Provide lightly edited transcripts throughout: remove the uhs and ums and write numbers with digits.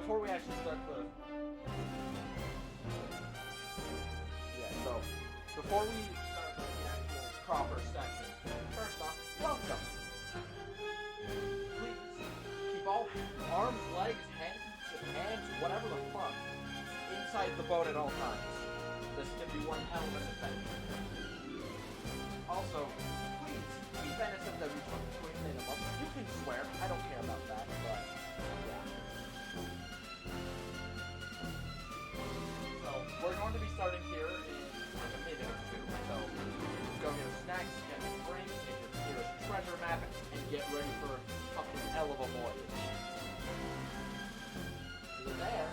before we actually start the... Yeah, so, before we start the actual proper section, first off, welcome! Please, keep all arms, legs, hands, whatever the fuck, inside the boat at all times. This is gonna be one hell of an adventure. Also, please keep NSFW tweeting in a month. You can swear, I don't care about that, but yeah. So, we're going to be starting here in like a minute or two. So, go get your snacks, get a drink, get your nearest treasure map, and get ready for a fucking hell of a voyage. See you there.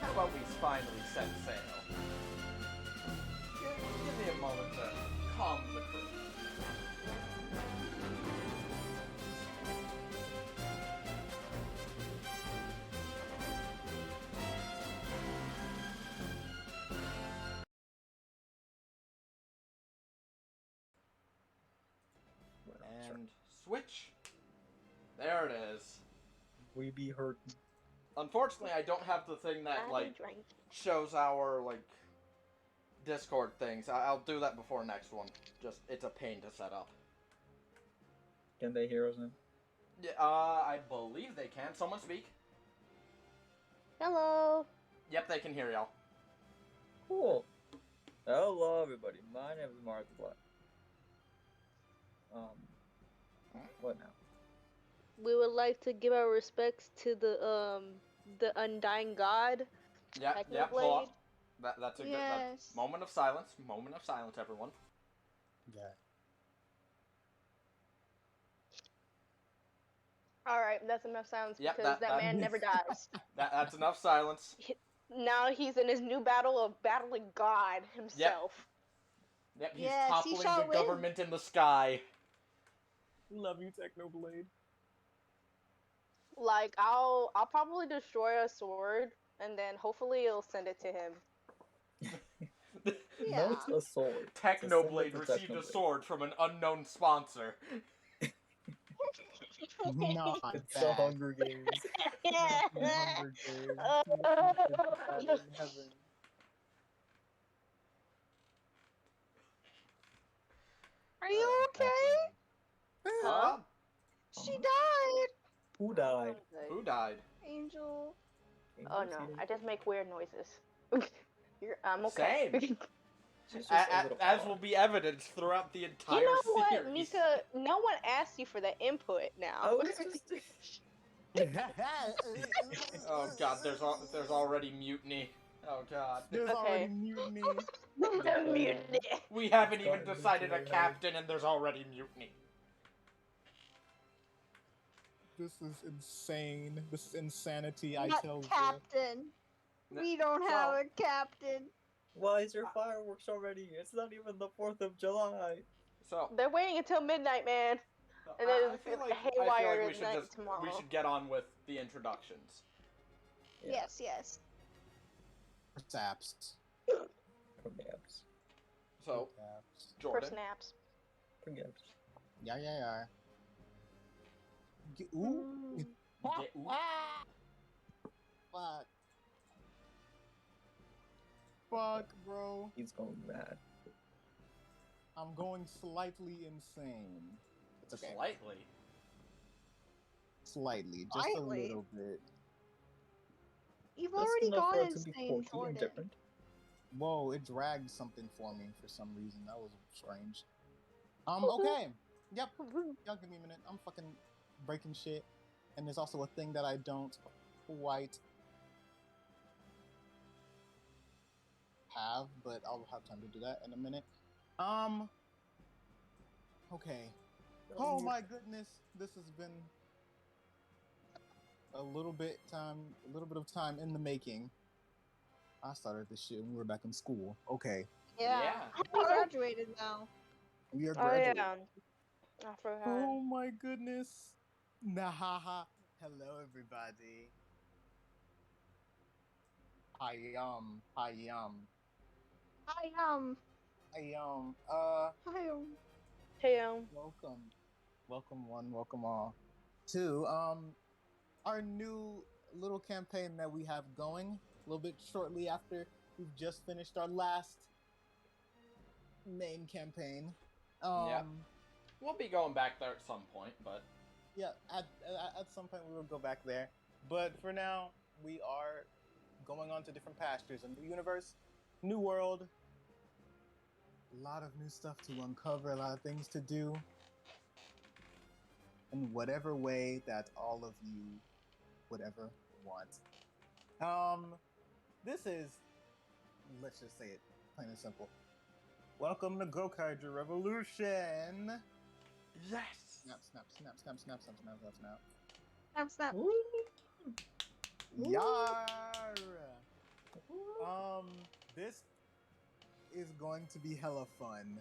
How about we finally set sail? Give me a moment to calm the crew. And switch. There it is. We be hurting. Unfortunately, I don't have the thing that, like, shows our, like, Discord things. I'll do that before next one. Just, it's a pain to set up. Can they hear us now? Yeah, I believe they can. Someone speak. Hello. Yep, they can hear y'all. Cool. Hello, everybody. My name is Markiplier. What now? We would like to give our respects to the undying god, Yep, hold on. Technoblade. That's a good Yes. moment of silence. Moment of silence, everyone. Yeah. All right, that's enough silence Yep, because that that- man never dies. That's enough silence. Now he's in his new battle of battling God himself. Yep, he's Yes, he toppling shall the win. government in the sky. Love you, Technoblade. Like I'll probably destroy a sword and then hopefully it'll send it to him. No, it's a sword. Technoblade It's a received a Technoblade. sword from an unknown sponsor. Not It's that. the Hunger Games. Not the Hunger Games. It's in heaven. Are you okay? Huh? She died. Who died? Who died? Angel. Oh Angel's no, here. I just make weird noises. I'm okay. Same. She's just a little As odd. will be evidenced throughout the entire You know what, series. Mika? No one asked you for that input now. I was just. Oh god, there's already mutiny. Oh god. There's Okay. already mutiny. Mutiny. We haven't even Starting decided a nuclear. captain and there's already mutiny. This is insane. This is insanity, I Not tell you. captain. We don't have a captain. Why is there fireworks already? It's not even the 4th of July. So They're waiting until midnight, man. And I then feel it's like haywire we should night just tomorrow. we should get on with the introductions. Yeah. Yes. Perhaps. Perhaps. So Perhaps. For Jordan, snaps. Perhaps. Yeah. Ooh. get, ooh, Fuck. Fuck, bro. He's going mad. I'm going slightly insane. It's okay. slightly. Slightly. Just Slightly? a little bit. You've Just already enough gone for it to be insane, quirky and Jordan. different. Whoa, it dragged something for me for some reason. That was strange. Okay. Yep. Y'all give me a minute. I'm fucking breaking shit. And there's also a thing that I don't quite have, but I'll have time to do that in a minute. Okay. Oh my goodness. This has been a little bit of time in the making. I started this shit when we were back in school. Okay. Yeah. I graduated now. We are Oh graduating. yeah. I forgot. Oh my goodness. Nahaha. Hello everybody. I am. Hi, Welcome one, welcome all to our new little campaign that we have going a little bit shortly after we've just finished our last main campaign. Yeah. We'll be going back there at some point, but Yeah, at some point we will go back there. But for now, we are going on to different pastures. A new universe, new world, a lot of new stuff to uncover, a lot of things to do. In whatever way that all of you would ever want. This is, let's just say it plain and simple. Welcome to Gokaiger Revolution! yes. Snap. Snap. Yar! This is going to be hella fun.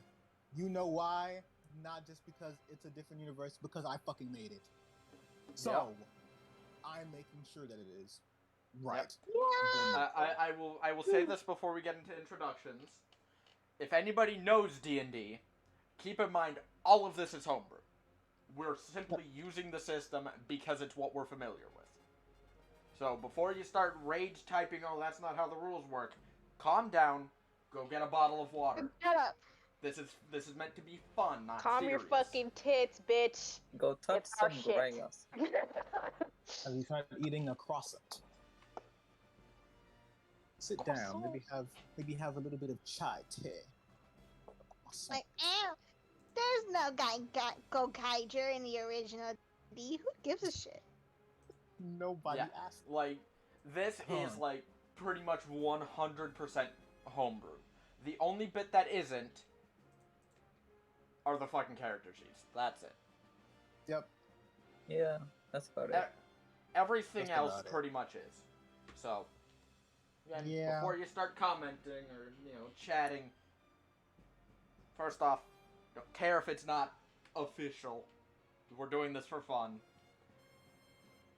You know why? Not just because it's a different universe, because I fucking made it. So, Yep. I'm making sure that it is right. I will say this before we get into introductions. If anybody knows D&D, keep in mind all of this is homebrew. We're simply using the system because it's what we're familiar with. So before you start rage typing, oh, that's not how the rules work, calm down, go get a bottle of water. Shut up. This is meant to be fun, not Calm serious. your fucking tits, bitch. Go touch It's our some shit. grass. Have you tried eating a croissant? Sit down. Maybe have a little bit of chai tea. Croissant. Like, ow. There's no Gokaiger in the original D. Who gives a shit? Nobody Yeah, asked. like, this is, Huh. like, pretty much 100% homebrew. The only bit that isn't are the fucking character sheets. That's it. Yep. Yeah, that's about it. Everything That's else about it. pretty much is. So, again, Yeah. before you start commenting or, chatting, first off, don't care if it's not official. We're doing this for fun.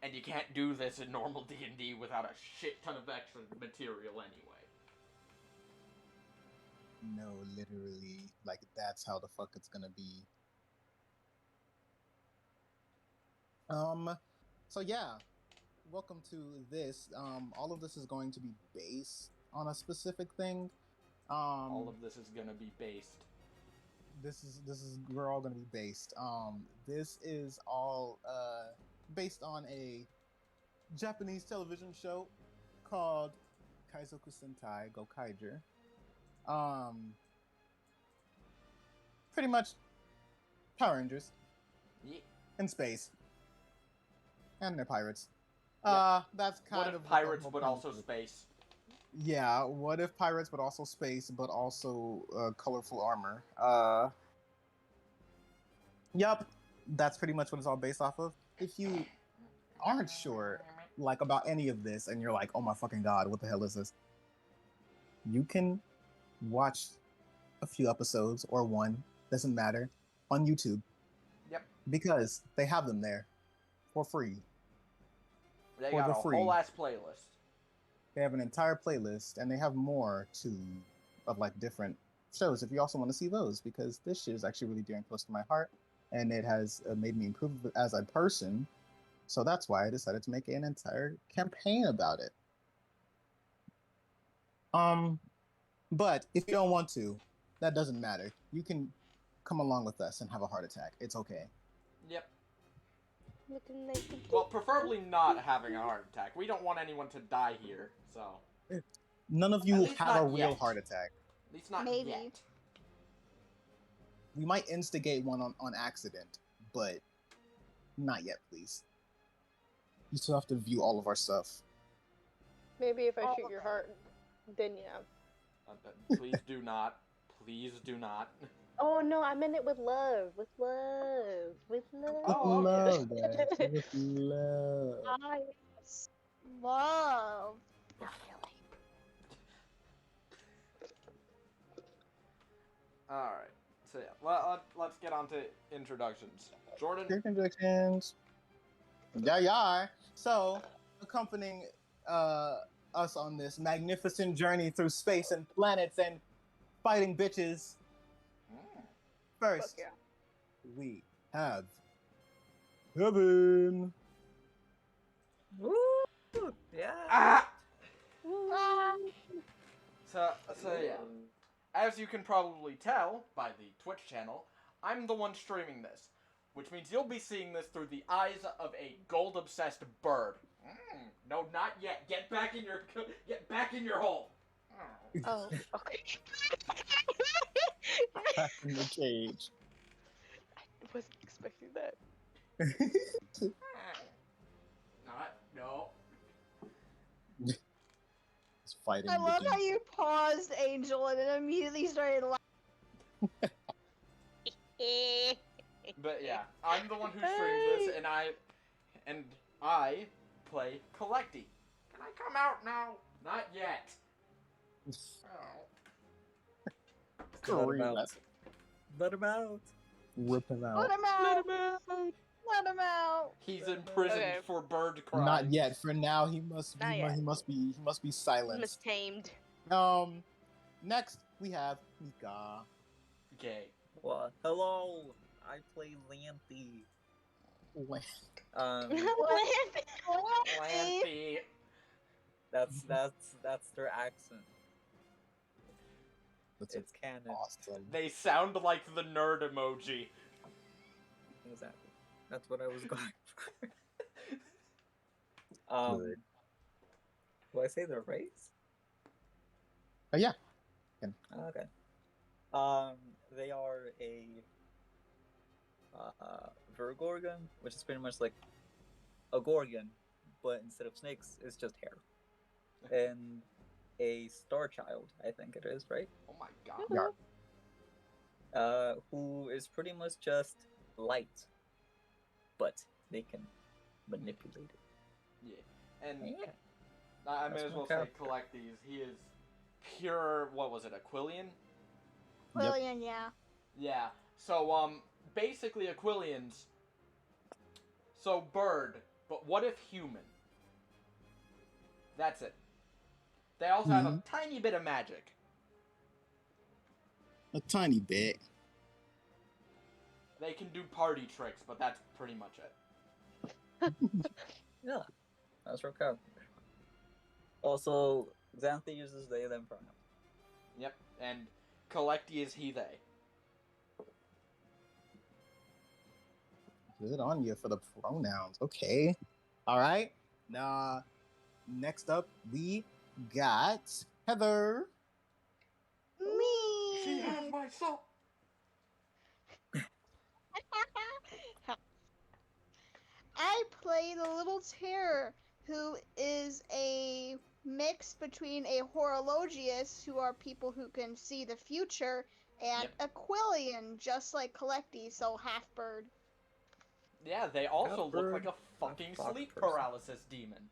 And you can't do this in normal D&D without a shit ton of extra material anyway. No, literally. Like, that's how the fuck it's gonna be. So yeah. Welcome to this. All of this is going to be based on a specific thing. All of this is gonna be based. We're all gonna be based. This is all based on a Japanese television show called Kaizoku Sentai Gokaiger. Pretty much Power Rangers Yeah. in space. And they're pirates. Yeah. That's kind What of if what the pirates, whole but premise also is. space? Yeah, what if pirates, but also space, but also colorful armor? Yep, that's pretty much what it's all based off of. If you aren't sure, like, about any of this, and you're like, oh my fucking god, what the hell is this? You can watch a few episodes, or one, doesn't matter, on YouTube. Yep. Because they have them there for free. They For got the a free. whole ass playlist. They have an entire playlist, and they have more too, of like different shows. If you also want to see those, because this shit is actually really dear and close to my heart, and it has made me improve as a person. So that's why I decided to make an entire campaign about it. But if you don't want to, that doesn't matter. You can come along with us and have a heart attack. It's okay. Yep. Looking like a Well, preferably not having a heart attack. We don't want anyone to die here, so. None of At you least have not a real yet. heart attack. At least not Maybe. yet. We might instigate one on accident, but not yet, please. You still have to view all of our stuff. Maybe if I shoot your heart, then yeah. Please do not. Please do not. Oh no, I meant it with love. With love. With love. Oh, okay. Love, guys. With love. I Love. not really. Alright. So yeah, let's get on to introductions. Jordan. Introductions. Yeah. So, accompanying us on this magnificent journey through space and planets and fighting bitches. First, Fuck we have Heaven. Woo! Yeah. Ah! Ah. So yeah. As you can probably tell by the Twitch channel, I'm the one streaming this, which means you'll be seeing this through the eyes of a gold-obsessed bird. No, not yet. Get back in your hole. Oh, okay. Back in the cage. I wasn't expecting that. No. It's fighting I love bitches. how you paused, Angel, and then immediately started laughing. But yeah, I'm the one who streams this, and I play Collecti. Can I come out now? Not yet. Scream. out. Let him out. Rip him Let out. him out. Let him out. He's imprisoned Okay. for bird crimes. Not yet. For now, he must Not yet. be silenced. Mistamed. Next we have Mika. Gay. What? Hello. I play Lanty. Lanty. That's their accent. That's It's canon. awesome. They sound like the nerd emoji. Exactly. That's what I was going for. Good. Do I say the race? Yeah. Okay. They are a Vergorgon, which is pretty much like a Gorgon, but instead of snakes, it's just hair. And a Star Child, I think it is, right? Oh my god. Yeah. Who is pretty much just light, but they can manipulate it. Yeah. And Yeah. I may That's as my well say character. collect these. He is pure, what was it, Aquilian? William, yeah. Yeah. So, basically Aquilians. So, bird, but what if human? That's it. They also have a tiny bit of magic. A tiny bit. They can do party tricks, but that's pretty much it. Yeah, that's her character. Also, Xanthe uses they them pronouns. Yep. And Collecti is he, they. Good on you for the pronouns. Okay. All right. Now, next up, we got Heather. Me. She has my soul. I play the little terror, who is a mix between a horologius, who are people who can see the future, and Yep. Aquilian, just like Collecti, so half bird. Yeah, they also look bird, like a fucking fox sleep person. paralysis demon.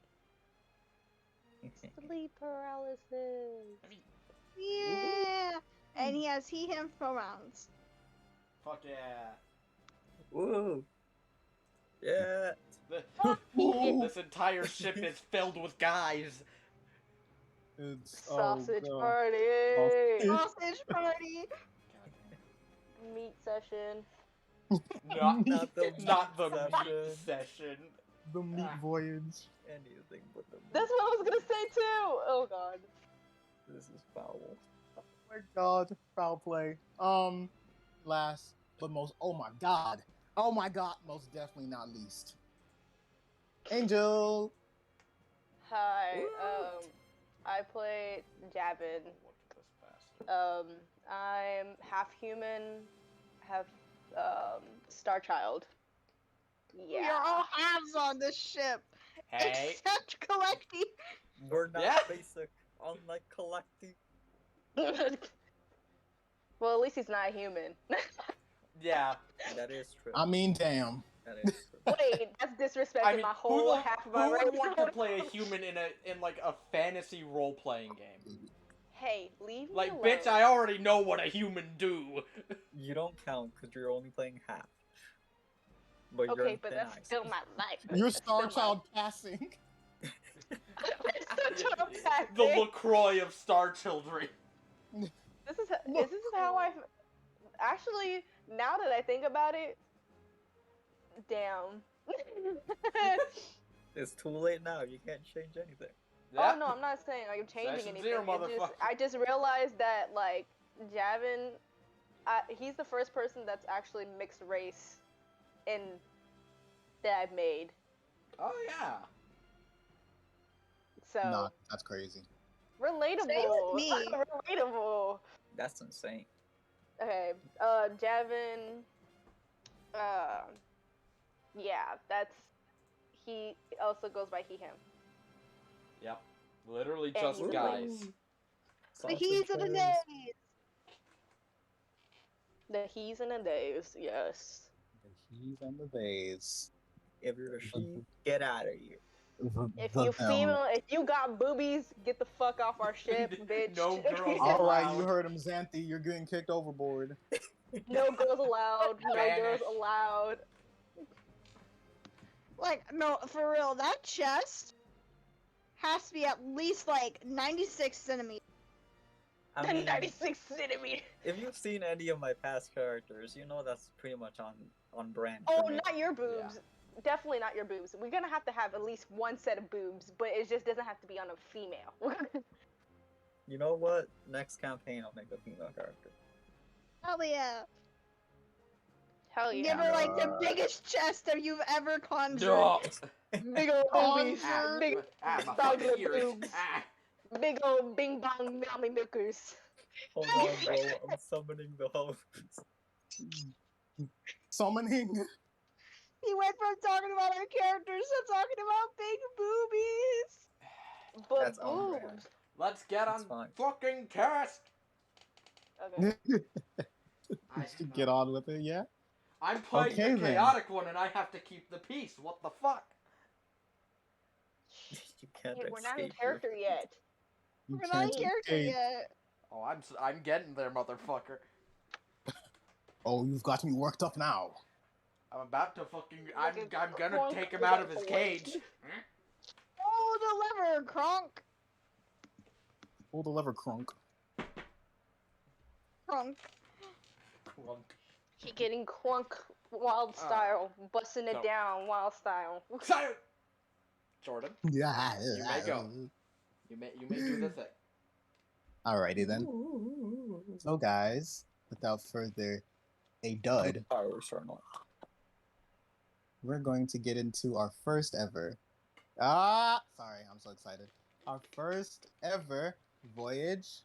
Sleep paralysis. I mean, Yeah, and he has he/him pronouns. fuck yeah. Woo! Yeah. This entire ship is filled with guys. It's Sausage God. party. Sausage party. Meat session. Not the session. meat session. The meat Ah. voyage. Anything but the. That's what I was gonna say too. Oh god. This is foul. Oh my God, foul play. Last but most. Oh my God, most definitely not least. Angel. Hi. What? I play Javin. Look at this bastard. I'm half human, half Star Child. We are Yeah. all halves on this ship, Hey. except Collecti. We're not Yeah. basic, unlike Collecti. Well, at least he's not human. Yeah. That is true. I mean, damn. That is true. Wait, that's disrespecting I mean, my who whole would, half of my who would race. want to play a human in like a fantasy role playing game? Hey, leave me Like, alone. bitch, I already know what a human do. You don't count because you're only playing half. But you're Okay, in but thin that's ice. still my life. Your That's Star still Child passing. Star Child passing. The LaCroix of Star Children. This is how I. Actually, now that I think about it, damn. It's too late now. You can't change anything. Yeah. Oh no, I'm not saying like I'm changing Session anything. zero, I just realized that like Javin, he's the first person that's actually mixed race, in that I've made. Oh yeah. So Nah, that's crazy. relatable. Same with me. Relatable. That's insane. Okay, Javin. Yeah, he also goes by he/him. Yep. Literally And just he's guys. The he's and the Sausage nays. The he's and the days, yes. The he's and the theys. If you're a sheep, get out of here. If The you them. female, if you got boobies, get the fuck off our ship, bitch. No girls All right, allowed. you heard him, Xanthe. You're getting kicked overboard. No girls allowed. No Banish. girls allowed. Like, no, for real, that chest has to be at least like 96 centimeters. I mean, 96 centimeters. if you've seen any of my past characters, you know that's pretty much on brand. Oh, for me. not your boobs. Definitely not your boobs. We're gonna have to have at least one set of boobs, but it just doesn't have to be on a female. You know what? Next campaign, I'll make a female character. Hell yeah. Hell yeah. Give her like the God. biggest chest that you've ever conjured. No. Big old boobies. Conjure. Big My dog fucking lip ears. boobs. Big old bing bong mommy milkers. Hold on, bro. I'm summoning the host. Summoning. He went from talking about our characters to talking about big boobies. But That's on brand. boobs. Let's get That's on fine. fucking cast. Okay. Just to get on with it, yeah? I'm playing Okay, the then. chaotic one, and I have to keep the peace. What the fuck? You can't Hey, we're not in escape character yet. You We're not in can't character escape. yet. Oh, I'm getting there, motherfucker. Oh, you've got me worked up now. I'm about to fucking. I'm gonna Clunk take him is out a of his boy. cage. Oh, the lever, Kronk. Pull the lever, Crunk. Kronk. He getting crunk wild style, busting it so- down wild style. Silent. Jordan, Yeah. You may go. you may do the thing. Alrighty then. So guys, without further ado, Irish or not. we're going to get into our first ever. Sorry, I'm so excited. Our first ever voyage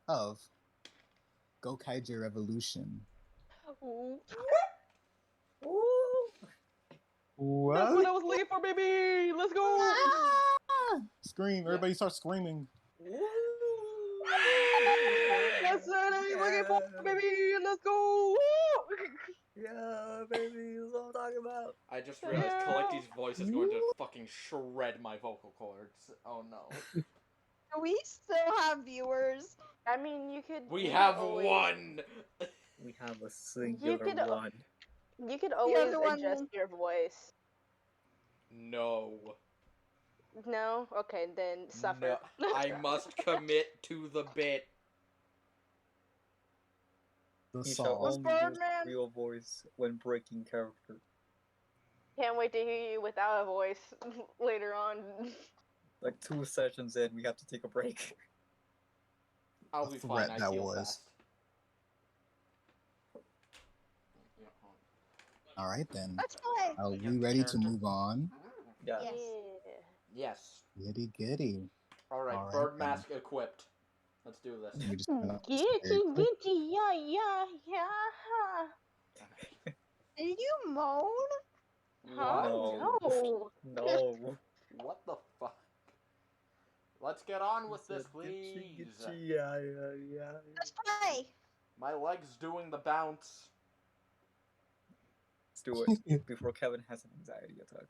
of Gokaiger Revolution. Ooh. What? That's what I was looking for, baby. Let's go. Ah! Scream! Everybody start screaming. That's what I was looking for, baby. Let's go. Yeah, baby, that's what I'm talking about. I just realized Yeah. Collecty's voice is going to fucking shred my vocal cords. Oh no. Do we still have viewers? I mean, you could. We you could have always- one. We have a singular could- one. You could always other one- adjust your voice. No. No? Okay, then suffer. No. I must commit to the bit. The He shall song. only use Birdman. real voice when breaking character. Can't wait to hear you without a voice later on. Like 2 sessions in, we have to take a break. I'll A be threat fine. I that heal was. fast. All right then. Let's play. Are we ready to move on? Yeah. Yes. Yes. Giddy giddy. All right. All right, Bird then. mask equipped. Let's do this. Let me just turn up this Gitty, very quick. gitty, yeah. Did you moan? Huh? No. No. No. What the fuck? Let's get on with this, please. Yeah. Let's play. My leg's doing the bounce. Let's do it before Kevin has an anxiety attack.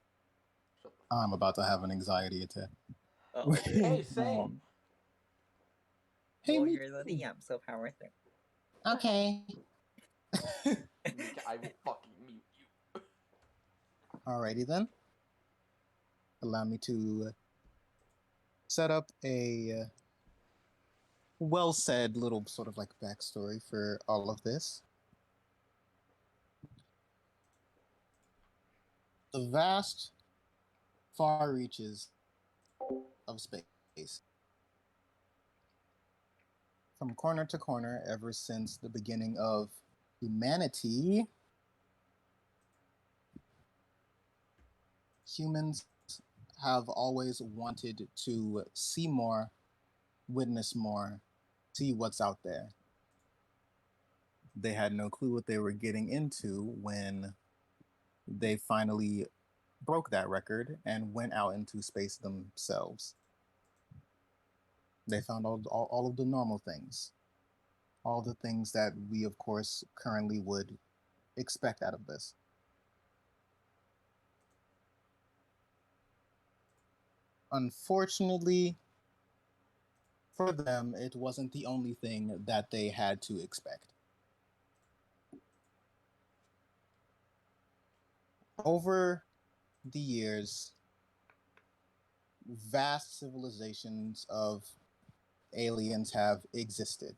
I'm about to have an anxiety attack. Oh, Hey, same. Hey, well, me you're the too. DM, so power thing. Okay. I will fucking mute you. Alrighty then. Allow me to set up a well said little sort of like backstory for all of this. The vast far reaches of space. From corner to corner, ever since the beginning of humanity, humans have always wanted to see more, witness more, see what's out there. They had no clue what they were getting into when they finally broke that record and went out into space themselves. They found all of the normal things, all the things that we, of course, currently would expect out of this. Unfortunately, for them, it wasn't the only thing that they had to expect. Over the years, vast civilizations of aliens have existed,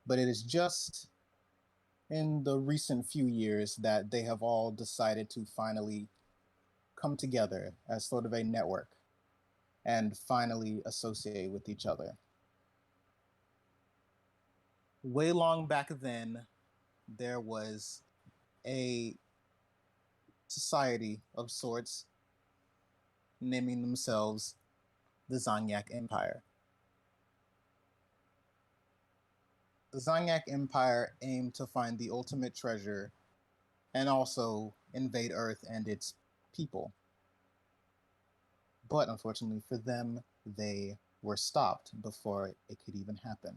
but it is just in the recent few years that they have all decided to finally come together as sort of a network and finally associate with each other. way long back then, there was a society of sorts naming themselves the Zanyak Empire. The Zanyak Empire aimed to find the ultimate treasure and also invade Earth and its people. But unfortunately for them, they were stopped before it could even happen.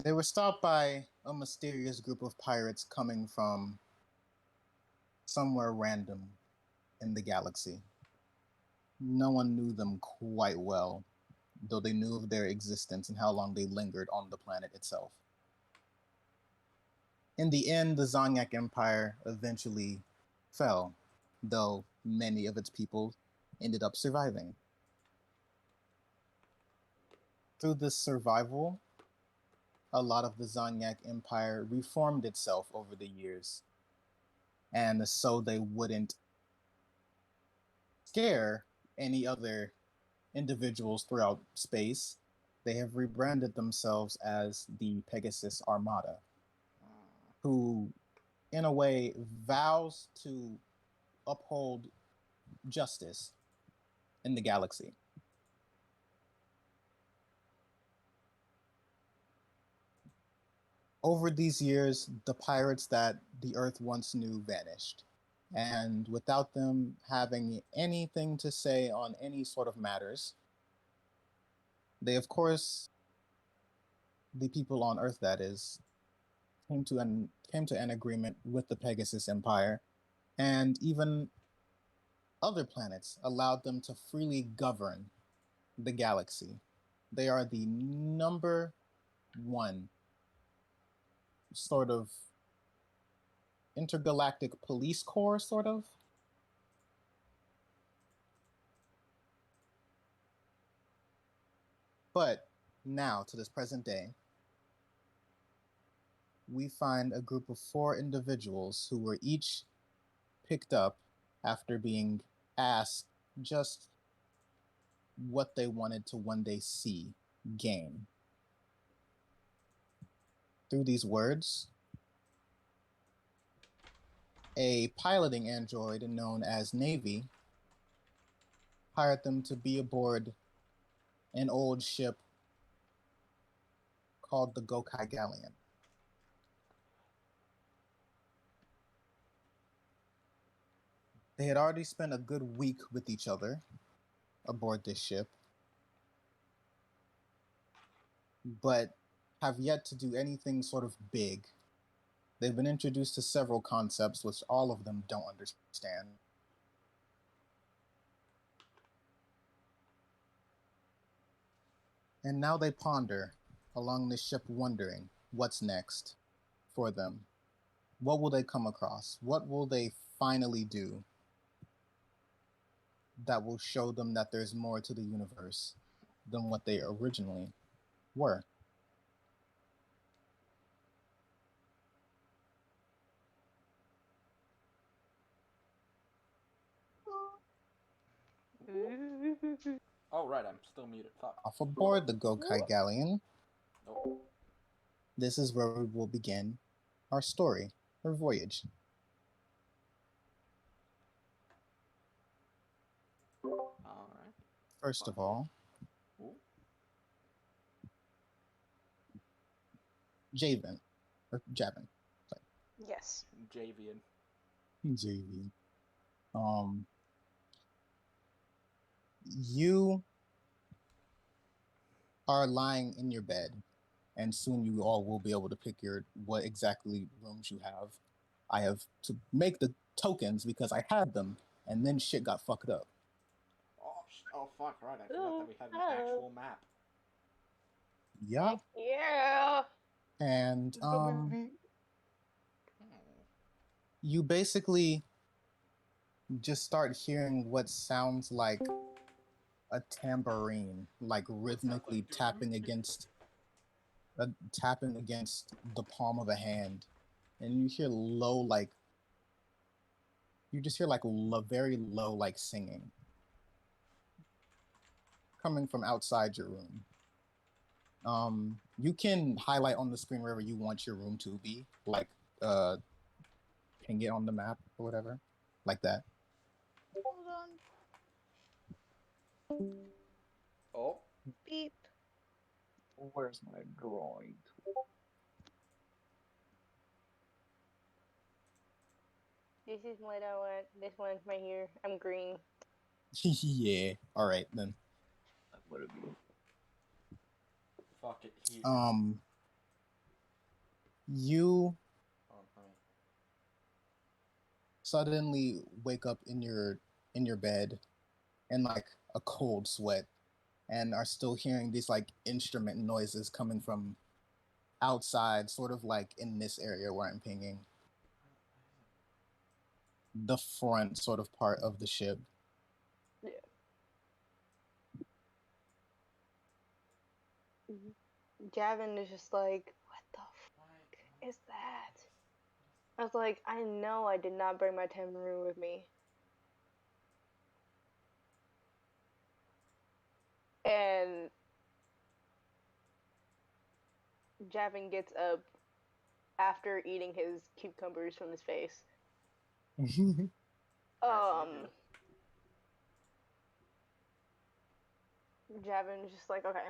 They were stopped by a mysterious group of pirates coming from somewhere random in the galaxy. No one knew them quite well, though they knew of their existence and how long they lingered on the planet itself. In the end, the Zanyak Empire eventually fell, though many of its people ended up surviving. Through this survival, a lot of the Zanyak Empire reformed itself over the years. And so they wouldn't scare any other individuals throughout space, they have rebranded themselves as the Pegasus Armada, who, in a way, vows to uphold justice in the galaxy. Over these years, the pirates that the Earth once knew vanished. And without them having anything to say on any sort of matters, they, of course, the people on Earth, that is, came to an agreement with the Pegasus Empire, and even other planets allowed them to freely govern the galaxy. They are the number one sort of intergalactic police corps, sort of. But now, to this present day, we find a group of 4 individuals who were each picked up after being asked just what they wanted to one day see, gain. Through these words, a piloting android known as Navy hired them to be aboard an old ship called the Gokaiger. They had already spent a good week with each other aboard this ship, but have yet to do anything sort of big. They've been introduced to several concepts which all of them don't understand. And now they ponder along this ship, wondering what's next for them. What will they come across? What will they finally do that will show them that there's more to the universe than what they originally were? Oh, right, I'm still muted. Fuck. Off aboard the Gokaiger, Nope. this is where we will begin our story, our voyage. Alright. First of all, Ooh. Javen, or Javin. Yes. Javian. JV. You are lying in your bed, and soon you all will be able to pick what exactly rooms you have. I have to make the tokens because I had them, and then shit got fucked up. Oh fuck, right, I forgot that we had an actual map. Yeah. Yeah. And you basically just start hearing what sounds like a tambourine, like rhythmically tapping against the palm of a hand, and you hear low, like you just hear like very low, like singing. coming from outside your room. You can highlight on the screen wherever you want your room to be, like ping it on the map or whatever, like that. Hold on. Oh, Beep. Where's my drawing? This is what I want. This one's right here. I'm green. Yeah. All right then. What have you? fuck it. Here. You Oh, no. suddenly wake up in your bed in like a cold sweat and are still hearing these like instrument noises coming from outside, sort of like in this area where I'm pinging. The front sort of part of the ship. Yeah. Gavin is just like, what the fuck is that? I was like, I know I did not bring my tambourine with me. And Javin gets up after eating his cucumbers from his face. Javin is just like, okay,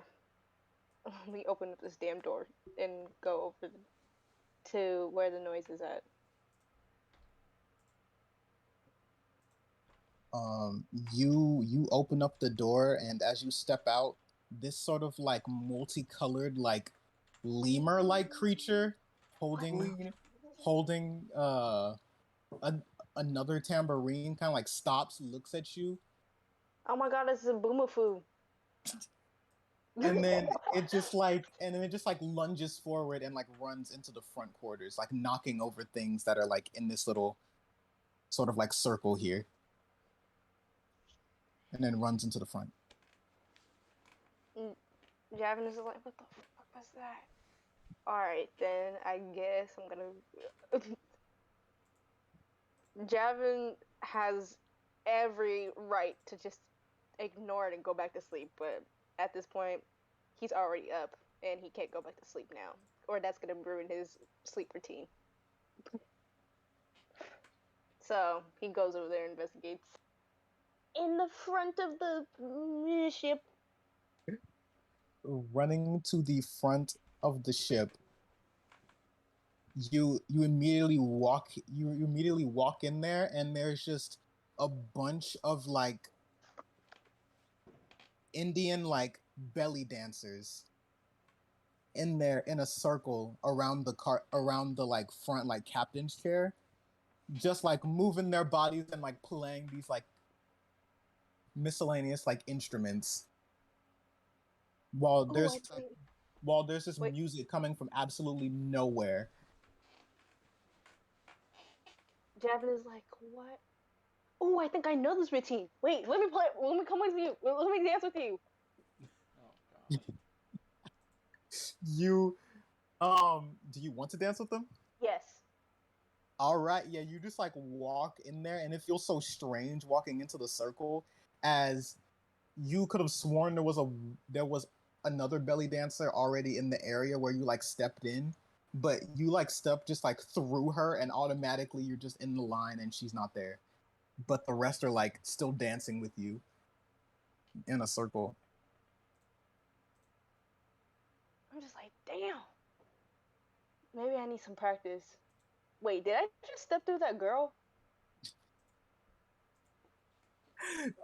let me open up this damn door and go over to where the noise is at. You open up the door, and as you step out, this sort of like multicolored like lemur like creature holding another tambourine kind of like stops, looks at you, Oh my god, this is a Boomafoo. and then it just like lunges forward and like runs into the front quarters, like knocking over things that are like in this little sort of like circle here, and then runs into the front. Javin is like, what the fuck was that? Alright, then I guess I'm gonna. Javin has every right to just ignore it and go back to sleep, but at this point, he's already up and he can't go back to sleep now, or that's gonna ruin his sleep routine. So he goes over there and investigates. In the front of the ship. Running to the front of the ship, you immediately walk in there, and there's just a bunch of like Indian like belly dancers in there in a circle around the like front like captain's chair, just like moving their bodies and like playing these like miscellaneous like instruments while Oh, there's I think. while there's this Wait. music coming from absolutely nowhere. Javin is like, what? Oh, I think I know this routine. Wait, let me play. Let me come with you. Let me dance with you. Oh god. You do you want to dance with them? Yes. All right, yeah, you just like walk in there, and it feels so strange walking into the circle, as you could have sworn there was another belly dancer already in the area where you like stepped in, but you like stepped just like through her, and automatically you're just in the line, and she's not there. But the rest are like still dancing with you in a circle. I'm just like, damn. Maybe I need some practice. Wait, did I just step through that girl?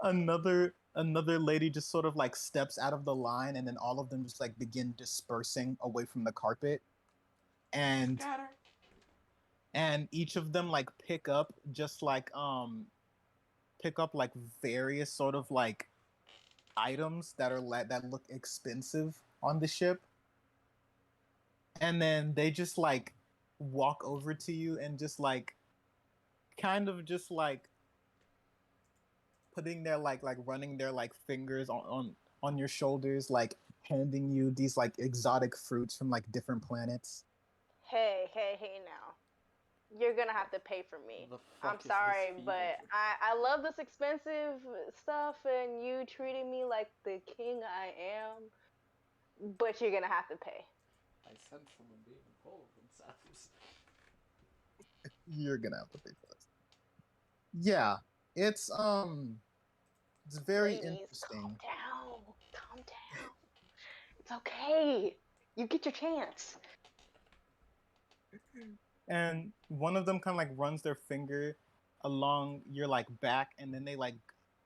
Another lady just sort of like steps out of the line, and then all of them just like begin dispersing away from the carpet, and Scatter. each of them like pick up like various sort of like items that look expensive on the ship, and then they just like walk over to you and just like kind of just like putting their like running their like fingers on your shoulders, like handing you these like exotic fruits from like different planets. Hey now. you're gonna have to pay for me. The fuck I'm is sorry, this but fever? I love this expensive stuff, and you treating me like the king I am. But you're gonna have to pay. I sense someone being full of themselves. You're gonna have to pay for this. Yeah, it's very Please, interesting. calm down. Calm down. It's okay. You get your chance. And one of them kind of like runs their finger along your like back, and then they like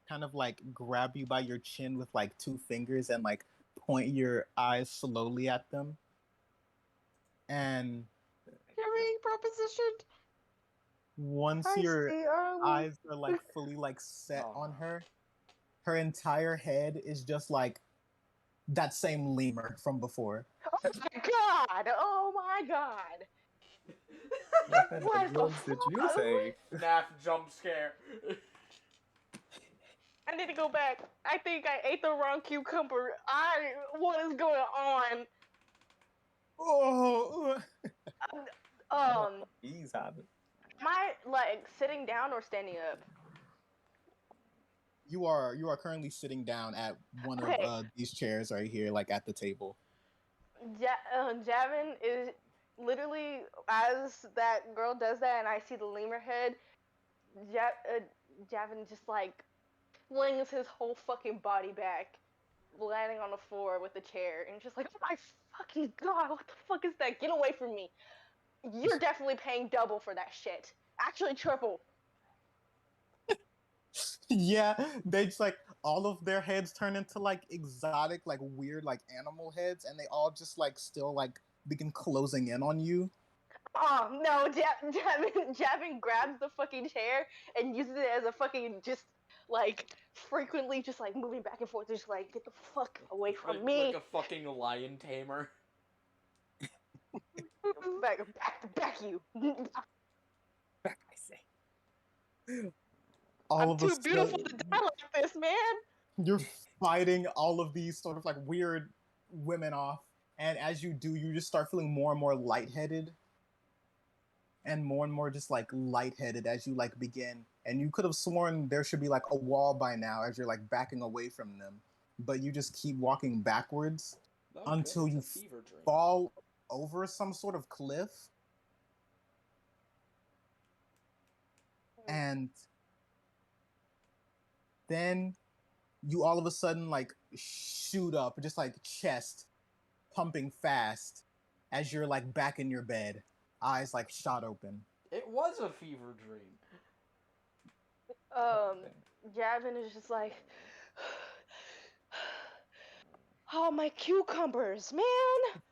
kind of like grab you by your chin with like two fingers and like point your eyes slowly at them. And You're being propositioned. once I your see Arlie. eyes are like fully like set on her, her entire head is just like that same lemur from before. Oh my god! Oh my god! What kind What of the drugs did you fuck? take? Naff jump scare. I need to go back. I think I ate the wrong cucumber. What is going on? Oh, He's having. Am I like sitting down or standing up? you are currently sitting down at one Okay. of these chairs right here, like at the table. Javin is literally, as that girl does that, and I see the lemur head. Javin just like flings his whole fucking body back, landing on the floor with the chair, and just like, oh my fucking god, what the fuck is that? Get away from me! You're definitely paying double for that shit. Actually, triple. Yeah, they just like all of their heads turn into like exotic, like weird, like animal heads, and they all just like still like begin closing in on you. Oh no, Javin grabs the fucking chair and uses it as a fucking just like frequently just like moving back and forth, just like get the fuck away from me. Like a fucking lion tamer. back you. Back, I say. All I'm of a too beautiful sudden, to die like this, man. you're fighting all of these sort of like weird women off, and as you do, you just start feeling more and more lightheaded, and more just like lightheaded as you like begin. And you could have sworn there should be like a wall by now as you're like backing away from them, but you just keep walking backwards Okay, until it's a you fever dream. fall over some sort of cliff, and then you all of a sudden like shoot up, just like chest pumping fast as you're like back in your bed, eyes like shot open. It was a fever dream. Javin is just like, oh my cucumbers, man.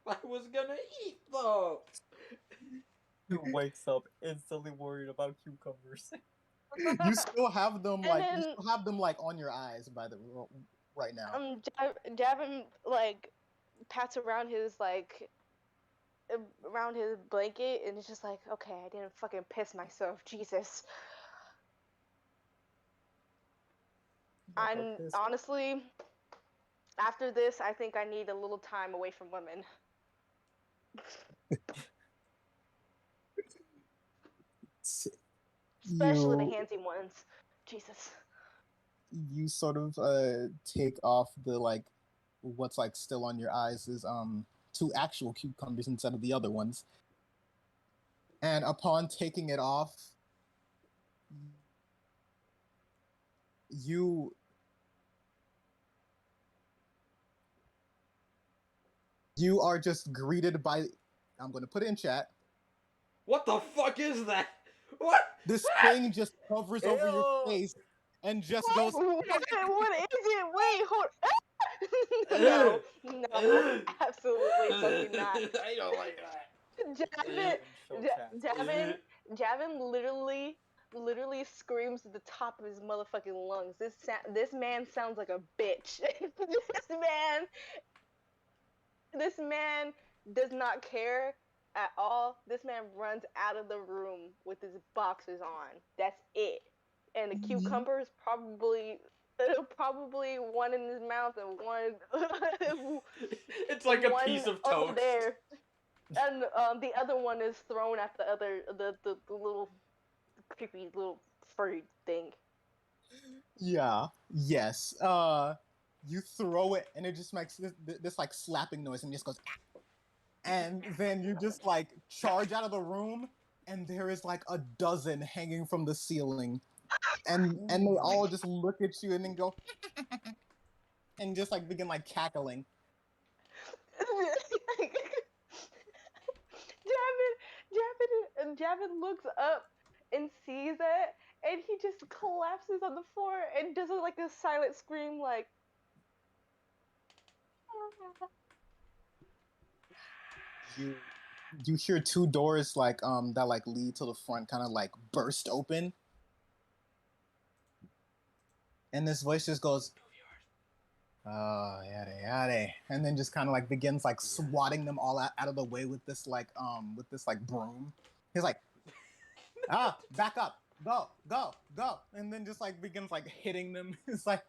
I was gonna eat those. Who wakes up instantly worried about cucumbers? You still have them And like then- you still have them like on your eyes by the right now. Javin like pats around his like around his blanket and it's just like, okay, I didn't fucking piss myself, Jesus. I'm honestly, after this, I think I need a little time away from women. Especially the You handsy ones. Jesus. you sort of take off the like what's like still on your eyes is two actual cucumbers instead of the other ones. And upon taking it off, you are just greeted by, I'm going to put it in chat. What the fuck is that? What? This thing just hovers over your Ew. face and just goes, What is it? Wait, hold. No, absolutely fucking not. I don't like that. Javin literally screams at the top of his motherfucking lungs. This man sounds like a bitch. This man does not care at all. This man runs out of the room with his boxers on. That's it. And the cucumber is probably one in his mouth and one It's like a one piece of over toast. there. And the other one is thrown at the other the little creepy little furry thing. Yeah. Yes. You throw it, and it just makes this like slapping noise, and just goes. "Ah." And then you just like charge out of the room, and there is like a dozen hanging from the ceiling, and they all just look at you and then go, and just like begin like cackling. Javin looks up and sees it, and he just collapses on the floor and does like a silent scream, like. You you hear two doors like that like lead to the front kind of like burst open, and this voice just goes, oh yada yada, and then just kind of like begins like swatting them all out of the way with this like broom. He's like, back up, go go go, and then just like begins like hitting them. It's like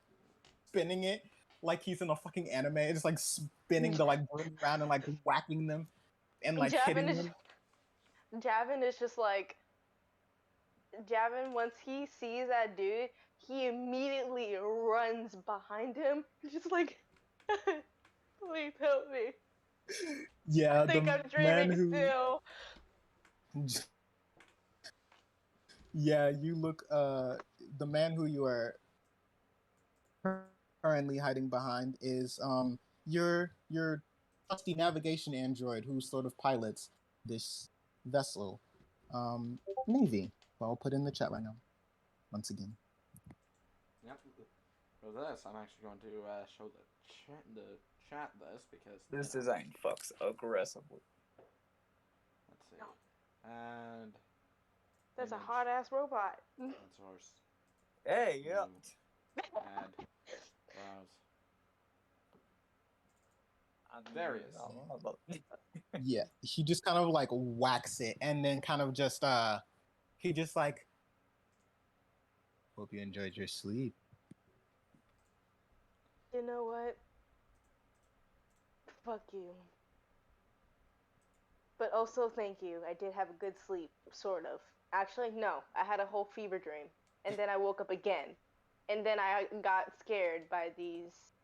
spinning it like he's in a fucking anime. It's just like spinning the like broom around and like whacking them and like hitting them. Javin is just like. Javin, once he sees that dude, he immediately runs behind him. Just like, please help me. Yeah, I think the I'm man dreaming who. still. Yeah, you look. The man who you are currently hiding behind is your trusty navigation android who sort of pilots this vessel, Navy. Well, I'll put in the chat right now. Once again. Yep. For this, I'm actually going to show the chat this because This design fucks aggressively. Let's see. And That's a image. hot ass robot. Source. Hey, yeah. Add. Browse. There he is. Yeah, he just kind of like whacks it and then kind of just he just like, hope you enjoyed your sleep. You know what? Fuck you. But also thank you. I did have a good sleep, sort of. Actually, no. I had a whole fever dream. And then I woke up again. And then I got scared by these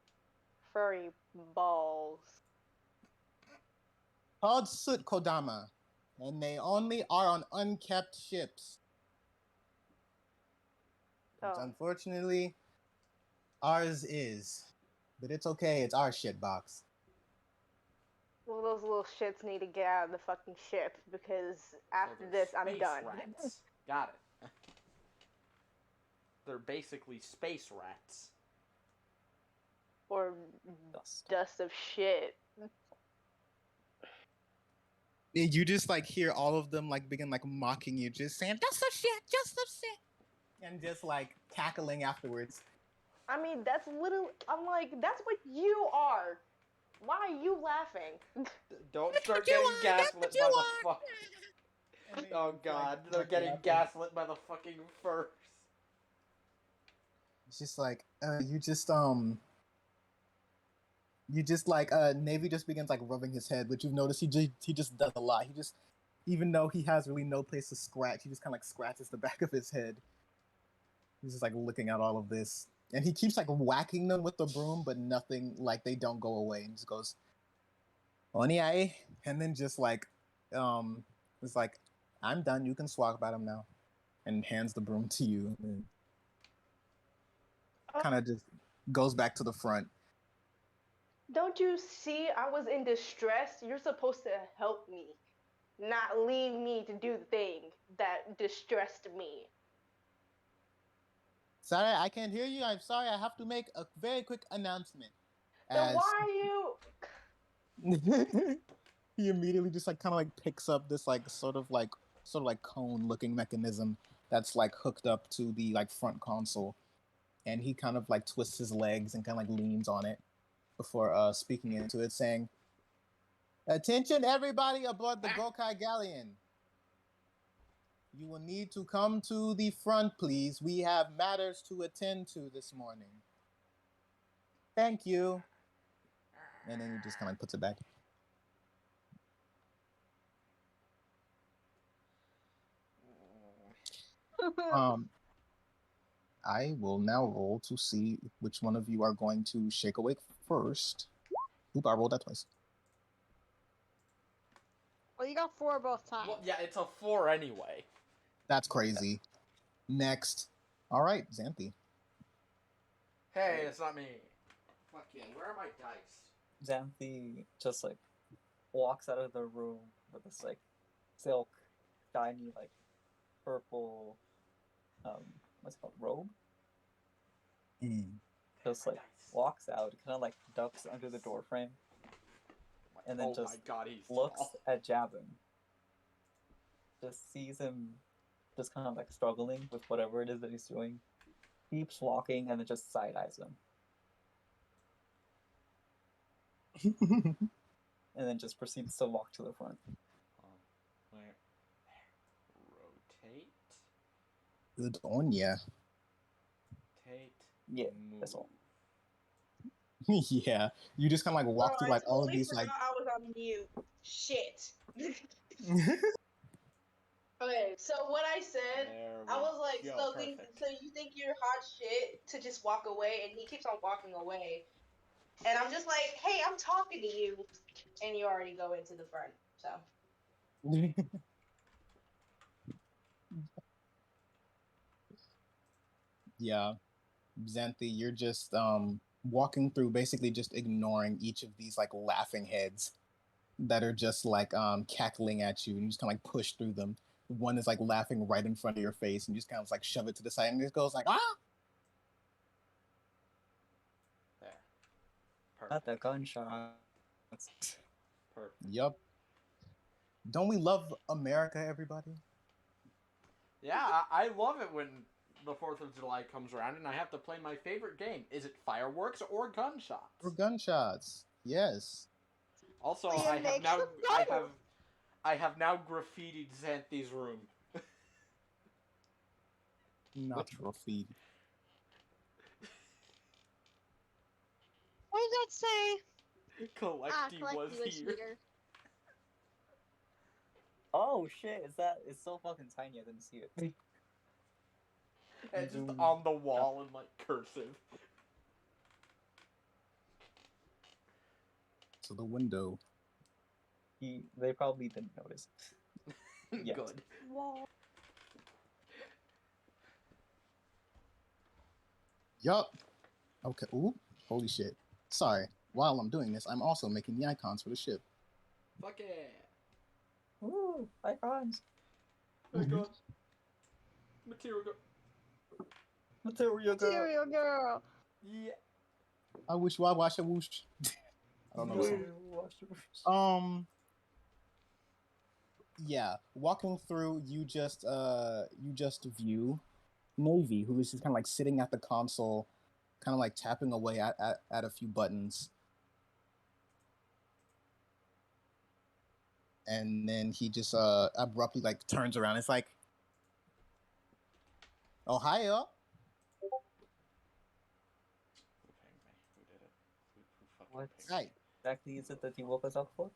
furry balls. Called Soot Kodama, and they only are on unkept ships. Which unfortunately, ours is. But it's okay, it's our shit box. Well, those little shits need to get out of the fucking ship because after this, I'm done. Rats. Got it. They're basically space rats. Or dust of shit. You just like hear all of them like begin like mocking you, just saying, just some shit. And just like cackling afterwards. I mean, that's literally, I'm like, that's what you are. Why are you laughing? Don't start getting gaslit by the fuck. Oh god, they're getting gaslit by the fucking furs. It's just like, you just like, Navy just begins like rubbing his head, which you've noticed he just does a lot. He just, even though he has really no place to scratch, he just kind of like scratches the back of his head. He's just like looking at all of this. And he keeps like whacking them with the broom, but nothing, like they don't go away. And just goes, Oniai. And then just like, it's like, I'm done. You can swap about him now. And hands the broom to you. And kind of just goes back to the front. Don't you see I was in distress? You're supposed to help me, not leave me to do the thing that distressed me. Sorry, I can't hear you. I'm sorry. I have to make a very quick announcement. Then why are you? He immediately just like kind of like picks up this like sort of like cone looking mechanism that's like hooked up to the like front console, and he kind of like twists his legs and kind of like leans on it before speaking into it, saying, "Attention, everybody aboard the Gokai Galleon. You will need to come to the front, please. We have matters to attend to this morning. Thank you." And then he just kind of puts it back. Um, I will now roll to see which one of you are going to shake awake first. Oop, I rolled that twice. Well, you got 4 both times. Well, yeah, it's a 4 anyway. That's crazy. Next. All right, Xanthi. Hey, it's not me. Fucking, where are my dice? Xanthi just like walks out of the room with this like silk, shiny like purple, what's it called, robe. Just My like dice. walks out, kind of like ducks under the door frame, and then Oh just my god, he's looks tall. at Jabin. Just sees him, just kind of like struggling with whatever it is that he's doing. Keeps walking, and then just side eyes him, and then just proceeds to walk to the front. Where? Rotate. Good on ya. Rotate. Yeah, Move. that's all. Yeah, you just kind of like walk Oh, through I like all of totally these forgot like. I was on mute. Shit. Okay, so what I said, There I we was like, go. so Perfect. you think you're hot shit to just walk away, and he keeps on walking away, and I'm just like, hey, I'm talking to you, and you already go into the front. So Yeah, Xanthi, you're just walking through, basically just ignoring each of these like laughing heads that are just like cackling at you, and you just kind of like push through them. One is like laughing right in front of your face, and you just kind of like shove it to the side, and it just goes like ah. There. Not Perfect. the gunshot. Perfect. Yup. Don't we love America, everybody? Yeah, I love it when the 4th of July comes around and I have to play my favorite game. Is it fireworks or gunshots? Or gunshots. Yes. Also, Well, I you have make now them I have now graffitied Xanthi's room. Natural feed. What does that say? Collecty was Collecty here. Oh shit! It's so fucking tiny. I didn't see it. And just Zoom. on the wall in like cursive. To the window. They probably didn't notice. Yes. Good. Wall. Yup. Okay. Ooh. Holy shit. Sorry. While I'm doing this, I'm also making the icons for the ship. Fuck it. Ooh, icons. My god. Material go. Material girl. Material girl. Yeah. I wish I wash a whoosh. I don't know. Song. Yeah. Walking through, you just view Navy, who is just kind of like sitting at the console, kind of like tapping away at a few buttons. And then he just abruptly like turns around. It's like, Ohio. Who pinged me? Who did it? Who fucking What? pinged me? Right. Exactly is it that you woke us up for?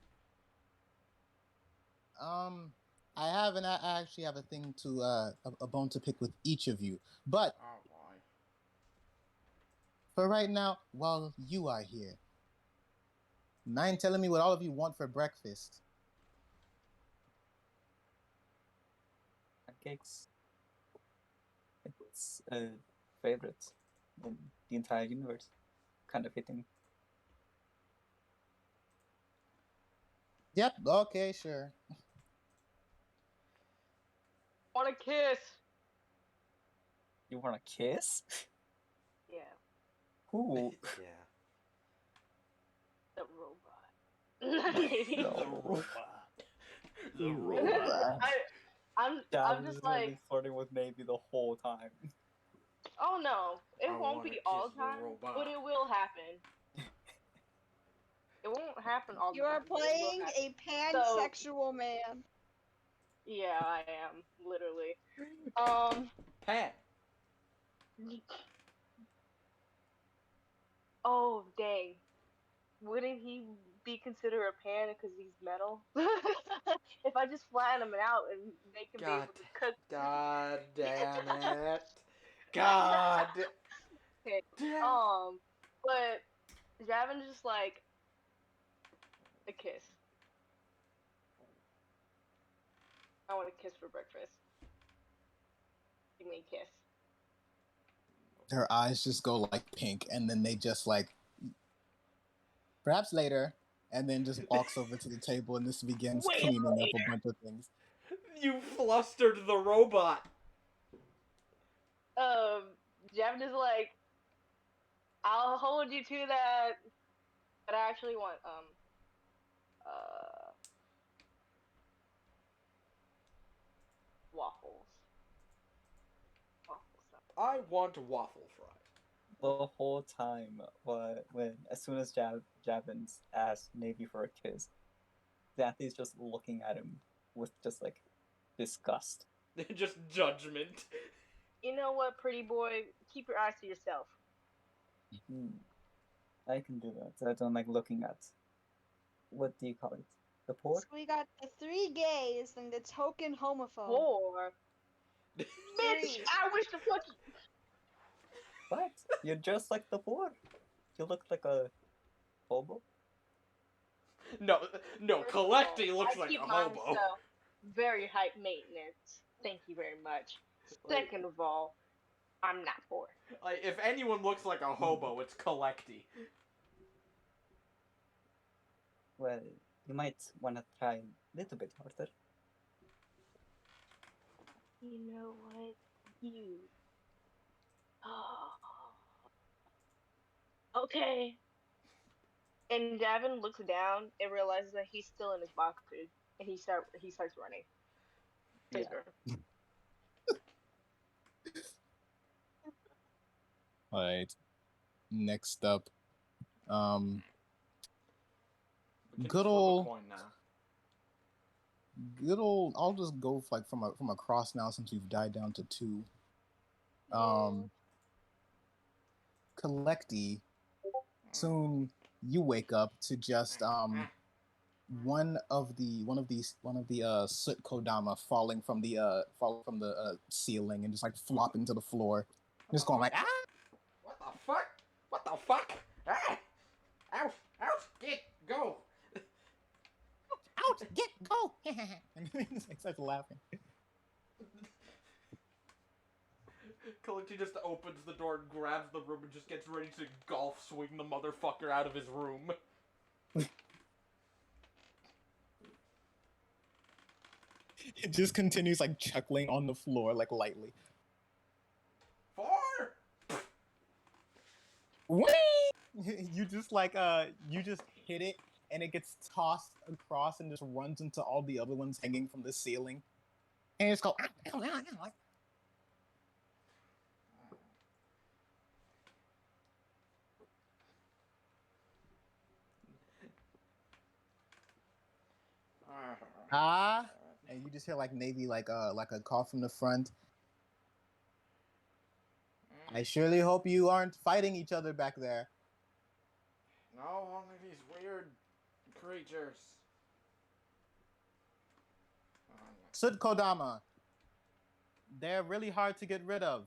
I actually have a thing to a bone to pick with each of you. But Oh boy. for right now, while you are here, mind telling me what all of you want for breakfast? Pancakes. It's a favorite in the entire universe. Kind of fitting. Yep. Okay. Sure. want a kiss? You want a kiss? Yeah, Who? Yeah. the robot. No. The robot. I'm Dallas is just gonna be like, flirting with maybe the whole time. oh no, it I won't wanna be all kiss the the time, robot. but it will happen. It won't happen all the You time. are but it will playing happen. a pansexual man. Yeah, I am literally. Pan. Oh dang, wouldn't he be considered a pan because he's metal? if I just flatten them out and they can be God, able to cook. God damn it. God Okay. damn. But Javin's just like a kiss. I want a kiss for breakfast. Give me a kiss. Her eyes just go like pink, and then they just like, perhaps later, and then just walks over to the table and just begins Way cleaning up a later. bunch of things. You flustered the robot. Javin is like, I'll hold you to that, but I actually want uh waffles. Waffle stuff. I want waffle fry. The whole time, when as soon as Javin's asked Navy for a kiss, Xanthi's just looking at him with just like disgust. Just judgment. You know what, pretty boy? Keep your eyes to yourself. I can do that. I don't like looking at. What do you call it? The poor? So we got the 3 gays and the token homophobe. Or bitch, Three. I wish to fuck you. What? You're just like the poor. You look like a hobo. No, First of all, Collecti looks I like keep a hobo. myself very high maintenance. Thank you very much. Like- Second of all, I'm not poor. Like, if anyone looks like a hobo, it's Collecti. Well, you might want to try a little bit harder. You know what? You. Okay. And Davin looks down and realizes that he's still in his boxers, and he starts running. To his Yeah. room. All right. Next up, We can Good flip a ol'- coin now. good old. I'll just go like from across now since we've died down to 2. Collecti. Soon you wake up to just one of the soot kodama falling from the ceiling and just like flopping to the floor, just going like ah. What the fuck? What the fuck? Ah! Out! Out! Get! Go! Out! Get go! And he just like starts laughing. Collecti just opens the door and grabs the room and just gets ready to golf swing the motherfucker out of his room. It just continues like chuckling on the floor like lightly. 4! Whee! You just like you just hit it and it gets tossed across and just runs into all the other ones hanging from the ceiling. And you just go ah, and you just hear like maybe like a call from the front. I surely hope you aren't fighting each other back there. No, only these weird creatures. Soot Kodama. They're really hard to get rid of.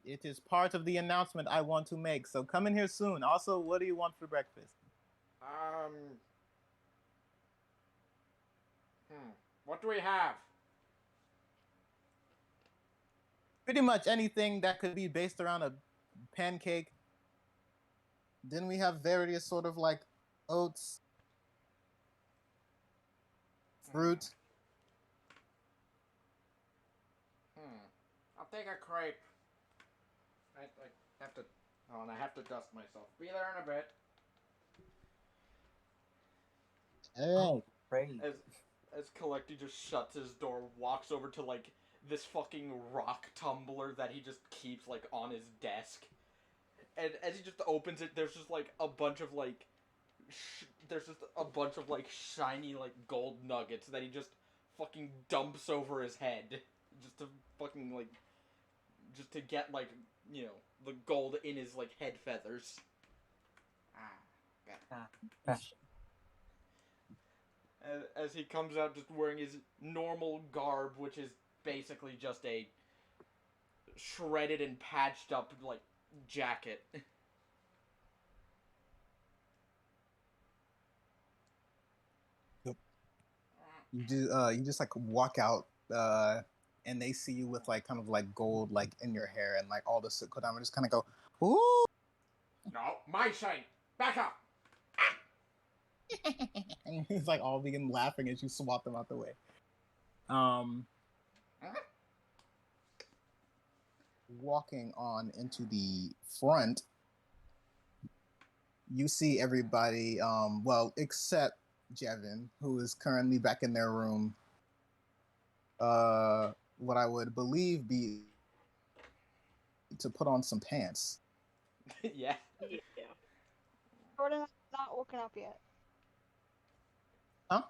It is part of the announcement I want to make, so come in here soon. Also, what do you want for breakfast? What do we have? Pretty much anything that could be based around a pancake. Then we have various sort of like oats, fruit. I'll take a crepe. I have to... Oh, and I have to dust myself. Be there in a bit. Oh, Great. As Collecti just shuts his door, walks over to, like, this fucking rock tumbler that he just keeps, like, on his desk. And as he just opens it, there's just, like, a bunch of, like... shiny, like, gold nuggets that he just fucking dumps over his head. Just to fucking, like... Just to get, like, you know, the gold in his, like, head feathers. as he comes out just wearing his normal garb, which is basically just a shredded and patched up like jacket. You just like walk out, and they see you with like kind of like gold like in your hair and like all the soot down, and just kind of go, ooh. No, my shine. Back up. And he's like all begin laughing as you swat them out the way. Walking on into the front, you see everybody, well, except Jevin, who is currently back in their room. What I would believe be to put on some pants. Yeah. Yeah. Jordan has not woken up yet. Huh?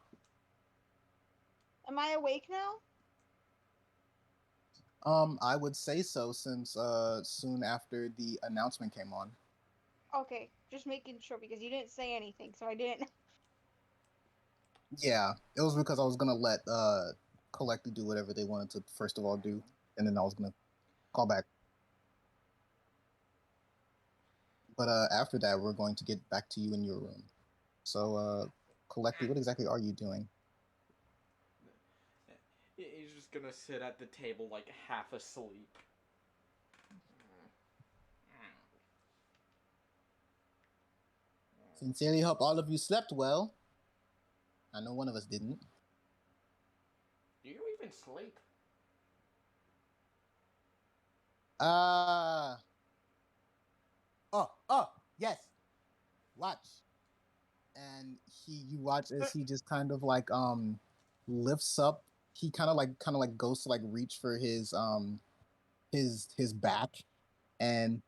Am I awake now? I would say so, since soon after the announcement came on. Okay, just making sure because you didn't say anything, so I didn't. Yeah, it was because I was gonna let Collective do whatever they wanted to first of all do, and then I was gonna call back. But after that, we're going to get back to you in your room. So, Collective, what exactly are you doing? He's just gonna sit at the table like half asleep. Sincerely hope all of you slept well. I know one of us didn't. Do you even sleep? Oh, yes. Watch. And you watch as he just kind of like lifts up. He kind of like goes to like reach for his back, and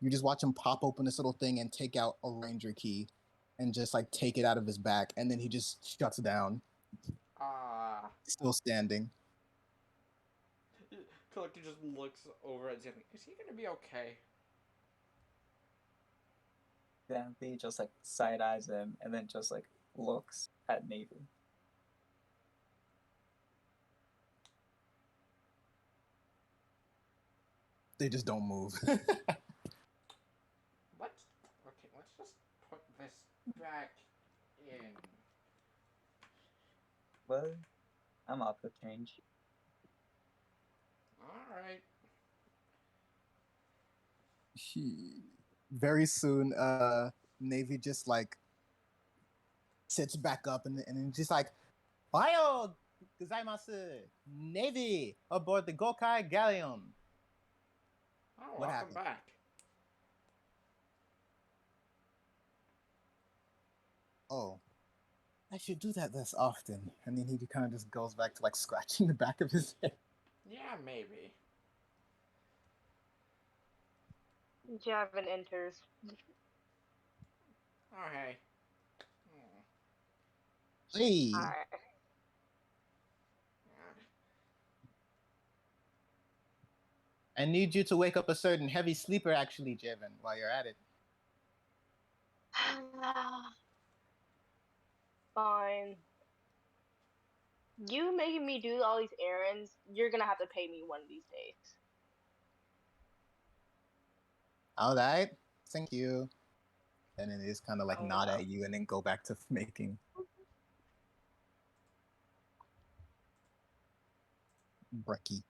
you just watch him pop open this little thing and take out a ranger key, and just like take it out of his back, and then he just shuts down, still standing. Collector just looks over at Xanthi. Is he gonna be okay? Xanthi just like side eyes him and then just like looks at Navy. They just don't move. Let's just put this back in. Well, I'm up for change. Alright. Very soon, Navy just like sits back up and just like, Ohio gozaimasu, Navy aboard the Gokaiger galleon. Oh, What welcome happened? back. Oh, I should do that less often. And then he kind of just goes back to like scratching the back of his head. Yeah, maybe. Javin enters. Oh, hey. Hey, Alright. I need you to wake up a certain heavy sleeper, actually, Jevin, while you're at it. Fine. You making me do all these errands, you're gonna have to pay me one of these days. All right, thank you. And then they just kind of like Oh, nod wow. at you and then go back to making. Brekkie.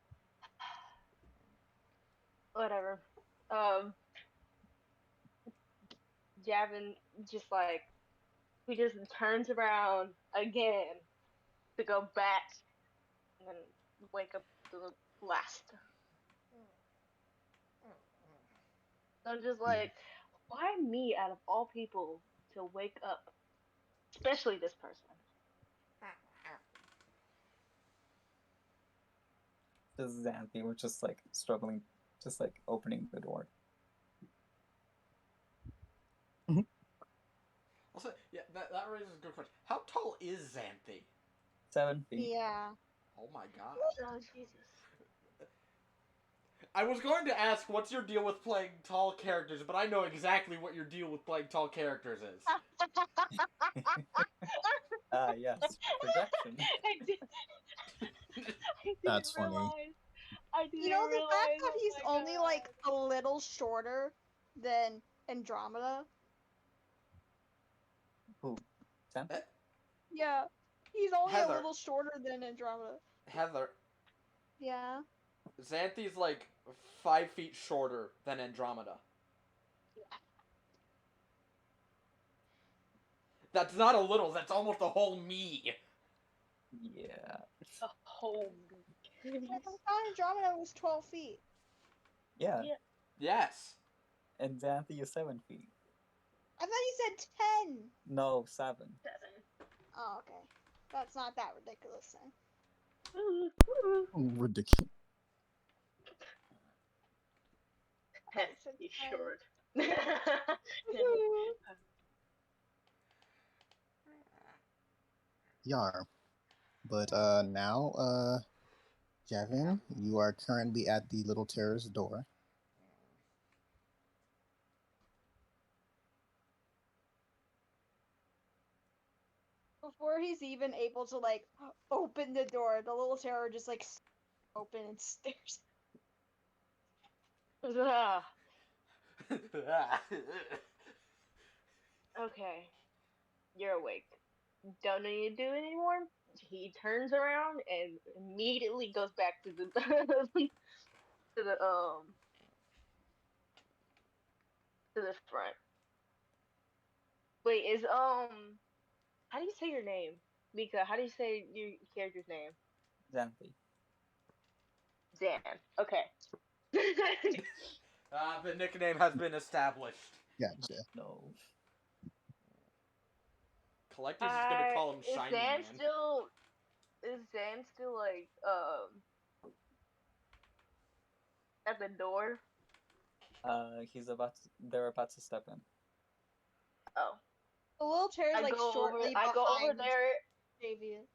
Whatever. Javin just like he just turns around again to go back and then wake up the last. I'm just like, why me out of all people to wake up? Especially this person. Just Xanthi was just like struggling, just like opening the door. Also, yeah, that raises a good question. How tall is Xanthi? 7 feet. Yeah. Oh my god. Oh Jesus. I was going to ask, what's your deal with playing tall characters, but I know exactly what your deal with playing tall characters is. yes, projection. I did. I didn't That's funny. realize. I didn't You know, the fact realize. that Oh he's my only like God. a little shorter than Andromeda. Who? Xanthe? Yeah, he's only Heather. a little shorter than Andromeda. Heather, Yeah. Xanthi's like 5 feet shorter than Andromeda. That's not a little, that's almost a whole me. Yeah. A whole. I thought Andromeda was 12 feet. Yeah. Yeah. Yes. And Xanthe is 7 feet. I thought he said 10. No, 7. 7. Oh, okay. That's not that ridiculous then. Ridiculous. I said You 10. short. Yar. But now, Javin, you are currently at the Little Terror's door. Before he's even able to like open the door, the little terror just like open and stares. Ugh. Okay. You're awake. Don't need to do it anymore. He turns around and immediately goes back to the to the to the front. Wait, is how do you say your name? Mika, how do you say your character's name? Xanthe. Zan. Okay. The nickname has been established. Gotcha. No. Collective's just gonna call him Is Shiny Zan Man. still like at the door? They're about to step in. Oh. The little terror is like shortly I go over behind there. Davian.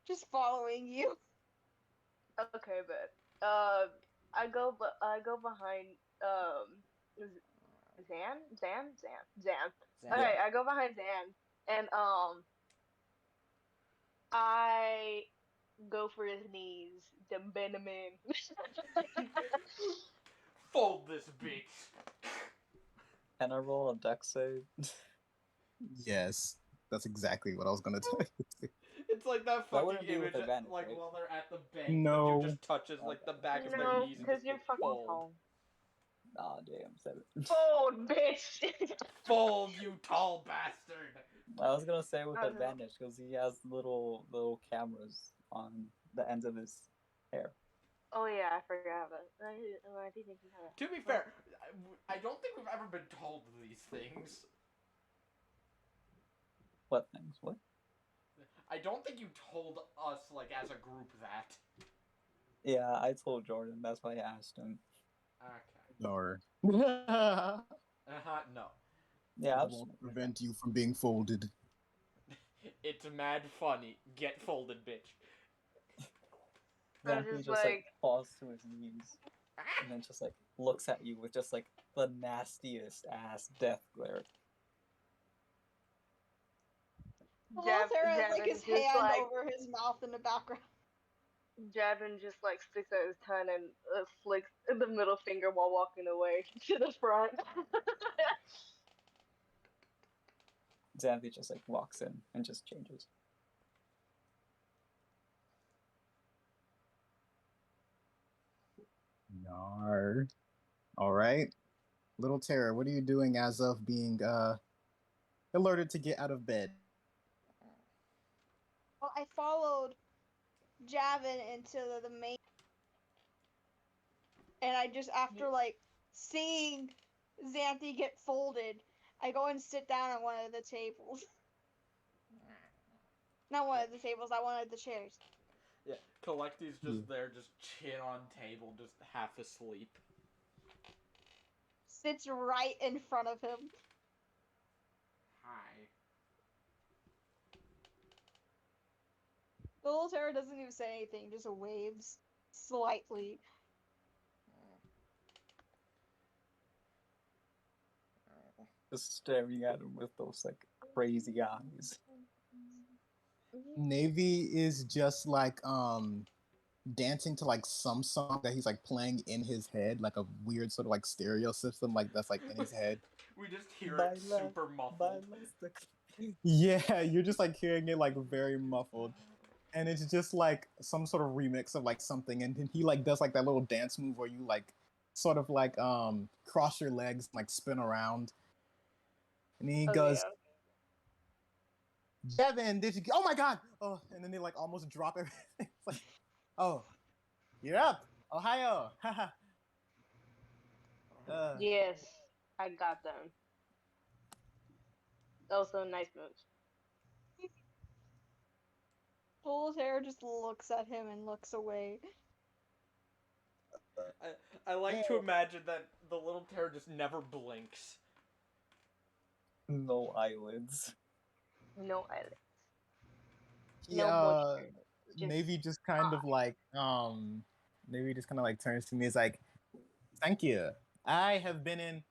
Just following you. Okay, but I go behind Zan. Okay, I go behind Zan, and I go for his knees, to bend him in. Fold this bitch. Can I roll a dex save? Yes, that's exactly what I was gonna tell you. It's like that That fucking wouldn't be with image, advantage, like right? while they're at the bank, No. the dude just touches like the back of their No, knees and because just you're gets fucking fold. tall. Ah, damn, 7. Fold, bitch. Fold, you tall bastard. I was gonna say with Okay. advantage because he has little cameras on the ends of his hair. Oh yeah, I forgot about it. I do think you have it. To be fair, I don't think we've ever been told these things. What things? What? I don't think you told us, like, as a group that. Yeah, I told Jordan. That's why I asked him. Okay. Or No. Yeah, I I'll just won't prevent you from being folded. It's mad funny. Get folded, bitch. Then I'm he just just like- falls to his knees and then just like looks at you with just like the nastiest ass death glare. The little terror has like Javin his just, hand like- over his mouth in the background. Javin just like sticks out his tongue and flicks the middle finger while walking away to the front. Xanthe just like walks in and just changes. Yar. All right. Little Terror, what are you doing as of being alerted to get out of bed? Well, I followed Javin into the main, and I just after like seeing Xanthe get folded, I go and sit down at one of the tables. Not one of the tables. I wanted the chairs. Yeah, Collective's just there, just chin on table, just half asleep. Sits right in front of him. Hi. The little terror doesn't even say anything, just waves slightly. Just staring at him with those like crazy eyes. Navy is just like dancing to like some song that he's like playing in his head, like a weird sort of like stereo system like that's like in his head. We just hear it Baila, super muffled. baila esta- Yeah, you're just like hearing it like very muffled. And it's just like some sort of remix of like something, and then he like does like that little dance move where you like sort of like cross your legs, like spin around. And then he Oh goes, yeah. Devin, did you oh my god! Oh, and then they like almost drop everything. It's like, oh, you're up! Ohio! Haha. Yes, I got them. Those are nice moves. Bull's hair just looks at him and looks away. I like to imagine that the little terror just never blinks. No eyelids. No eyelids. Yeah, No moisture. Just Navy just kind of like Navy just kind of like turns to me. Is like, thank you. I have been in.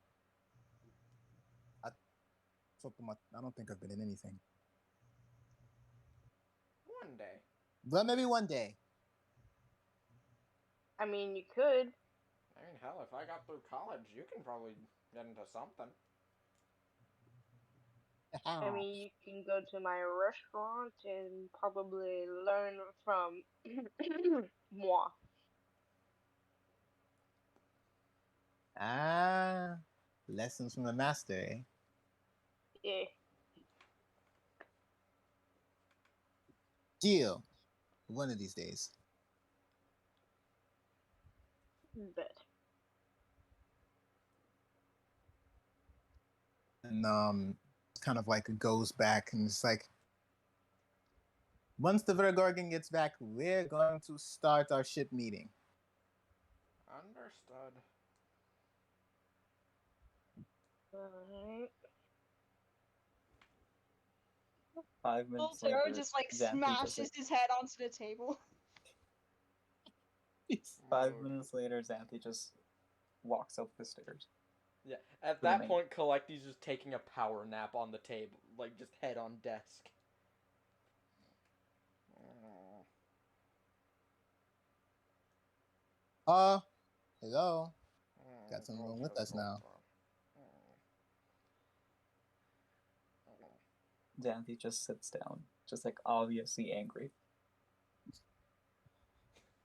I don't think I've been in anything, One day. but maybe one day. I mean, you could. I mean, hell, if I got through college, you can probably get into something. I mean, you can go to my restaurant and probably learn from moi. Ah, lessons from the master. Eh? Yeah, Deal. One of these days. but And kind of like goes back and it's like, once the Vergorgon gets back, we're going to start our ship meeting. Understood. alright. 5 Bull minutes Terror later, just like Xanthe smashes his head onto the table. 5 minutes later, Xanthe just walks up the stairs. Yeah, at the that main- point, Collecty's just taking a power nap on the table, like just head on desk. Hello. Got someone with us now. Xanthe just sits down, just like obviously angry.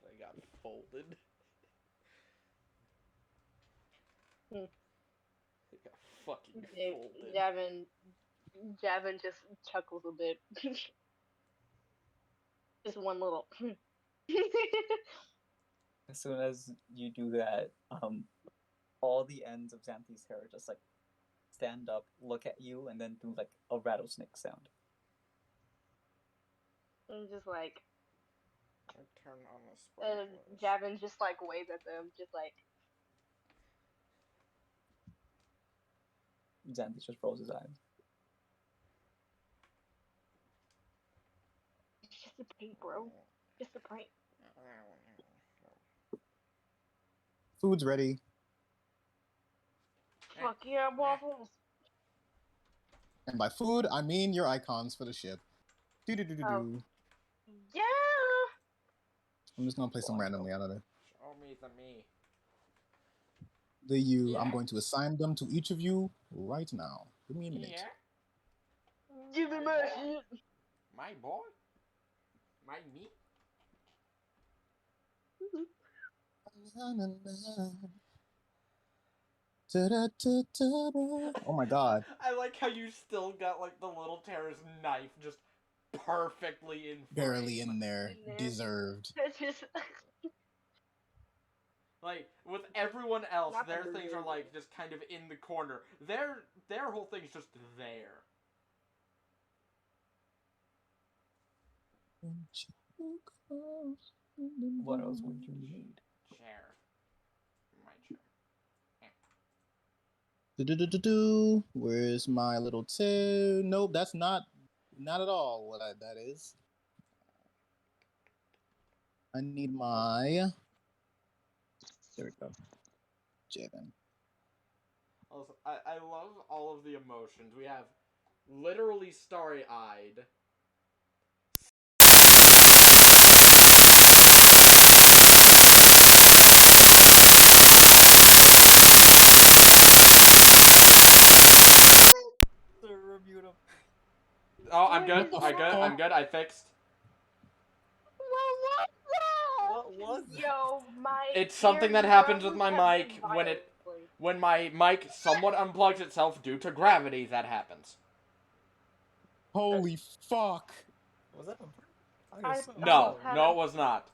They got folded. Hmm. They got fucking Yeah, folded. Javin just chuckles a bit. Just one little. As soon as you do that, all the ends of Xanthe's hair just like stand up, look at you, and then do like a rattlesnake sound. I'm just like, I turn on the sprinklers. Javin just like waves at them, just like, Xanthe just rolls his eyes. it's just a prank, bro. Just a prank. Food's ready. Fuck yeah, waffles. And by food, I mean your icons for the ship. Oh. Yeah. I'm just gonna play some randomly. I don't know. Show me the me. The you. Yeah. I'm going to assign them to each of you right now. Give me a minute. Yeah. Give me my shit. My boy. My me. Oh my god. I like how you still got like the little terror's knife just perfectly in frame. Barely in there. Deserved. It's just. Like with everyone else, Not their that things are deserved. like just kind of in the corner. Their whole thing's just there. What else would you need? Chair. My chair. Where's my little two? Nope, that's not at all what that is. I need my. There we go. Jevin. Also, I love all of the emotions. We have literally starry-eyed, Oh, I'm What good. is I'm good. I'm fuck? good. I fixed. What What was was that? Yo, my It's something that happens with eardrums my have been mic violently. when my mic somewhat unplugs itself due to gravity. That happens. Holy fuck! Was that a bird? I So No, had no, it was not.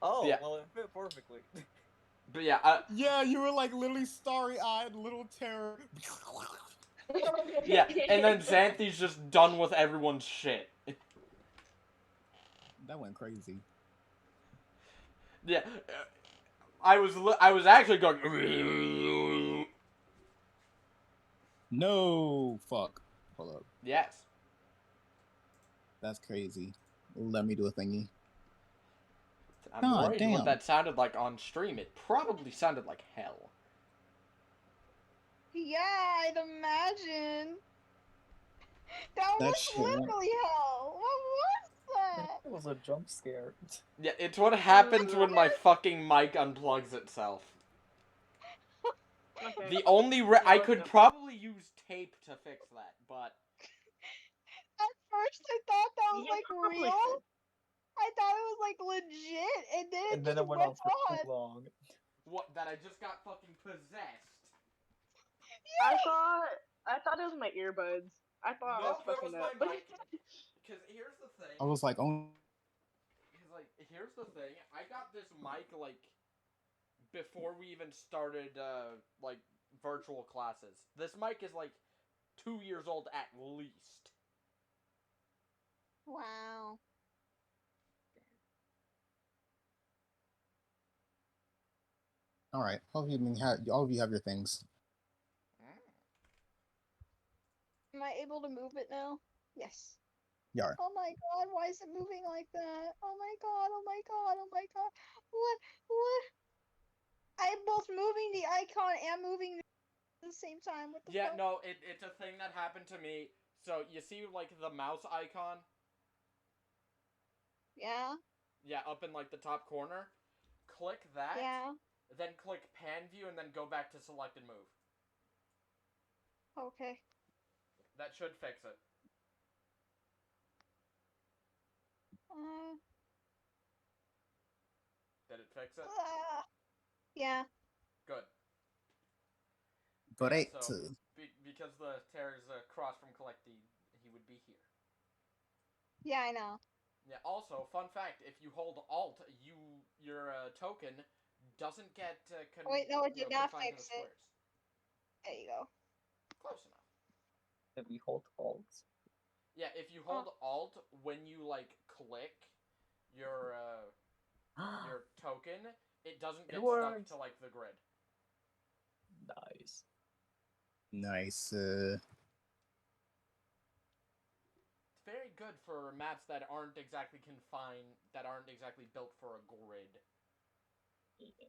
Oh, Yeah. well, it fit perfectly. But yeah, Yeah, you were like literally starry-eyed, little terror. yeah, and then Xanthi's just done with everyone's shit. That went crazy. Yeah, I was actually going. No, fuck. Hold up. Yes. That's crazy. Let me do a thingy. I'm God worried what damn. that sounded like on stream. It probably sounded like hell. Yeah, I'd imagine. That That was shit went. literally hell. What was that? It was a jump scare. Yeah, it's what happens when my fucking mic unplugs itself. Okay. The only I could go. probably use tape to fix that, but At first, I thought that was You like probably real. should. I thought it was like legit, and then it And then just it went went on for on. too long. what? That I just got fucking possessed. I thought it was my earbuds. I thought I was Nope, it was fucking my up. mic. Because here's the thing. I was like, oh. Because like, here's the thing. I got this mic like before we even started like virtual classes. This mic is like 2 years old at least. Wow. All right. All of you have your things. Am I able to move it now? Yes. Yeah. Oh my god, why is it moving like that? Oh my god, oh my god, oh my god. What? What? I'm both moving the icon and moving at the same time. What the Yeah, fuck? no, it's a thing that happened to me. So you see like the mouse icon? Yeah? Yeah, up in like the top corner. Click that. Yeah? Then click pan view and then go back to select and move. Okay. That should fix it. Uh, Did it fix it? yeah. Good. Great. Yeah, so because the terror's across from Collecti, he would be here. Yeah, I know. Yeah. Also, fun fact: if you hold Alt, your token doesn't get Wait, no, it did not confined to the fix it. squares. There you go. Close enough. If we hold Alt. Yeah, if you hold Alt when you like click your token, it doesn't get stuck to like the grid. Nice. Nice. It's very good for maps that aren't exactly confined, that aren't exactly built for a grid. Yeah.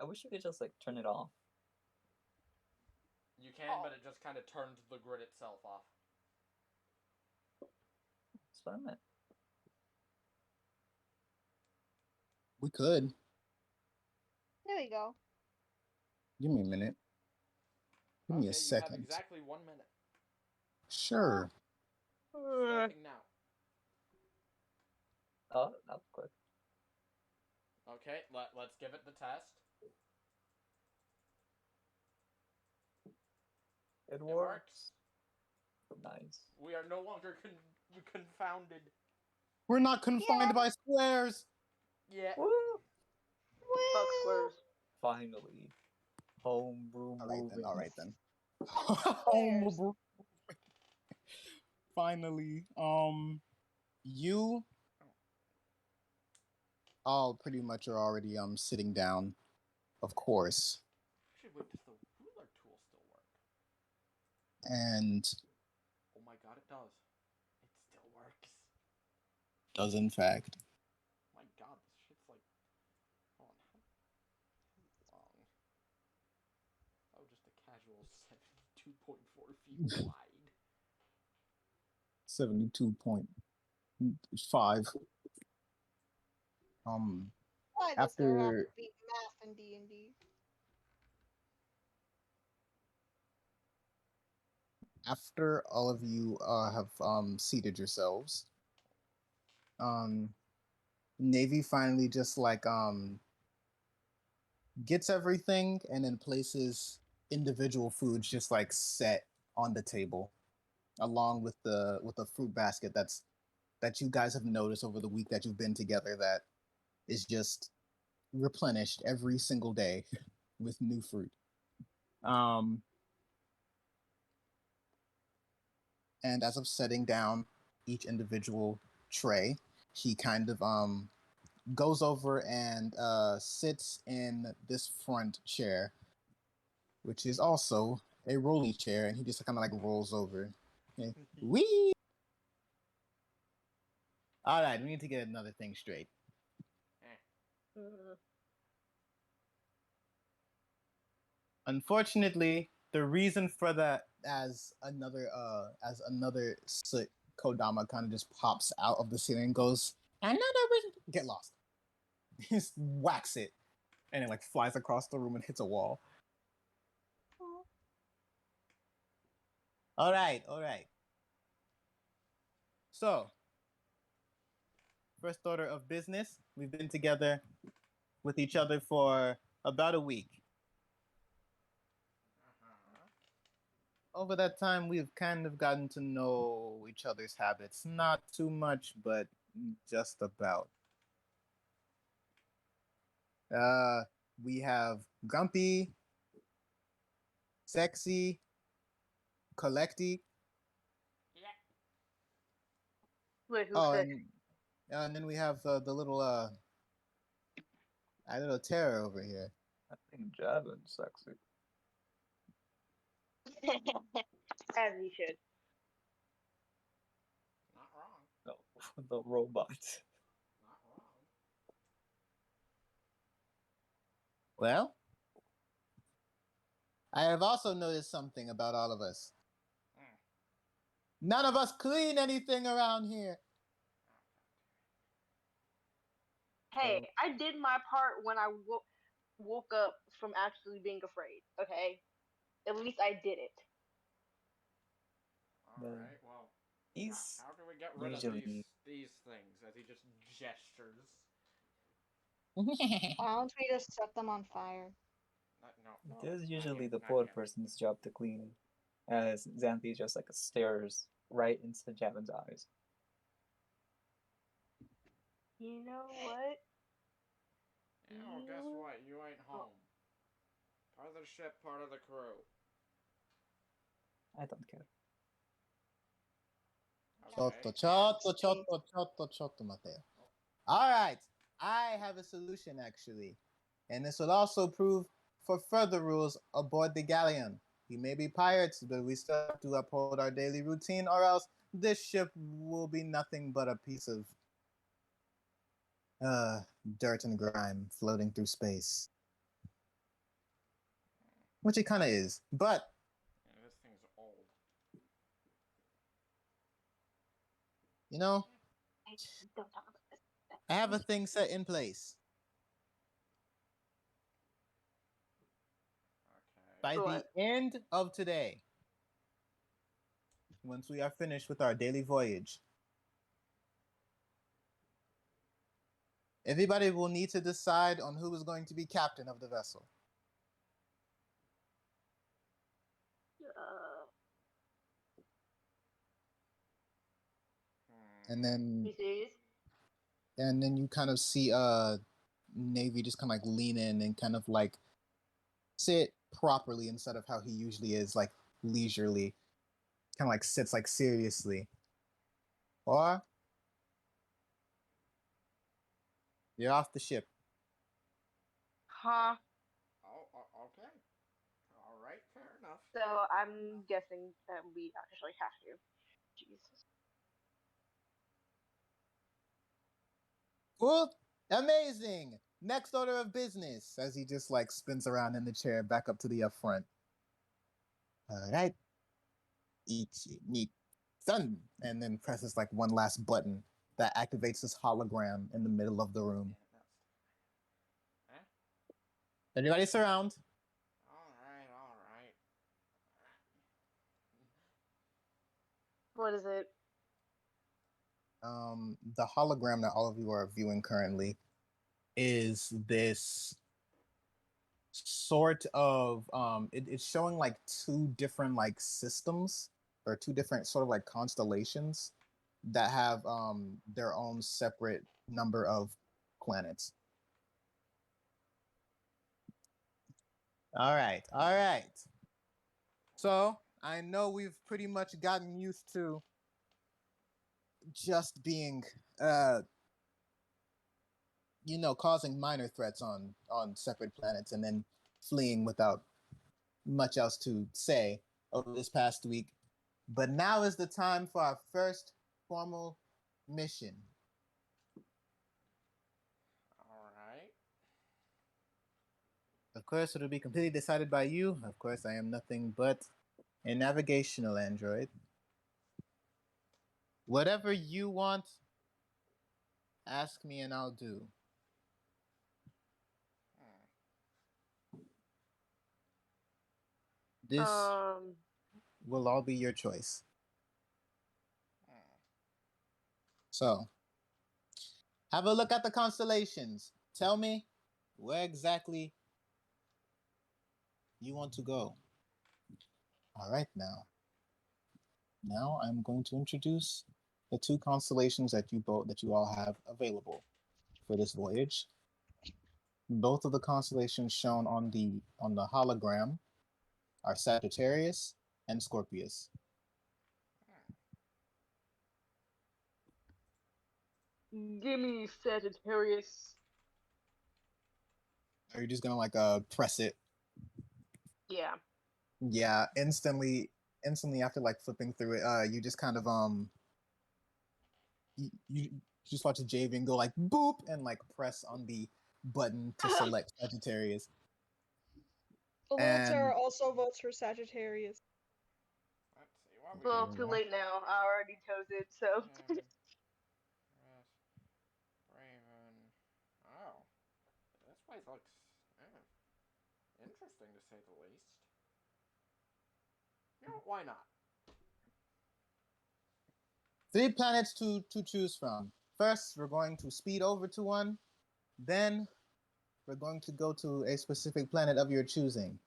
I wish you could just like turn it off. You can, but it just kind of turns the grid itself off. That's what I meant. We could. There we go. Give me a minute. Give me a second. You have exactly 1 minute. Sure. Starting now. Oh, that was quick. Okay, let's give it the test. It works. Nice. We are no longer confounded. We're not confined by squares. Yeah. Woo! Fuck squares. Finally. Homebrew moving. All right then. Homebrew. Finally. You all pretty much are already sitting down, of course. Actually, wait, does the ruler tool still work? And Oh my god, it does. It still works. does in fact. My god, this shit's like... Hold on, how long? Oh, just a casual 72.4 feet wide. 72.5. Why does there have to be math in D&D? after all of you have seated yourselves, um, Navy finally just like gets everything and then places individual foods just like set on the table, along with the fruit basket that you guys have noticed over the week that you've been together that is just replenished every single day with new fruit. Um, and as of setting down each individual tray, he kind of goes over and sits in this front chair, which is also a rolly chair, and he just kind of like rolls over. Okay. Wee! All right, we need to get another thing straight. Unfortunately, the reason for that, as another soot Kodama kind of just pops out of the ceiling and goes, another reason, get lost. Just whacks it, and it like flies across the room and hits a wall. All right, all right. So, first order of business, we've been together with each other for about a week. Over that time, we've kind of gotten to know each other's habits. Not too much, but just about. We have Grumpy, Sexy, Collecty. Wait, who's Oh, sick? and then we have the little a little terror over here. I think Javin's sexy. As you should. Not wrong. No, the robot. Not wrong. Well, I have also noticed something about all of us. None of us clean anything around here. Hey, I did my part when I woke up from actually being afraid. Okay, at least I did it. All The- right. Well, He's how do we get rid of usually these things? As he just gestures. Why don't we just set them on fire? No. it is not usually yet, the not poor yet. person's job to clean, as Xanthi just like stares right into Javin's eyes. You know what? Yeah, well, guess You- what? You ain't home. Part of the ship, part of the crew. I don't care. Okay. Chotto, Mateo. All right, I have a solution actually, and this will also prove for further rules aboard the galleon. We may be pirates, but we still have to uphold our daily routine, or else this ship will be nothing but a piece of dirt and grime floating through space, which it kind of is. But Yeah, this thing's old. you know, Hey, don't talk about this. I have a thing set in place. Okay. By the What? end of today, once we are finished with our daily voyage, everybody will need to decide on who is going to be captain of the vessel. And then You serious? you kind of see Navy just kind of like lean in and kind of like sit properly instead of how he usually is, like leisurely. Kind of like sits like seriously. Or you're off the ship. Huh? Okay. All right. Fair enough. So I'm guessing that we actually have to. Jesus. Cool. Amazing. Next order of business. As he just like spins around in the chair back up to the up front. All right. Ichi, ni, sun. And then presses like one last button that activates this hologram in the middle of the room. Huh? Everybody surround. All right. What is it? The hologram that all of you are viewing currently is this sort of it's showing like two different like systems or two different sort of like constellations that have their own separate number of planets. All right. So I know we've pretty much gotten used to just being causing minor threats on separate planets and then fleeing without much else to say over this past week. But now is the time for our first formal mission. All right. Of course, it'll be completely decided by you. Of course, I am nothing but a navigational android. Whatever you want, ask me and I'll do. This will all be your choice. So, have a look at the constellations. Tell me where exactly you want to go. All right, now. Now I'm going to introduce the two constellations that you all have available for this voyage. Both of the constellations shown on the hologram are Sagittarius and Scorpius. Give me Sagittarius. Are you just gonna like press it? Yeah. Yeah, instantly after like flipping through it, you just kind of you just watch the JV and go like boop and like press on the button to select Sagittarius. Voltaire also votes for Sagittarius. Let's see what we Well, got. too late now. I already chose it, so. Yes. Raven. Oh. This place looks interesting to say the least. You know, why not? 3 planets to choose from. First, we're going to speed over to one. Then, we're going to go to a specific planet of your choosing.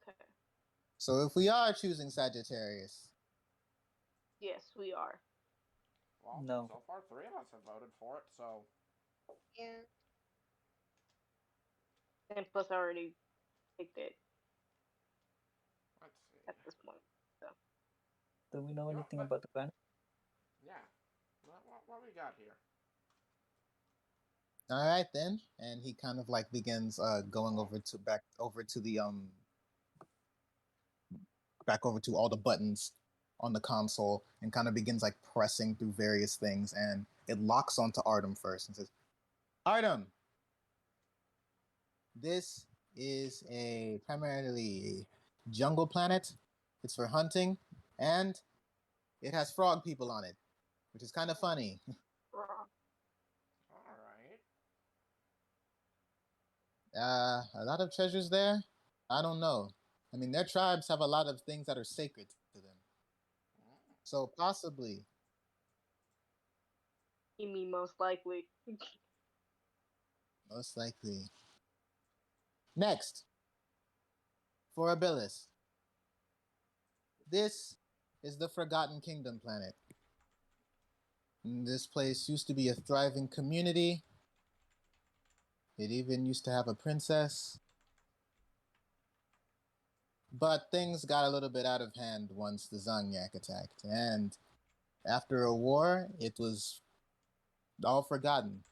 Okay. So, if we are choosing Sagittarius, Yes, we are. Well, No. so far 3 of us have voted for it, so. Yeah. And plus, I already picked it Let's see. at this point. So. Do we know You know, anything but- about the planet? Yeah. What we got here? all right then. And he kind of like begins going back over to all the buttons on the console and kind of begins like pressing through various things, and it locks onto Artem first and says, Artem, this is a primarily jungle planet. It's for hunting, and it has frog people on it, which is kind of funny. Alright. A lot of treasures there? I don't know. I mean, their tribes have a lot of things that are sacred to them. So possibly. You mean most likely. Most likely. Next, for Abilis. This is the Forgotten Kingdom planet. This place used to be a thriving community. It even used to have a princess. But things got a little bit out of hand once the Zangyak attacked. And after a war, it was all forgotten.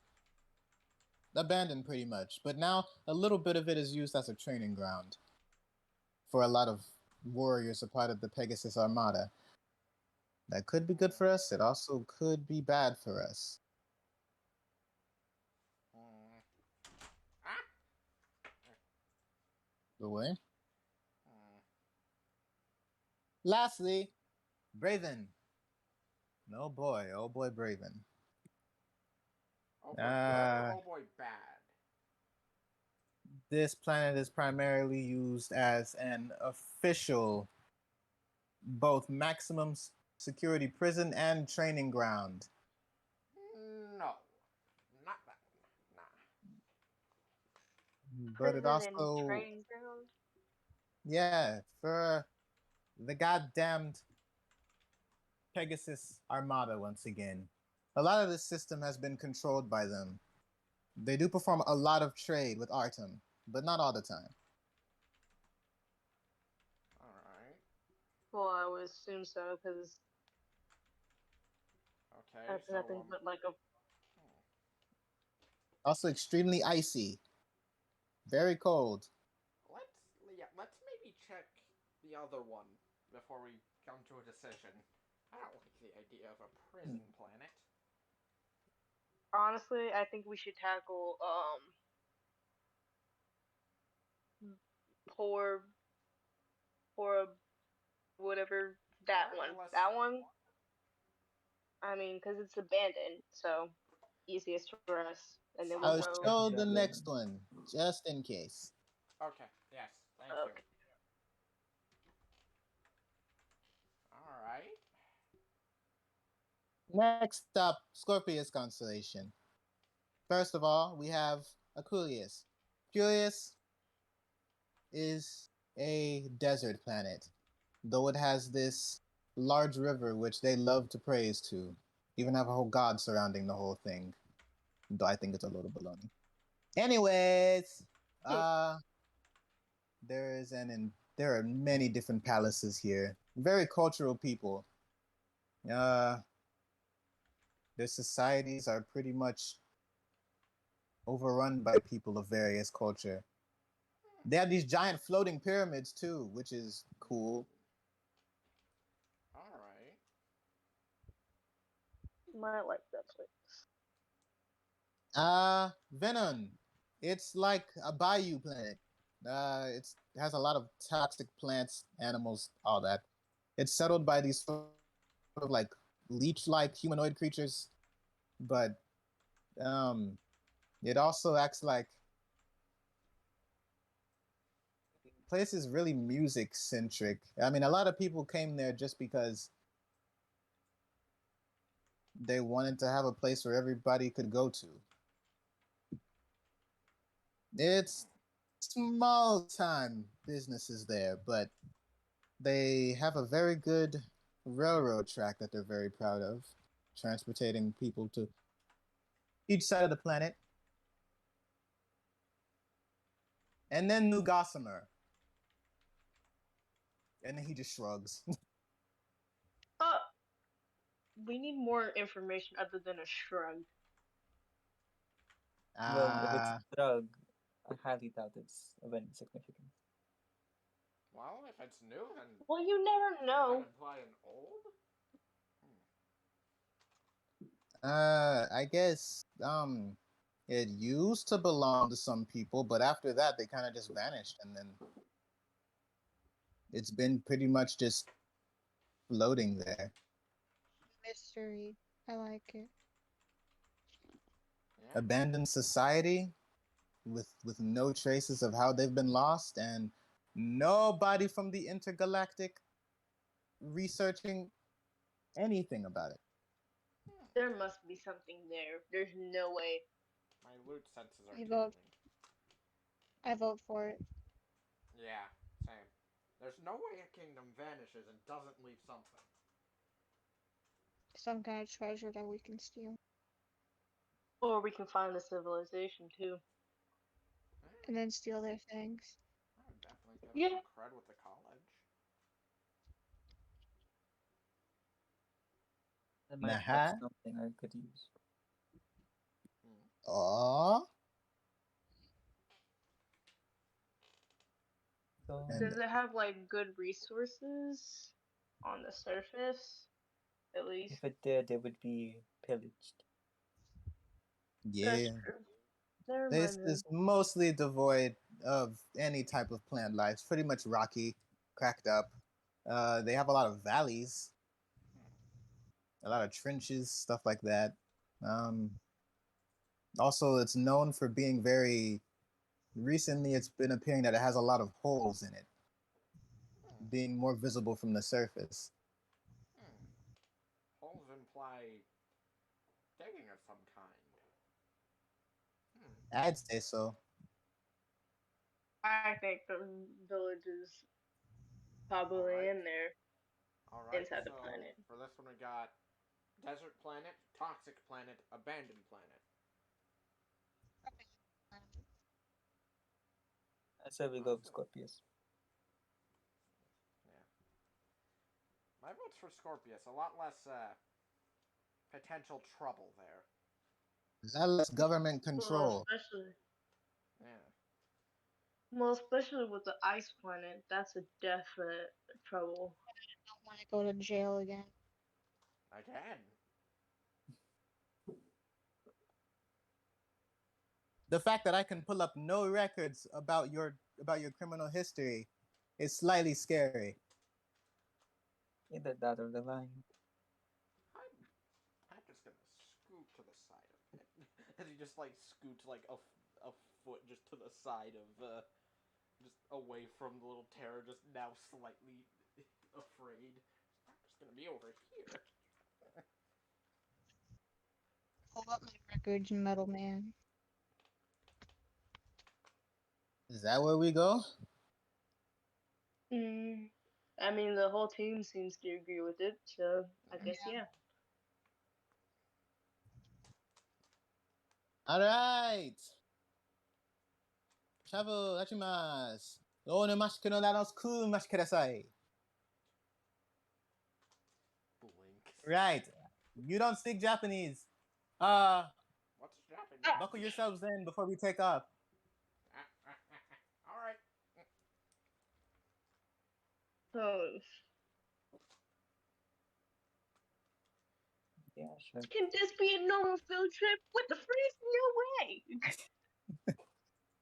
Abandoned pretty much. But now a little bit of it is used as a training ground for a lot of warriors, a part of the Pegasus Armada. That could be good for us. It also could be bad for us. The way. Lastly, Braven. No boy, oh boy, Braven. Oh boy, good or oh boy, bad? this planet is primarily used as an official, both maximum security prison and training ground. No, not that one. Nah. But it Prison and also, training ground. yeah, for the goddamned Pegasus Armada once again. A lot of this system has been controlled by them. They do perform a lot of trade with Artem, but not all the time. All right. Well, I would assume so because Okay. that's So nothing but like a. Also extremely icy, very cold. let's maybe check the other one before we come to a decision. I don't like the idea of a prison planet. Honestly, I think we should tackle poor whatever that Alright, one. well, let's. That one. I mean, because it's abandoned, so easiest for us, and then we'll I'll go. show the Exactly. next one, just in case. Okay, yes, thank you. Okay. Alright. Next up, Scorpius constellation. First of all, we have Aculeus. Aculeus is a desert planet, though it has this large river which they love to praise to. Even have a whole god surrounding the whole thing. Though I think it's a load of baloney. Anyways, there are many different palaces here. Very cultural people. Uh, their societies are pretty much overrun by people of various culture. They have these giant floating pyramids too, which is cool. Alright. Might like that place. Venom. It's like a bayou planet. It has a lot of toxic plants, animals, all that. It's settled by these sort of like leech-like humanoid creatures, but it also acts like place is really music centric. I mean, a lot of people came there just because they wanted to have a place where everybody could go to. It's small time businesses there, but they have a very good railroad track that they're very proud of, transporting people to each side of the planet. And then New Gossamer. And then he just shrugs. Uh, we need more information other than a shrug. Well, if it's Ah, a drug, I highly doubt it's of any significance. Well, if it's new, then Well, you never does that know. imply an old? I guess it used to belong to some people, but after that they kind of just vanished, and then it's been pretty much just floating there. Mystery. I like it. Yeah. Abandoned society with no traces of how they've been lost, and nobody from the intergalactic researching anything about it. There must be something there. There's no way. My loot senses are I vote. tingling. I vote for it. Yeah, same. There's no way a kingdom vanishes and doesn't leave something. Some kind of treasure that we can steal, Or we can find the civilization too. and then steal their things. I would definitely get Yeah. some cred with the college. That might have Nah. something I could use. Aww. So, And Does it have like good resources on the surface? At least. if it did, it would be pillaged. That's yeah, true. Never this mind then. is mostly devoid of any type of plant life. It's pretty much rocky, cracked up. They have a lot of valleys, a lot of trenches, stuff like that. Um, Also, it's known for being very recently it's been appearing that it has a lot of holes in it, Hmm. being more visible from the surface. Hmm. Holes imply digging of some kind. Hmm. I'd say so. I think the village is probably Alright. in there Alright, inside the so planet. for this one we got desert planet, toxic planet, abandoned planet. I said we go with Scorpius. Yeah. My vote's for Scorpius. A lot less potential trouble there. That less government Well, control. especially Yeah. with the ice planet, that's a definite trouble. I don't want to go to jail again. Again. The fact that I can pull up no records about your criminal history is slightly scary. Either that or the line. I'm just gonna scoot to the side of it. As he just like scoots like a foot just to the side of just away from the little terror, just now slightly afraid. I'm just gonna be over here. Pull up my records, Metal Man. Is that where we go? Mm. I mean, the whole team seems to agree with it, so I guess yeah. All right. Travel, dachimasu. Onemashike no nanosku mashi kudasai. Blink. Right. You don't speak Japanese. What's Japanese? Buckle yourselves in before we take off. All right. Oh, Yeah, sure. can this be a normal field trip with the freeze? No way.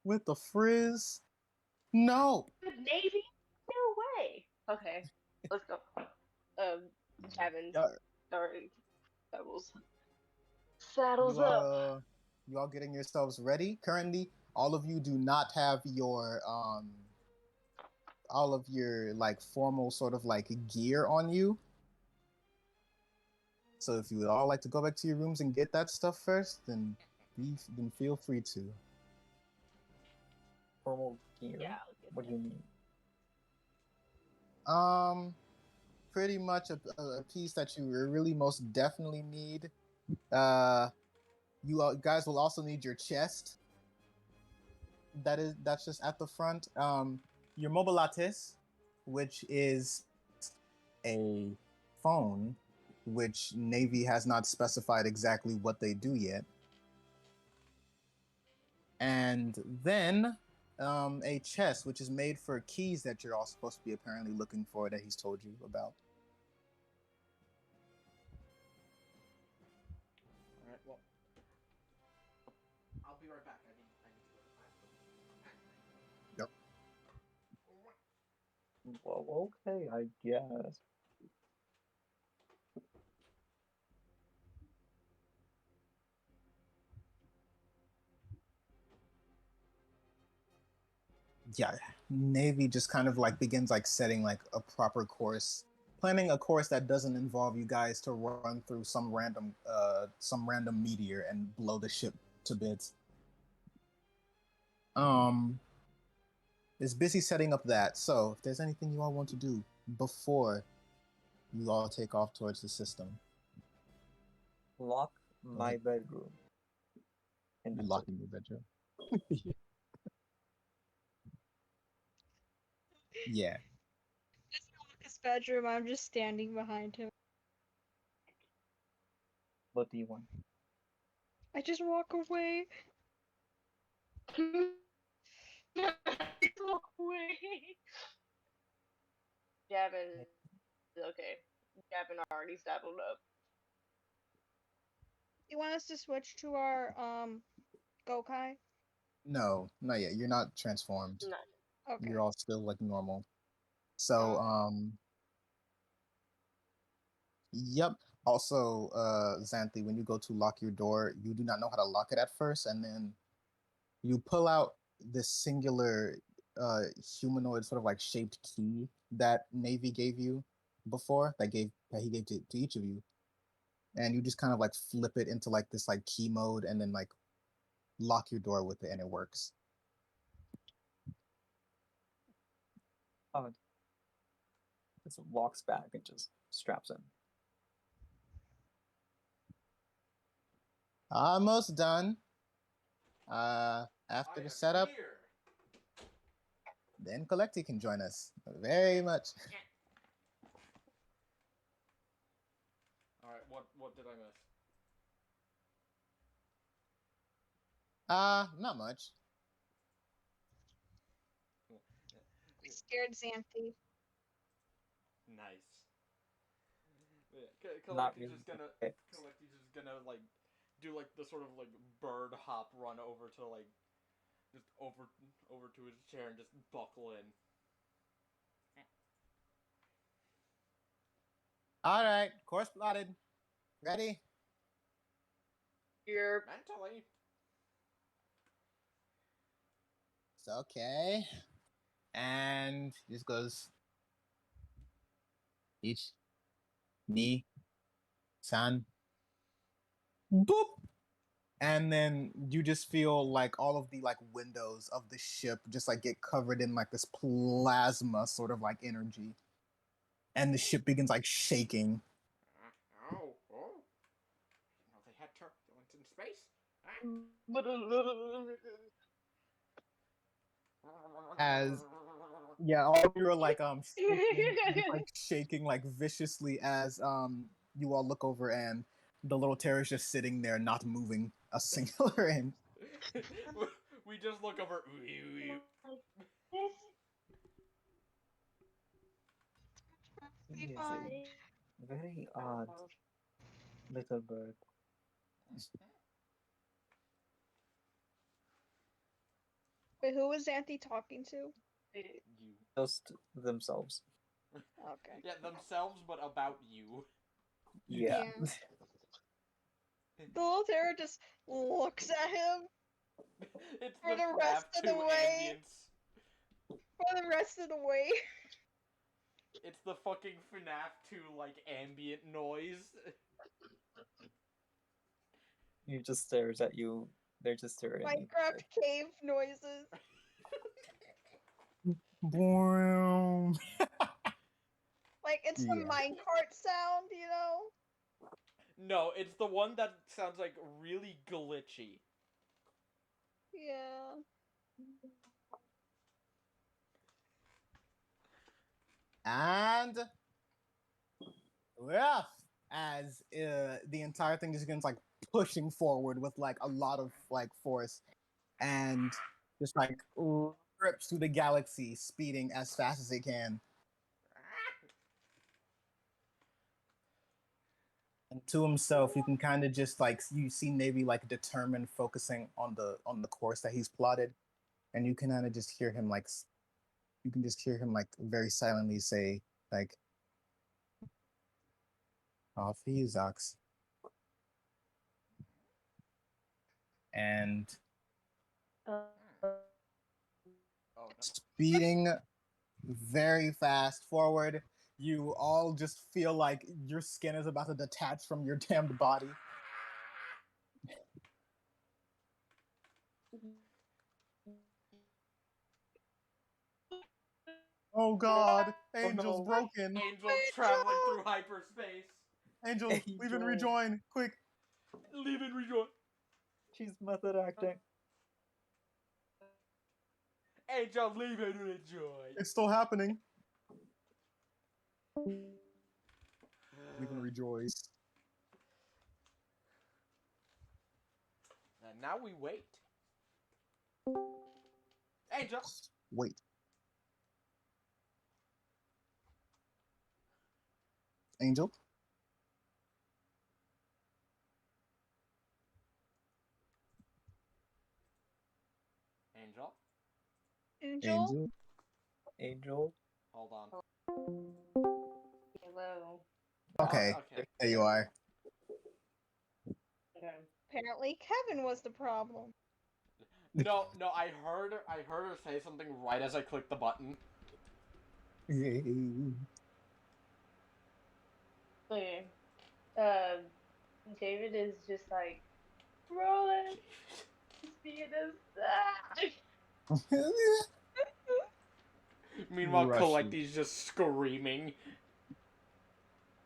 With the frizz? No. With Navy? No way. Okay, let's go. Cabin. Uh, Alright, saddles You up. you all getting yourselves ready? Currently, all of you do not have your all of your like formal sort of like gear on you. So if you would all like to go back to your rooms and get that stuff first, then feel free to. Formal gear? Yeah, I'll get What do you mean? Pretty much a piece that you really most definitely need. You guys will also need your chest. That's just at the front. Your mobilatis, which is a phone, which Navy has not specified exactly what they do yet. And then a chest, which is made for keys that you're all supposed to be apparently looking for that he's told you about. All right. Well, I'll be right back. I need to go to the bathroom. Yep. Well, okay, I guess. Yeah, Navy just kind of like begins like setting like a proper course, planning a course that doesn't involve you guys to run through some random meteor and blow the ship to bits. Is busy setting up that. So if there's anything you all want to do before you all take off towards the system, Lock my bedroom. you lock in your bedroom. Yeah. Just lock his bedroom. I'm just standing behind him. What do you want? I just walk away. Walk away. Gavin, okay. Gavin already saddled up. You want us to switch to our Gokai? No, not yet. You're not transformed. No. Okay. You're all still like normal. So, yep. Also, Xanthi, when you go to lock your door, you do not know how to lock it at first, and then you pull out this singular humanoid sort of like shaped key that Navy gave you before, that he gave to each of you, and you just kind of like flip it into like this like key mode, and then like lock your door with it, and it works. Just walks back and just straps in. Almost done. After the setup, then Collecti can join us. Very much. All right, what did I miss? Not much. We scared Xanthi. Nice. Not Collecti's really. just gonna like do like the sort of like bird hop run over to like just over to his chair and just buckle in. All right, course plotted. Ready? You're Mentally. It's okay. And just goes each knee, san, boop. And then you just feel like all of the like windows of the ship just like get covered in like this plasma sort of like energy. And the ship begins like shaking. Oh. You know they had turbulence in space. As yeah, all of you are like shaking like viciously as you all look over and the little terror is just sitting there not moving a singular inch. We just look over. He is a very odd little bird. Wait, who was Xanthi talking to? You. Just themselves. Okay. Yeah, themselves, but about you. Yeah. The little terror just looks at him It's For the the rest FNAF of the 2 way. ambience. for the rest of the way. It's the fucking FNAF 2 like ambient noise. He just stares at you. They're just staring at you. Minecraft cave noises. Boom. Like, it's the Yeah. minecart sound, you know? No, it's the one that sounds like really glitchy. Yeah. And yeah, as the entire thing just begins like pushing forward with like a lot of like force and just like rips through the galaxy, speeding as fast as it can. And to himself, you can kind of just like you see Navy like determined, focusing on the course that he's plotted, and you can kind of just hear him like you can just hear him like very silently say like, "Off you, Zox," and Oh, no. speeding very fast forward. You all just feel like your skin is about to detach from your damned body. Oh God, Angel's no. broken. Angel traveling through hyperspace. Angel, leave and Angel. rejoin, quick. Leave and rejoin. She's method acting. Angel, leave and rejoin. It's still happening. Leave and rejoice. And now we wait. Angel. Wait. Angel? Angel. Angel? Angel. Hold on. hello. Okay, Okay. there you are. Okay. Apparently Kevin was the problem. No, I heard her say something right as I clicked the button. Okay. David is just like rolling. Speed is. Meanwhile, Rushy. Collecty's just screaming.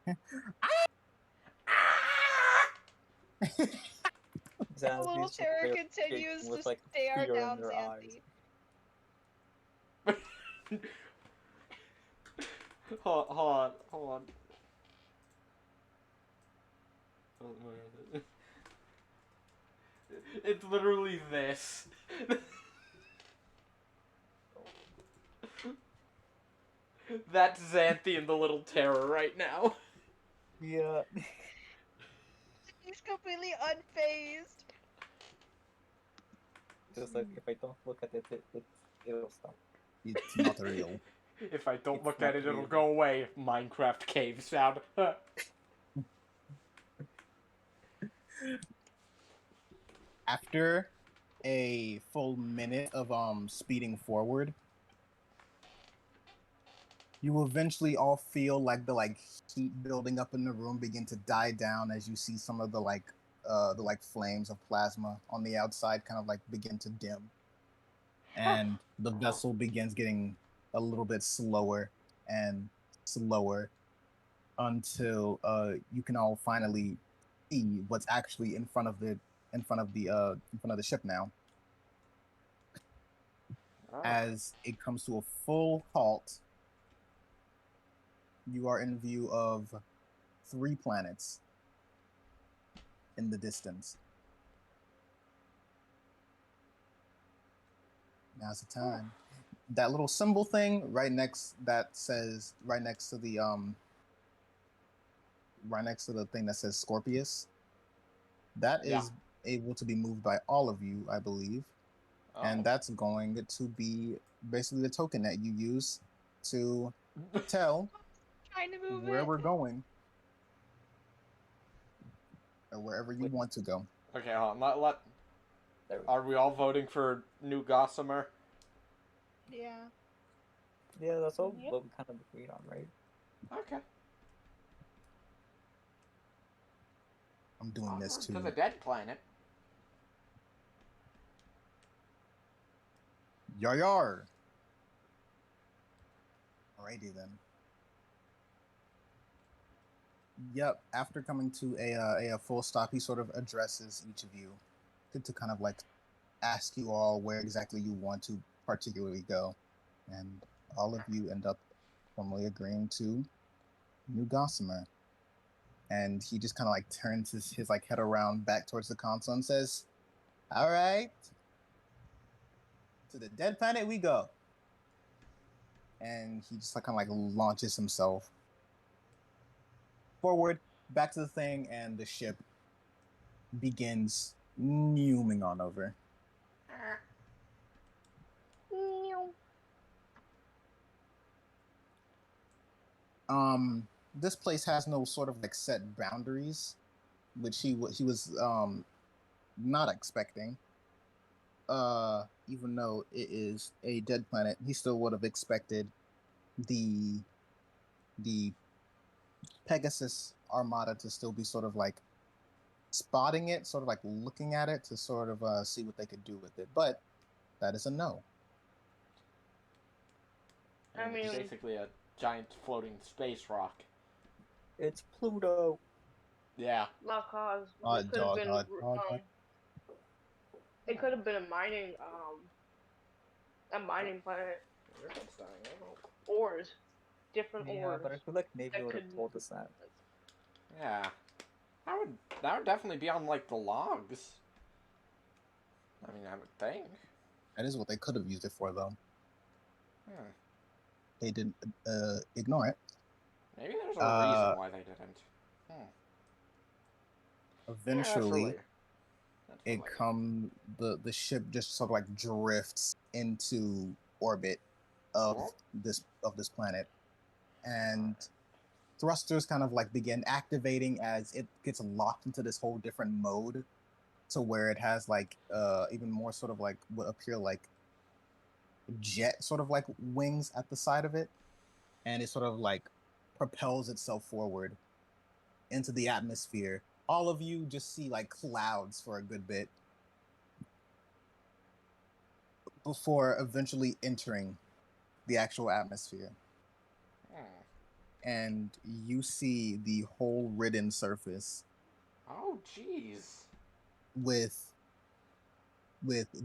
The little Xanthus just terror barely shaking continues to with like stare fear in down their eyes. Xanthi. Hold on. Oh my. It's literally this. That's Xanthi and the little terror right now. Yeah. He's completely unfazed. Just like if I don't look at it'll stop. It's not real. If I don't It's look not at it, it'll real. go away. Minecraft cave sound. After a full minute of speeding forward, you will eventually all feel like the heat building up in the room begin to die down as you see some of the flames of plasma on the outside kind of like begin to dim, and the vessel begins getting a little bit slower and slower until you can all finally see what's actually in front of the ship now. As it comes to a full halt, you are in view of 3 planets in the distance. Now's the time. That little symbol thing right next to the thing that says Scorpius, that is able to be moved by all of you, I believe. Oh. And that's going to be basically the token that you use to tell Trying to move where it. we're going, or wherever you want to go. Okay, hold on. Are we all voting for New Gossamer? Yeah. Yeah, that's all Yep. what we kind of agreed on, right? Okay. I'm doing this To too. the dead planet. Yar. Alrighty then. Yep. After coming to a full stop, he sort of addresses each of you to kind of like ask you all where exactly you want to particularly go, and all of you end up formally agreeing to New Gossamer. And he just kind of like turns his like head around back towards the console and says, "All right, to the dead planet we go." And he just like kind of like launches himself forward back to the thing, and the ship begins newing on over. This place has no sort of like set boundaries, which he was not expecting. Even though it is a dead planet, he still would have expected the Pegasus Armada to still be sort of like spotting it, sort of like looking at it to sort of see what they could do with it. But that is a no. I mean, it's basically a giant floating space rock. It's Pluto. Yeah. La Cause. Odd dog. It could have been a mining planet. Ores. Different Yeah, ores. but I feel like Navy that would have could- told us that. Yeah. That would definitely be on like the logs. I mean, I would think. That is what they could have used it for, though. Hmm. They didn't ignore it. Maybe there's a reason why they didn't. Eventually, Yeah, the ship just sort of like drifts into orbit of this planet, and thrusters kind of like begin activating as it gets locked into this whole different mode to where it has like even more sort of like what appear like jet sort of like wings at the side of it, and it sort of like propels itself forward into the atmosphere. All of you just see like clouds for a good bit before eventually entering the actual atmosphere. And you see the whole ridden surface Oh, jeez. with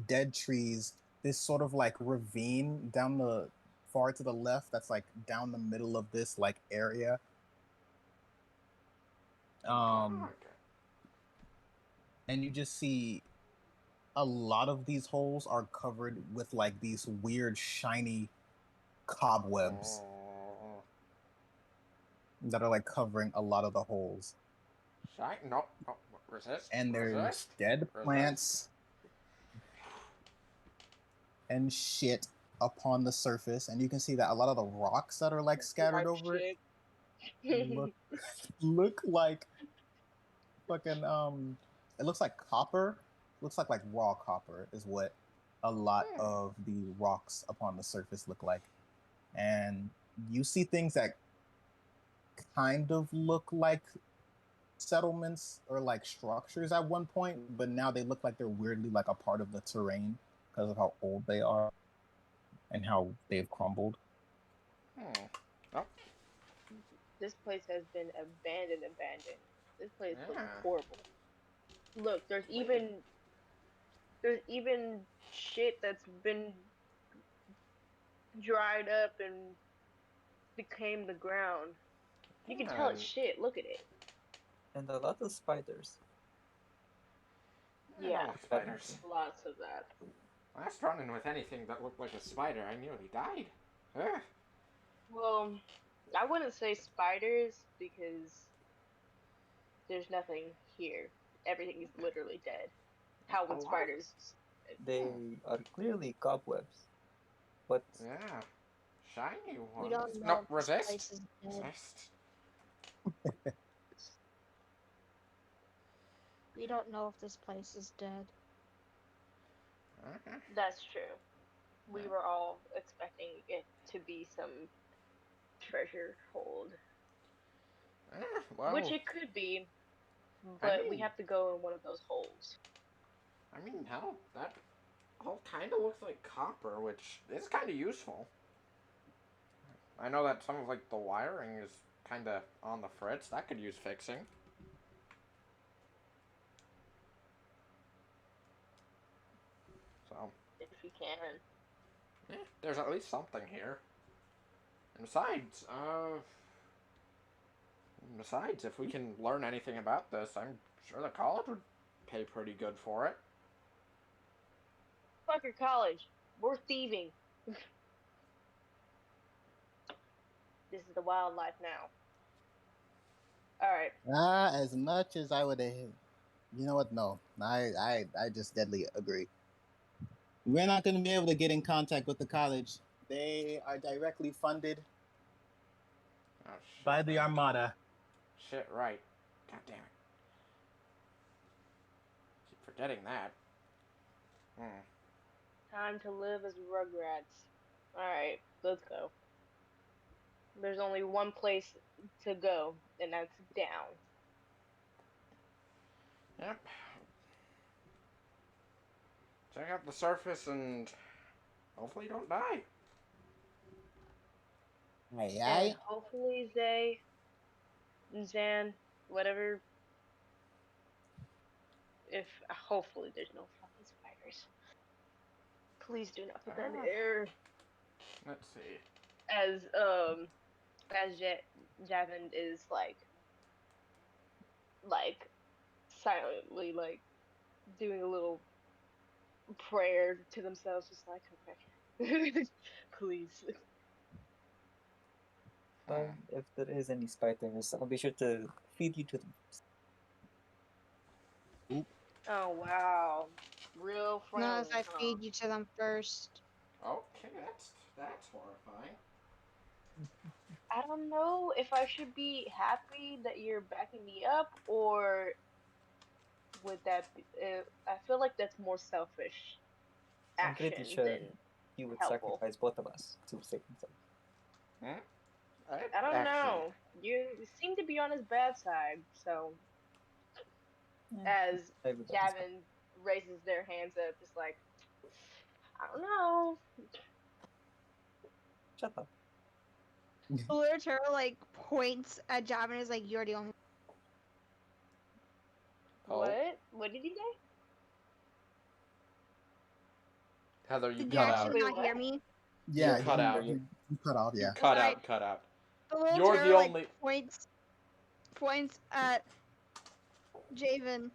dead trees. This sort of like ravine down the far to the left that's like down the middle of this like area. And you just see a lot of these holes are covered with like these weird shiny cobwebs that are like covering a lot of the holes. No, resist. And there's dead plants and shit upon the surface, and you can see that a lot of the rocks that are like scattered over it look like fucking it looks like copper. Looks like raw copper is what a lot of the rocks upon the surface look like. And you see things that kind of look like settlements or like structures at one point, but now they look like they're weirdly like a part of the terrain because of how old they are and how they've crumbled. Oh. This place has been abandoned. This place looks horrible. Look, there's even shit that's been dried up and became the ground. You can tell it's shit. Look at it. And a lot of spiders. Yeah, spiders. Lots of that. Last running with anything that looked like a spider, I nearly died. Ugh. Well, I wouldn't say spiders because there's nothing here. Everything is literally dead. How would spiders? They are clearly cobwebs, but yeah, shiny ones. We don't know No, if resist. this place is dead. Resist. We don't know if this place is dead. That's true. We were all expecting it to be some treasure hold. Well, Which it could be, but we have to go in one of those holes. I mean, hell, that all kind of looks like copper, which is kind of useful. I know that some of like the wiring is kind of on the fritz. That could use fixing. So, if you can. There's at least something here. And besides, if we can learn anything about this, I'm sure the college would pay pretty good for it. Fuck your college. We're thieving. This is the wildlife now. Alright. As much as I would have, you know what? No, I just deadly agree. We're not going to be able to get in contact with the college. They are directly funded by the Armada. Shit, right. God damn it. Keep forgetting that. Time to live as Rugrats. Alright, let's go. There's only one place to go, and that's down. Yep. Check out the surface and hopefully don't die. And hopefully Zan, whatever. Hopefully there's no fucking spiders. Please do not put that in the air. Let's see. As Javin is like silently like doing a little prayer to themselves, just like, okay, please. if there is any spiders, I'll be sure to feed you to them. Oh wow, real friendly. Not if I feed you to them first. Okay, that's horrifying. I don't know if I should be happy that you're backing me up or would that be? I feel like that's more selfish I'm action pretty sure than he would helpful. sacrifice both of us to save himself. I don't Actually, know. You seem to be on his bad side, so as Everybody's bad. Gavin raises their hands up, just like, I don't know. Shut up. Blue Turtle like points at Javin and is like, "You're the only." Oh. What? What did he say? Heather, you Did you cut actually out. Wait, not what? hear me? Yeah, cut out. You cut off. You Yeah. cut Sorry. out. Cut out. The little You're the turtle, like, only. points at Javen,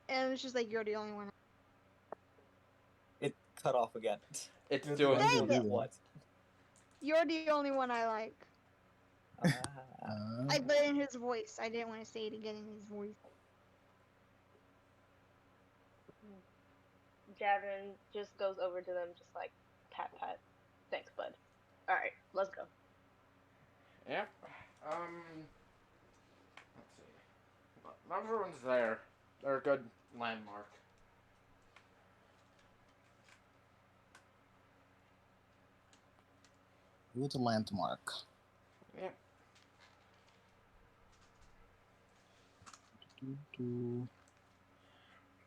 and it's just like, "You're the only one." It cut off again. It's You're doing. the only Dang one it. what? You're the only one I like. I put it in his voice. I didn't want to say it again in his voice. Gavin just goes over to them, just like, pat pat. Thanks, bud. Alright, let's go. Yep. Let's see. Everyone's there. They're a good landmark. Who's a landmark? Yep.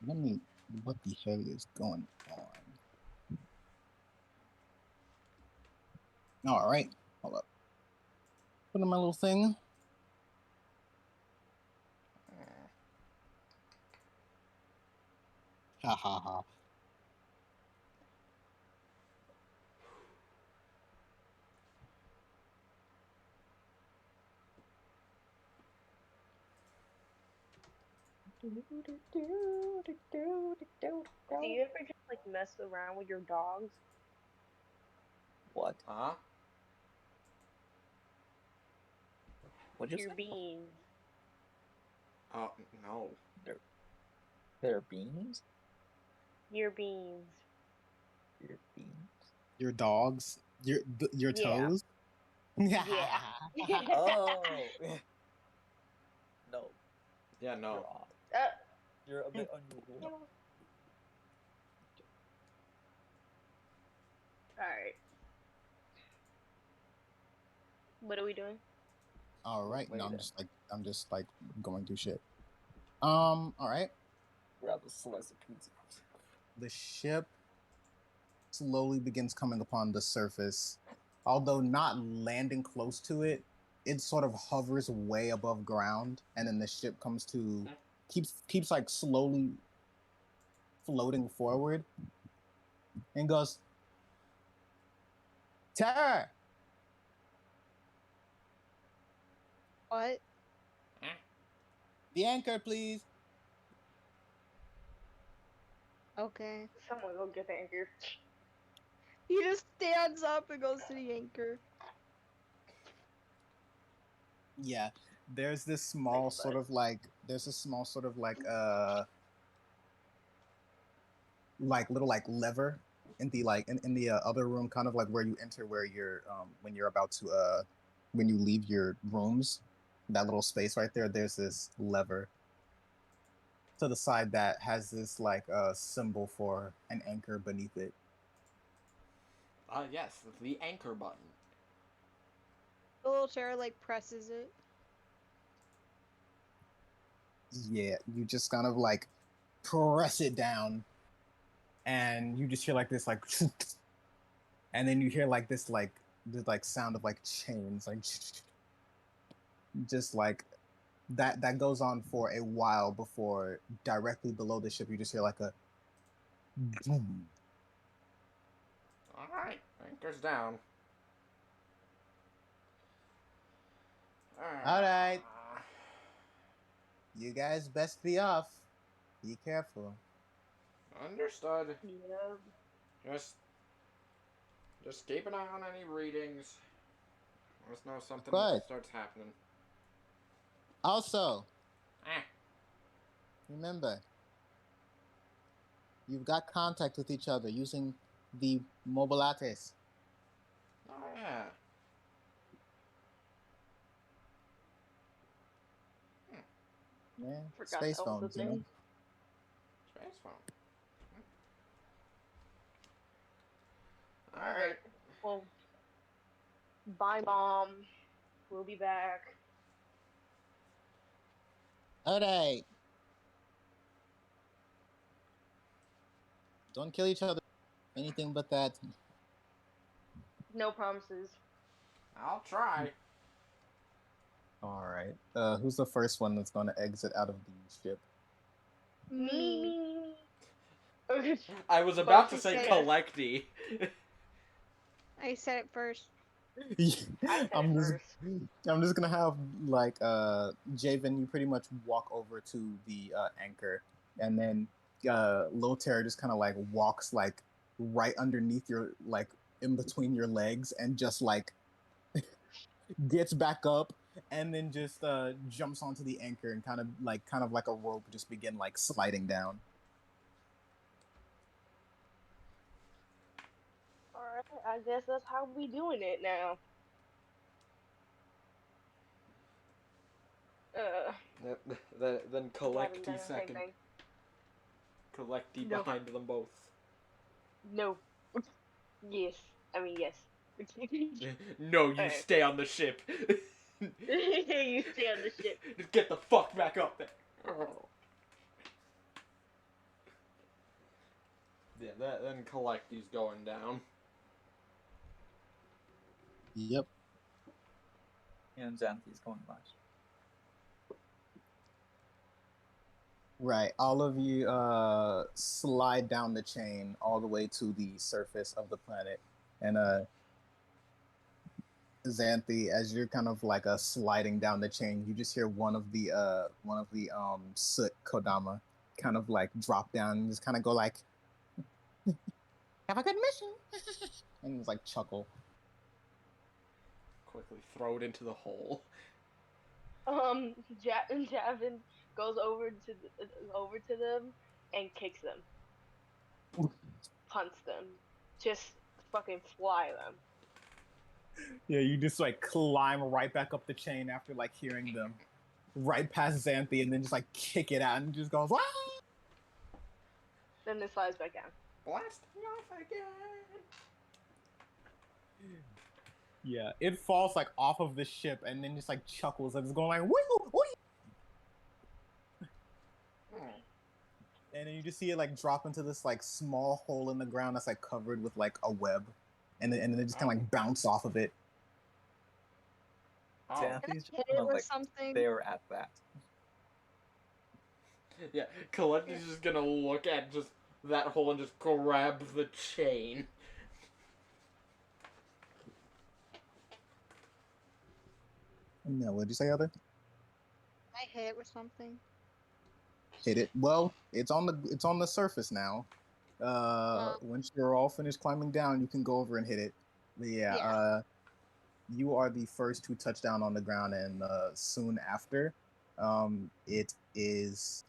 Let me. What the hell is going on? All right, hold up. Put in my little thing. Ha ha ha. Do you ever just, like, mess around with your dogs? What? Huh? What'd you Your say? beans. Oh no. They're beans? Your beans. Your beans? Your dogs. Your Yeah. toes. Yeah. Oh! No. Yeah, You're no. odd. Uh, You're a bit unusual. Alright. What are we doing? All right. No, Later. I'm just like going through shit. All right. Grab a slice of pizza. The ship slowly begins coming upon the surface. Although not landing close to it, it sort of hovers way above ground, and then the ship comes to keeps like slowly floating forward and goes, Terror! What? The anchor, please. Okay. Someone go get the anchor. He just stands up and goes to the anchor. Yeah. There's this small Thanks, sort bud. of like like little like lever in the in the other room, kind of like where you enter, where you're when you're about to when you leave your rooms, that little space right there, there's this lever to the side that has this like symbol for an anchor beneath it. Yes, the anchor button. The little chair like presses it. Yeah, you just kind of like press it down, and you just hear like this like and then you hear like this like sound of like chains like just like that goes on for a while before directly below the ship you just hear like a boom. Alright, anchor's down. All right, you guys best be off. Be careful. Understood. Yeah. Just keep an eye on any readings. Let us know if something Good. starts happening. Also, Eh. remember, you've got contact with each other using the mobilates. Oh yeah. Yeah, Forgot space that was a phones, you know. thing. Nice one. Alright. Well, bye, Mom. We'll be back. Alright. Don't kill each other. Anything but that. No promises. I'll try. Alright. Who's the first one that's going to exit out of the ship? Me. Okay. I was about to Both say say it. Collecty. I said it first. I said I'm it just, first. I'm just gonna have like Javen, you pretty much walk over to the anchor, and then Lothar just kind of like walks like right underneath your like in between your legs, and just like gets back up, and then just jumps onto the anchor and kind of like a rope just begin like sliding down. Alright, I guess that's how we doing it now. Then Haven't Collecty done second. anything. Collecty No. behind them both. No. Yes. I mean, yes. No, you Alright. stay on the ship. You stay on the ship. Just get the fuck back up there. Yeah, then Collecty's going down. Yep. And Xanthi's going last. Right. All of you slide down the chain all the way to the surface of the planet. And Xanthi, as you're kind of like sliding down the chain, you just hear one of the Soot Kodama kind of like drop down and just kind of go like, "Have a good mission." And just like chuckle. Quickly throw it into the hole. Javin goes over to them and kicks them, punts them, just fucking fly them. Yeah, you just like climb right back up the chain after like hearing them, right past Xanthi, and then just like kick it out and just goes, "Ah!" Then it slides back down. Blasting off again. Yeah, it falls like off of the ship and then just like chuckles and it's going like, "Wiggle, wiggle." And then you just see it like drop into this like small hole in the ground that's like covered with like a web, and then it just kind of like bounce off of it. Oh. Xanthi's just Hit kind it of with like something. there at that. Yeah, Collecty's just gonna look at just that hole and just grab the chain. No, what'd you say, other? I hit it with something. Hit it. Well, it's on the surface now. Once you're all finished climbing down, you can go over and hit it. But yeah. You are the first to touch down on the ground, and soon after, it is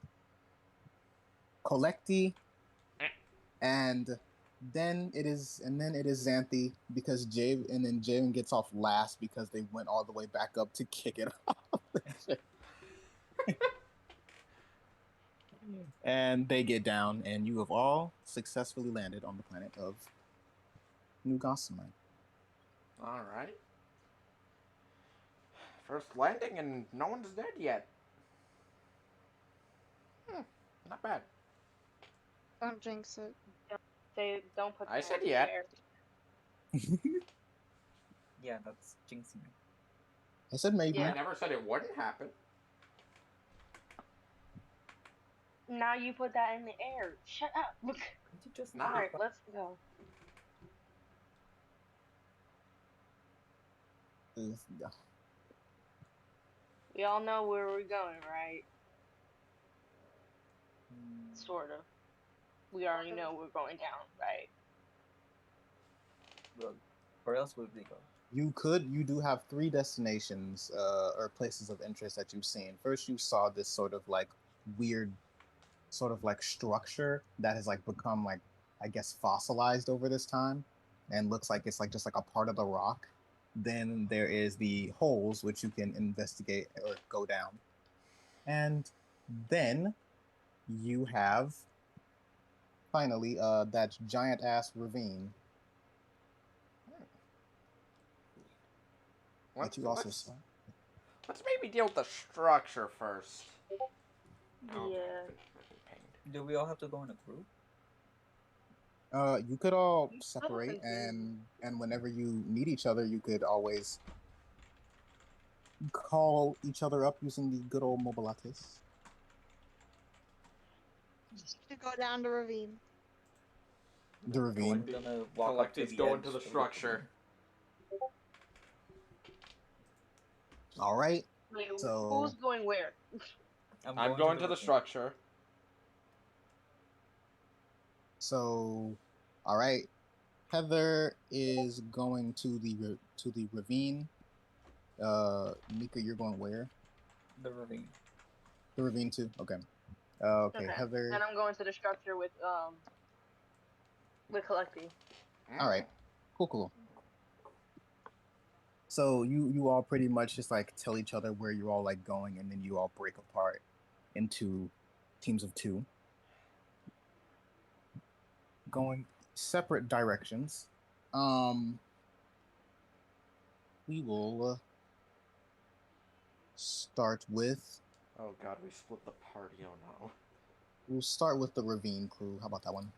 Collecti, and then it is Xanthi, because Javen gets off last because they went all the way back up to kick it off. And they get down, and you have all successfully landed on the planet of New Gossamer. Alright. First landing and no one's dead yet. Not bad. Don't jinx it. Don't put. I that said in yet. there. Yeah, that's jinxing it. I said maybe. Yeah. I never said it wouldn't happen. Now you put that in the air. Shut up. Could you just Nah. Alright, let's go. We all know where we're going, right? Sort of. We already know we're going down, right? Well, where else would we go? You do have 3 destinations or places of interest that you've seen. First, you saw this sort of like weird sort of like structure that has like become like, I guess, fossilized over this time and looks like it's like just like a part of the rock. Then there is the holes, which you can investigate or go down. And then you have finally, that giant ass ravine that Let's, you also let's, saw. let's maybe deal with the structure first. Oh, Yeah. pinged. Do we all have to go in a group? You could all I'm separate, confused. and whenever you need each other, you could always call each other up using the good old mobilatis. To go down the ravine. The ravine. I'm gonna walk up to Collectives the go edge into the of structure. All right. Wait, So- who's going where? I'm going to the structure. So, all right. Heather is going to the ravine. Mika, you're going where? The ravine. The ravine too. Okay. Okay. Heather. And I'm going to the structure with Collective. All right. Cool. So you all pretty much just like tell each other where you're all like going, and then you all break apart into teams of two, going separate directions. We will start with. Oh god, we split the party. Oh no. We'll start with the ravine crew. How about that one?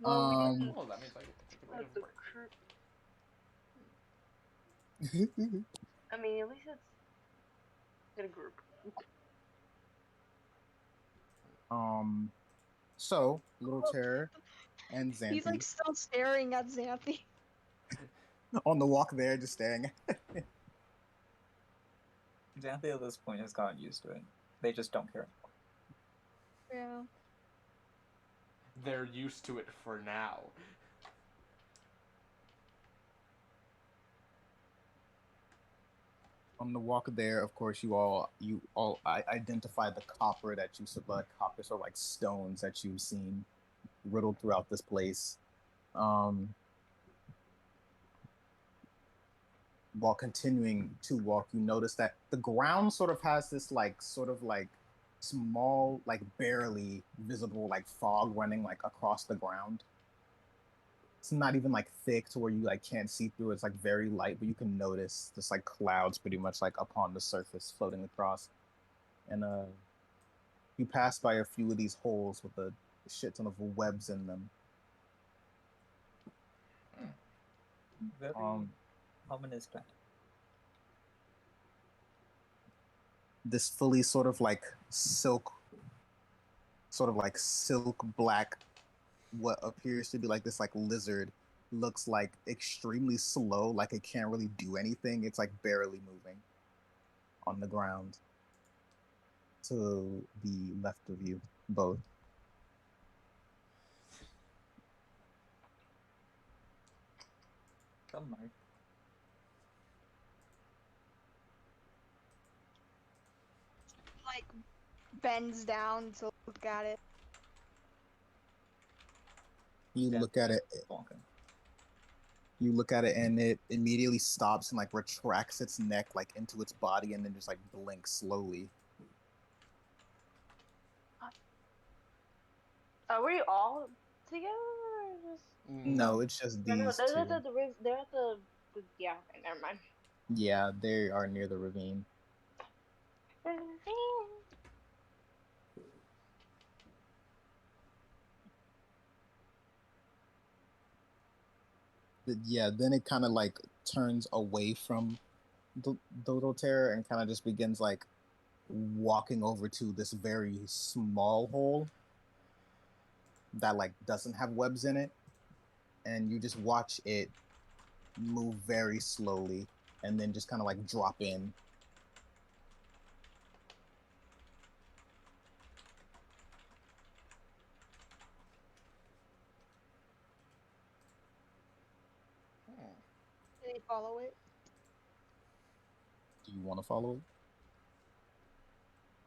Well, we can Oh, that means I get to take a like bit the of a break. I mean, at least it's in a group. So Little Terror and He's like Xanthi still staring at Xanthi. on the walk there, just staring. Xanthi at this point has gotten used to it. They just don't care. Yeah. They're used to it for now. On the walk there, of course, you all identify the copper that you select. Copper, sort of like stones that you've seen riddled throughout this place. While continuing to walk, you notice that the ground sort of has this sort of small, like barely visible, like fog running like across the ground. It's not even like thick to where you like can't see through. It's like very light, but you can notice just like clouds pretty much like upon the surface floating across. And you pass by a few of these holes with a shit ton of webs in them. Very ominous plan. This fully sort of like silk black, what appears to be like this like lizard, looks like extremely slow, like it can't really do anything. It's like barely moving on the ground to the left of you both. Come on. Like bends down to look at it. You Yeah. look at it. Walking. You look at it, and it immediately stops and like retracts its neck like into its body, and then just like blinks slowly. Are we all together? Or just... No, it's just No, these they're two. at they're at the yeah. Okay, never mind. Yeah, they are near the ravine. But yeah, then it kind of like turns away from the Dodo Terror and kind of just begins like walking over to this very small hole that like doesn't have webs in it, and you just watch it move very slowly and then just kind of like drop in. Did he follow it? Do you want to follow it?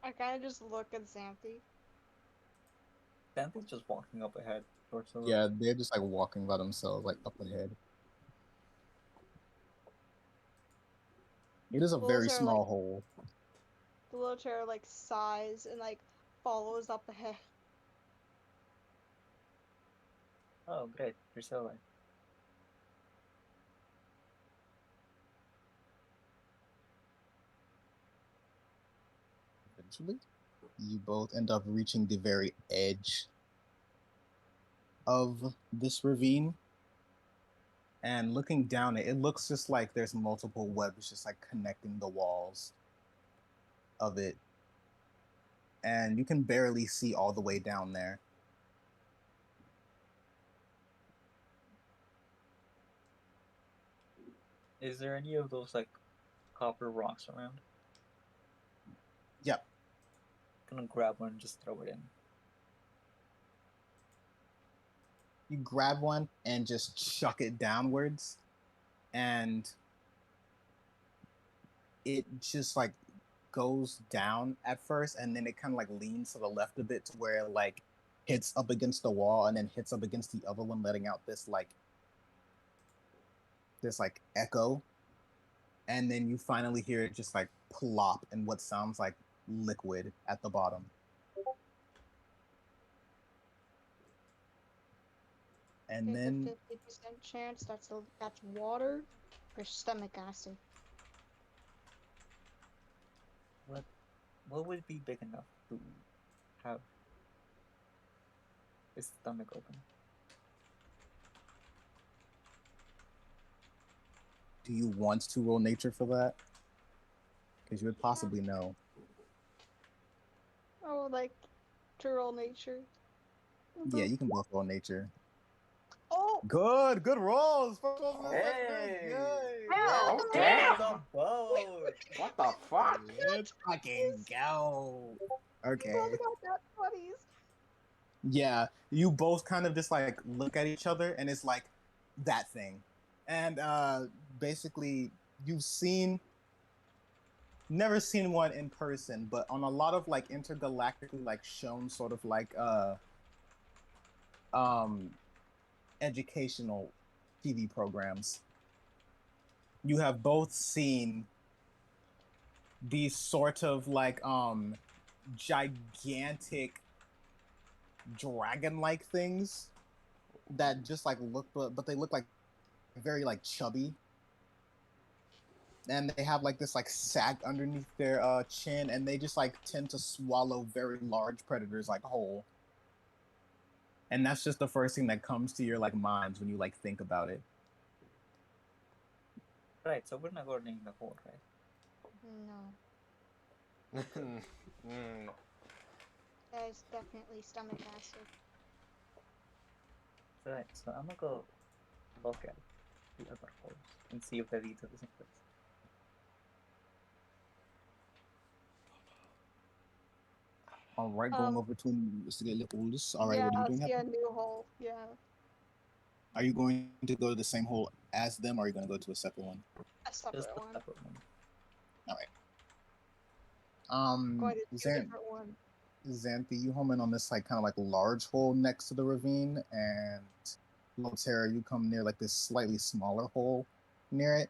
I kind of just look at Xanthi. Xanthi's just walking up ahead towards the Yeah, they're just like walking by themselves, like up ahead. It is a Those very are, small like- hole. The little chair like sighs and like follows up ahead. Oh, great. You're still alive. Eventually, you both end up reaching the very edge of this ravine. And looking down it, it looks just like there's multiple webs just like connecting the walls of it. And you can barely see all the way down there. Is there any of those like copper rocks around? Yep. Gonna grab one and just throw it in. You grab one and just chuck it downwards, and it just like goes down at first, and then it kind of like leans to the left a bit to where it like hits up against the wall and then hits up against the other one, letting out this echo. And then you finally hear it just like plop in what sounds like liquid at the bottom. And There's then a 50% chance that's water or stomach acid. What would be big enough to have his stomach open? do you want to roll nature for that? Because you would possibly know. Oh, like to roll nature. Yeah, you can both roll nature. Oh, Good rolls. First rolls of the Hey. session. Good. Hell Oh, damn. damn. Boat. What the fuck? Let's fucking go. both Okay. got that 20s. Yeah, you both kind of just like look at each other, and it's like that thing. And basically, never seen one in person, but on a lot of like intergalactically like shown sort of like um educational TV programs, you have both seen these sort of like gigantic dragon-like things that just like look, but they look like very like chubby, and they have like this like sack underneath their chin, and they just like tend to swallow very large predators like whole. And that's just the first thing that comes to your like minds when you like think about it. Right, so we're not going in the hole, right? No, Mm. that is definitely stomach acid. Right, so I'm gonna go look at the other holes and see if they lead to the same place. All right, going over to investigate the oldest. All right, yeah, what are you I doing? see a new hole. Yeah, Are you going to go to the same hole as them, or are you going to go to a separate one? a separate Just the one. separate one. Going to two Xan- different ones. Xanthi, you home in on this like kind of like large hole next to the ravine, and Lotera, you come near like this slightly smaller hole near it.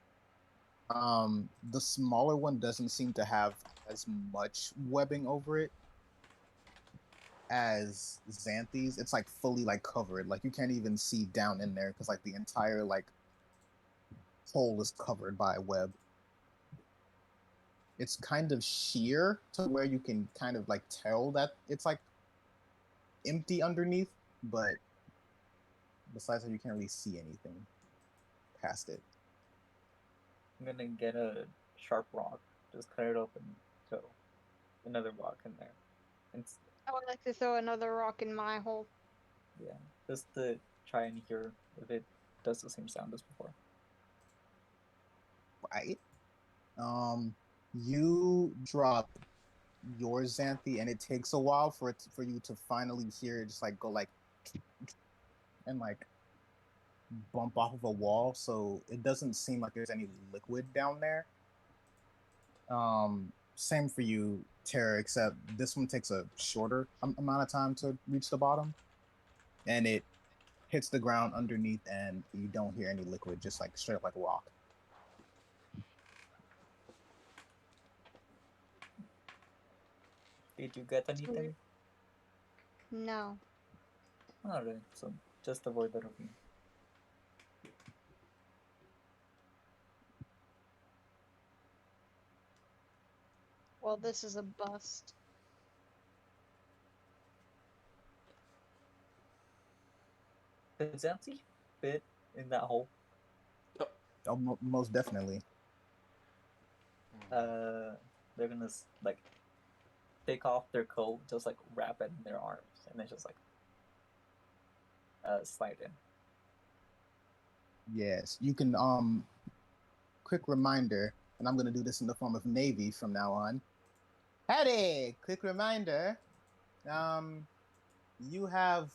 The smaller one doesn't seem to have as much webbing over it as Xanthi's. It's like fully like covered, like you can't even see down in there because like the entire like hole is covered by web. It's kind of sheer to where you can kind of like tell that it's like empty underneath, but besides that, you can't really see anything past it. I'm gonna get a sharp rock, just cut it open, throw another rock in there. And I would like to throw another rock in my hole. yeah, just to try and hear if it does the same sound as before. Right? You drop your Xanthi, and it takes a while for you to finally hear it just like go like and like bump off of a wall, so it doesn't seem like there's any liquid down there. Same for you, Tara, except this one takes a shorter amount of time to reach the bottom, and it hits the ground underneath, and you don't hear any liquid, just like straight up like rock. Did you get anything? No. Alright, so Just avoid the ravine. Well, this is a bust. Does Zancy fit in that hole? Oh, most definitely. They're gonna like take off their coat, just like wrap it in their arms, and then just like slide in. Yes, you can. Quick reminder, and I'm gonna do this in the form of Navy from now on. Howdy! Quick reminder. You have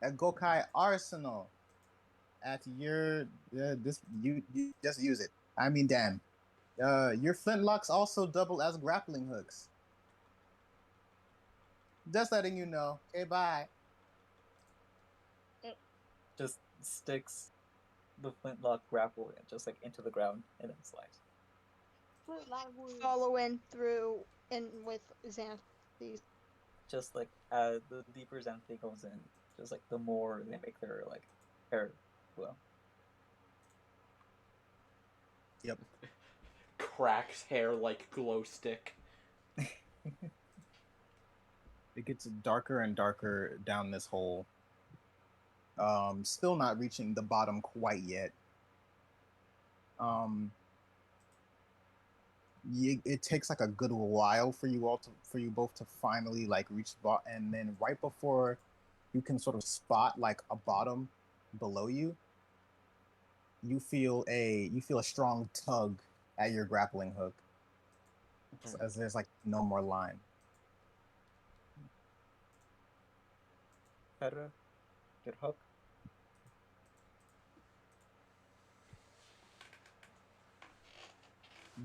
a Gokai arsenal at your this you just use it. I mean, damn. Your flintlocks also double as grappling hooks. Just letting you know. Okay, bye. Just sticks the flintlock grapple just like into the ground and then slides. Follow in through in with Xanthi. Just like the deeper Xanthi goes in, just like the more they make their like hair glow. Yep. Cracks hair like glow stick. It gets darker and darker down this hole. Still not reaching the bottom quite yet. It takes like a good while for you both to finally like reach the bottom, and then right before you can sort of spot like a bottom below you, you feel a strong tug at your grappling hook, as there's like no more line. Better get hook.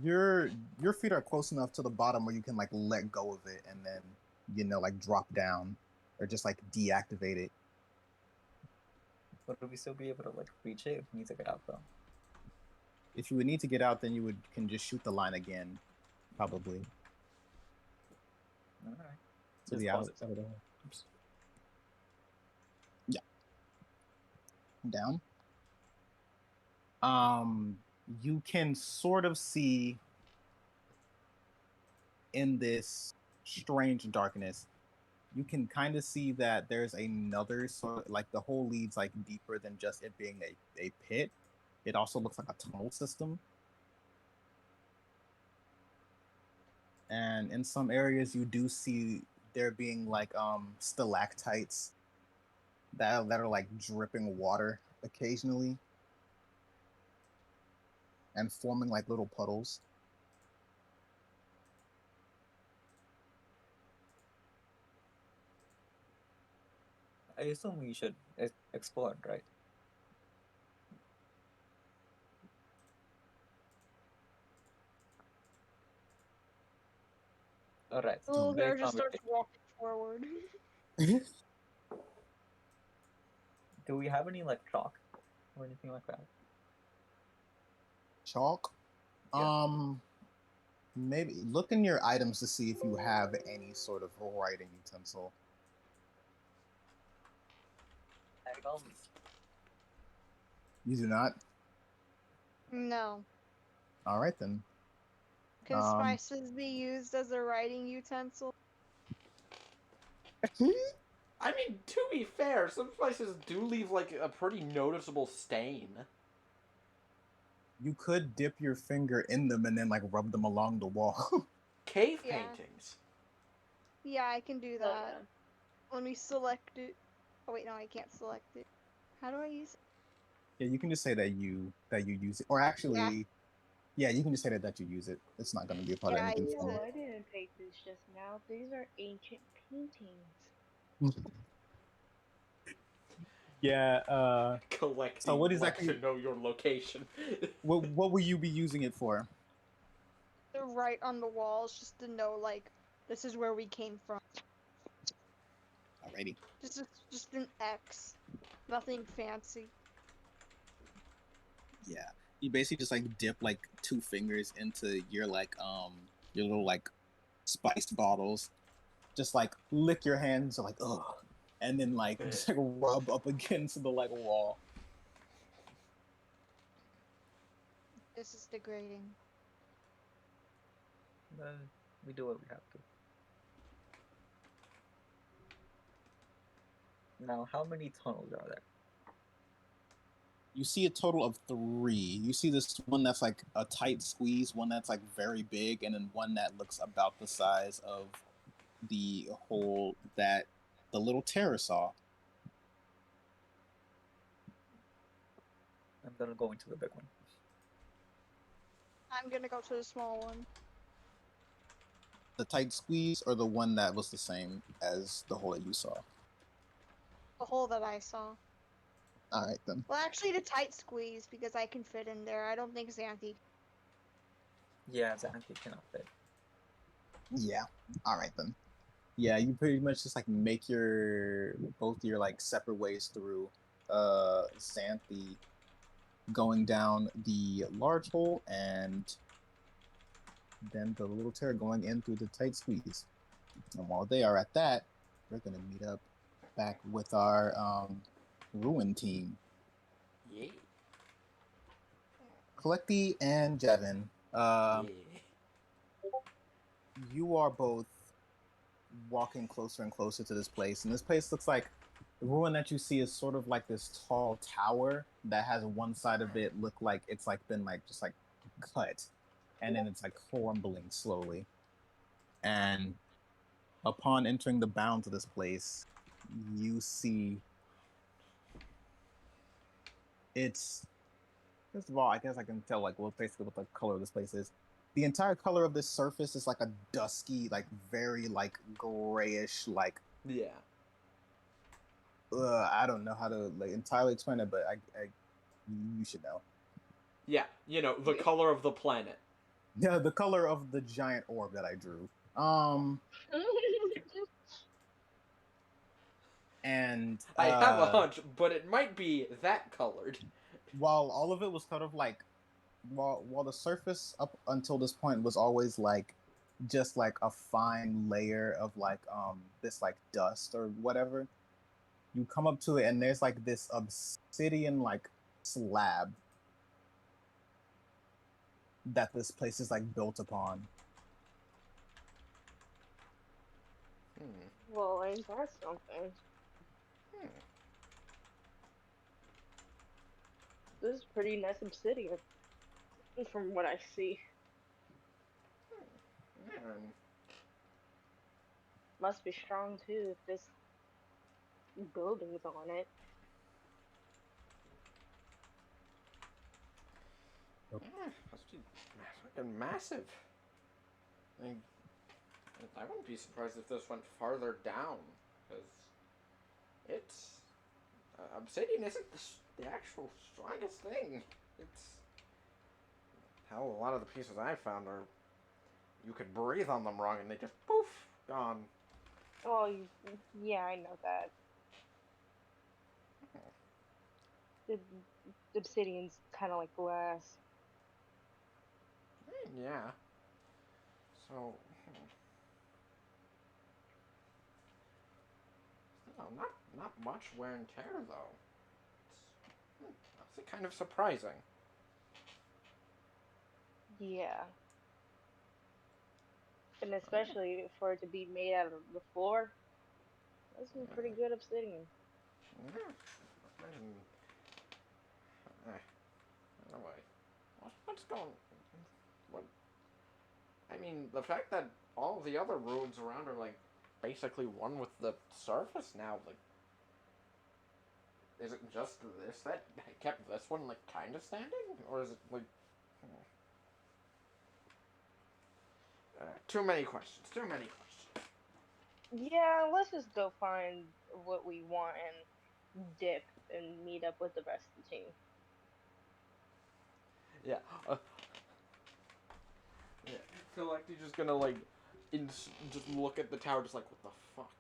Your feet are close enough to the bottom where you can like let go of it and then like drop down or just like deactivate it. But would we still be able to like reach it if we need to get out though? If you would need to get out, then you can just shoot the line again, probably. All right. To the outside of the hole. Oops. Yeah. Down. You can sort of see in this strange darkness, you can kind of see that there's another sort of, like the hole leads like deeper than just it being a pit. It also looks like a tunnel system. And in some areas you do see there being like stalactites that are like dripping water occasionally and forming like little puddles. I assume we should explore it, right? All right. The little Very bear just starts conversational. walking forward. Do we have any like chalk or anything like that? Chalk? Yeah. Maybe look in your items to see if you have any sort of writing utensil. You do not? No. All right then. Can spices be used as a writing utensil? I mean, to be fair, some spices do leave like a pretty noticeable stain. You could dip your finger in them and then like rub them along the wall. Cave Yeah. paintings. Yeah, I can do Oh, that. Let me select it. Oh wait, no, I can't select it. How do I use it? Yeah, you can just say that you use it, or actually, yeah, you can just say that you use it. It's not going to be a part Yeah, I of anything. use formal. it. I didn't take this just now. These are ancient paintings. Yeah. Collecting So what exactly- to know your location. What will you be using it for? To write on the walls, just to know like this is where we came from. Alrighty. Just an X. Nothing fancy. Yeah. You basically just like dip like 2 fingers into your like your little like spice bottles. Just like lick your hands like ugh, and then like just like rub up against the like wall. This is degrading. We do what we have to. Now, how many tunnels are there? You see a total of 3. You see this one that's like a tight squeeze, one that's like very big, and then one that looks about the size of the hole that the little terror saw. I'm gonna go into the big one. I'm gonna go to the small one. The tight squeeze or the one that was the same as the hole that you saw? The hole that I saw. All right, then. Well, actually, the tight squeeze because I can fit in there. I don't think Xanthi. Yeah, Xanthi cannot fit. Yeah. All right, then. Yeah, you pretty much just like make both your like separate ways through. Xanthi going down the large hole and then the little terror going in through the tight squeeze. And while they are at that, we're gonna meet up back with our ruin team. Yeah. Collecti and Jevin. Yeah. You are both walking closer and closer to this place, and this place looks like the ruin that you see is sort of like this tall tower that has one side of it look like it's like been like just like cut, and then it's like crumbling slowly. And upon entering the bounds of this place, you see it's, first of all, I guess I can tell like what basically what the color of this place is. The entire color of this surface is like a dusky, like very like grayish, like Yeah. I don't know how to like entirely explain it, but I you should know. Yeah, you know, the color of the planet. Yeah, the color of the giant orb that I drew. And I have a hunch, but it might be that colored. while all of it was kind of like, while the surface up until this point was always like just like a fine layer of like this like dust or whatever, you come up to it and there's like this obsidian like slab that this place is like built upon. Well, ain't that something? This is pretty nice obsidian, from what I see. Must be strong too if this building's on it. Must be fucking massive. I mean, I wouldn't be surprised if this went farther down, because it's obsidian isn't the actual strongest thing. It's hell. A lot of the pieces I found are you could breathe on them wrong and they just poof gone. Oh, yeah, I know that. The obsidian's kind of like glass. Yeah. So, no, not much wear and tear though. It's kind of surprising. Yeah. And especially for it to be made out of the floor. That's some pretty good obsidian. Anyway, what's going? What? I mean, the fact that all the other ruins around are like basically one with the surface now. Like, is it just this that kept this one like kind of standing, or is it like? Too many questions. Too many questions. Yeah, let's just go find what we want and dip and meet up with the rest of the team. Yeah. Yeah. I feel like you're just gonna like, just look at the tower, just like, what the fuck?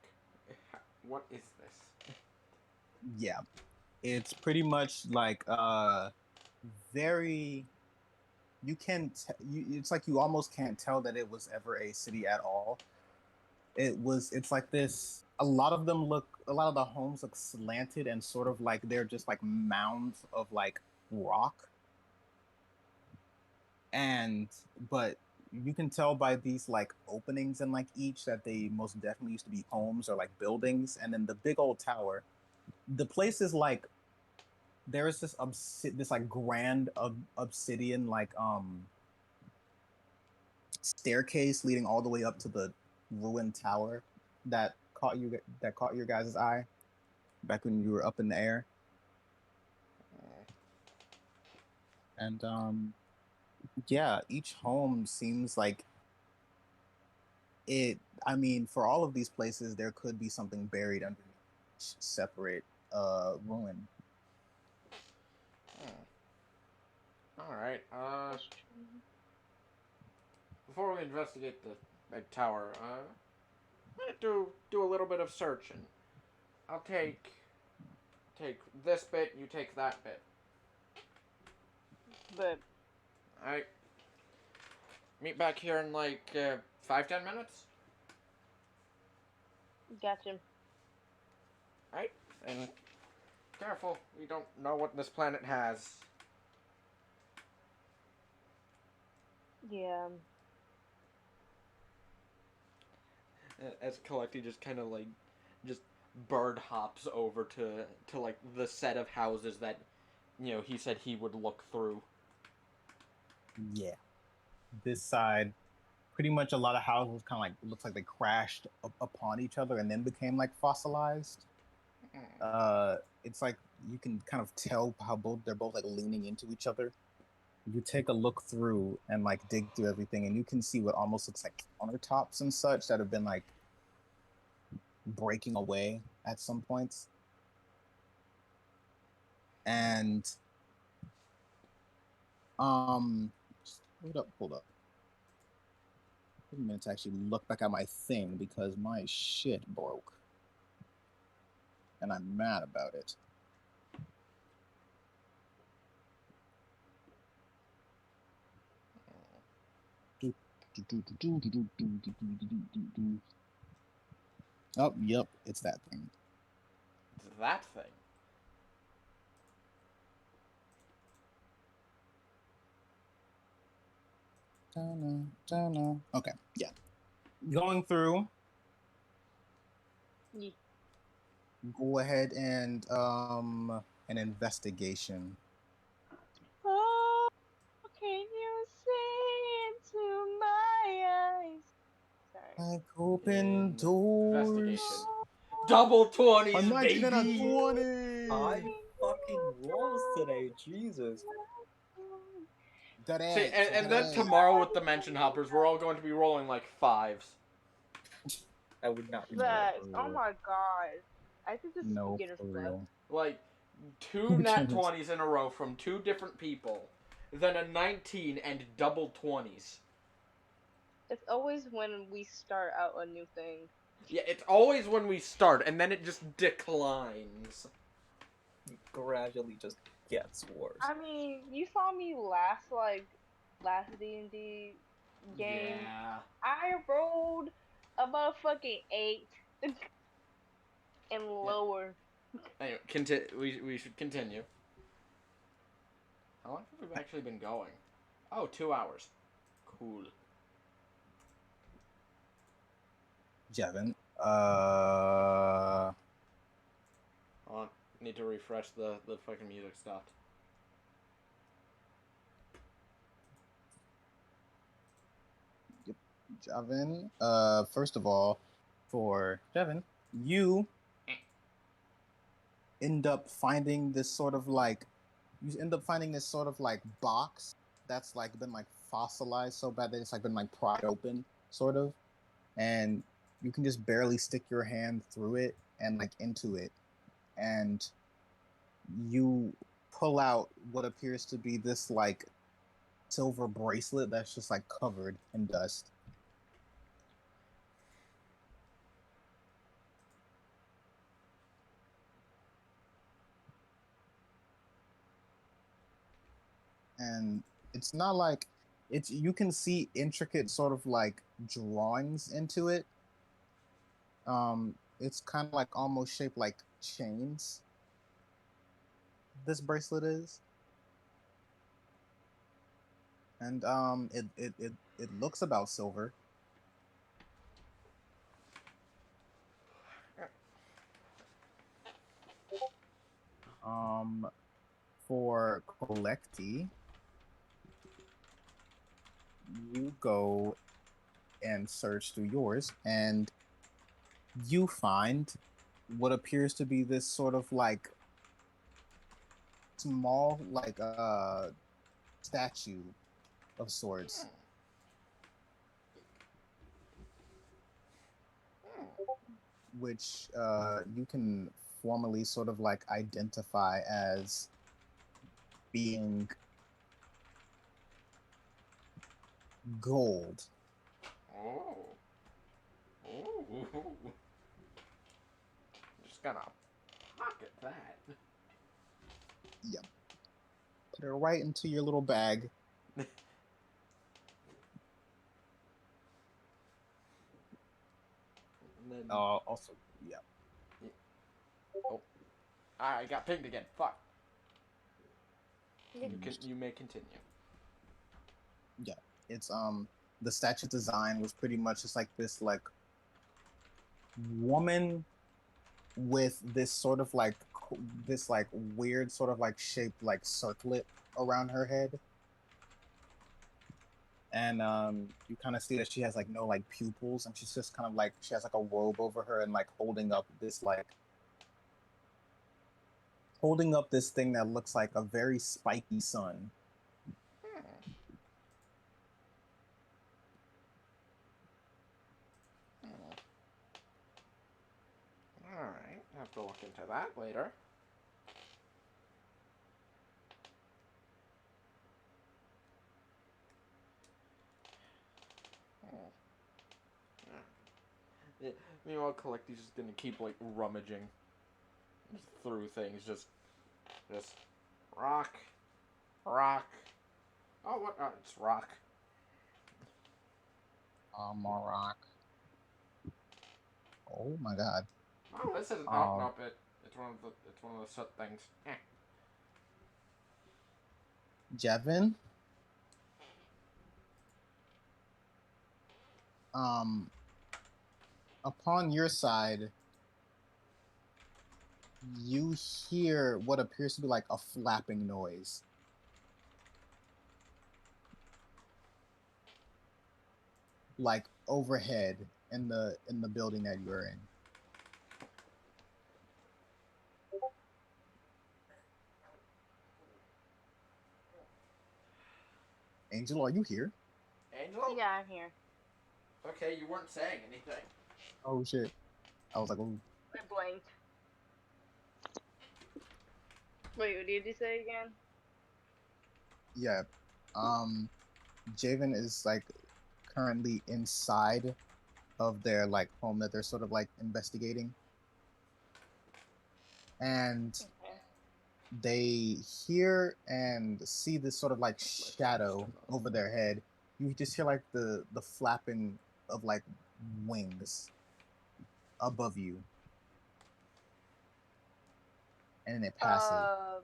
What is this? Yeah, it's pretty much like very. You can it's like you almost can't tell that it was ever a city at all. It's like this. A lot of the homes look slanted and sort of like they're just like mounds of like rock. And but you can tell by these like openings in like each that they most definitely used to be homes or like buildings. And then the big old tower, the place is like there is this like grand obsidian like staircase leading all the way up to the ruined tower that caught your guys' eye back when you were up in the air. And yeah, each home seems like it. I mean, for all of these places, there could be something buried underneath each separate ruin. All right. That's true. Before we investigate the big tower, I'm gonna do a little bit of searching. I'll take this bit. You take that bit. But All right. Meet back here in like 5-10 minutes. gotcha. All right. And careful. We don't know what this planet has. Yeah. As Collecti just kind of like just bird hops over to like the set of houses that he said he would look through. Yeah, this side, pretty much a lot of houses kind of like looks like they crashed upon each other and then became like fossilized. It's like you can kind of tell how they're both like leaning into each other. You take a look through and like dig through everything, and you can see what almost looks like countertops and such that have been like breaking away at some points. And hold up. Give me a minute to actually look back at my thing because my shit broke. And I'm mad about it. Oh, yep, it's that thing. That thing. Okay, yeah. Going through. Yeah. Go ahead and an investigation. Oh, can you see into my eyes? Sorry. Like open doors. Investigation. Double 20s, A 19 and a baby. 20. I fucking rolls today, Jesus. That See, ass. and then tomorrow with the mention hoppers, we're all going to be rolling like 5s. I would not be Facts. Oh my god. I think this is No, beginner's for luck. real. Like 2 nat 20s in a row from 2 different people, then a 19 and double 20s. It's always when we start out a new thing. Yeah, it's always when we start, and then it just declines. gradually just gets worse. I mean, you saw me last D&D game. Yeah. I rolled a motherfucking 8 and lower. Anyway, we should continue. How long have we actually been going? Oh, 2 hours. Cool. Jevin. Hold on. Need to refresh the fucking music stopped. Jevin. First of all, for Jevin, you end up finding this sort of like box that's like been like fossilized so bad that it's like been like pried open, sort of, and you can just barely stick your hand through it and like into it, and you pull out what appears to be this like silver bracelet that's just like covered in dust. And it's not like you can see intricate sort of like drawings into it, It's kind of like almost shaped like chains. This bracelet is, and it looks about silver. Um, for Collecti, you go and search through yours, and you find what appears to be this sort of like small, like statue of sorts, which you can formally sort of like identify as being gold. Oh. Ooh. Just gonna pocket that. Yep. Put it right into your little bag. And then, Also, yeah. oh, I got pinged again. Fuck. Yeah. You may continue. Yeah. It's the statue design was pretty much just like this like woman with this sort of like this like weird sort of like shaped like circlet around her head. And you kind of see that she has like no like pupils, and she's just kind of like she has like a robe over her and like holding up this thing that looks like a very spiky sun. Alright, I have to look into that later. Yeah, meanwhile, Collecty's just gonna keep like rummaging through things, just rock. Oh, what? It's rock. Rock. Oh my god. Oh, this isn't. Oh, nope. It's one of the soot things. Jevin. Um, upon your side, you hear what appears to be like a flapping noise. Like overhead in the building that you're in. Angel, are you here? Angel? Yeah, I'm here. Okay, you weren't saying anything. Oh shit. I was like, ooh. I blanked. Wait, what did you say again? Yeah. Javen is like currently inside of their like home that they're sort of like investigating. And Okay. they hear and see this sort of like shadow over their head. You just hear like the flapping of like wings above you. And then it passes.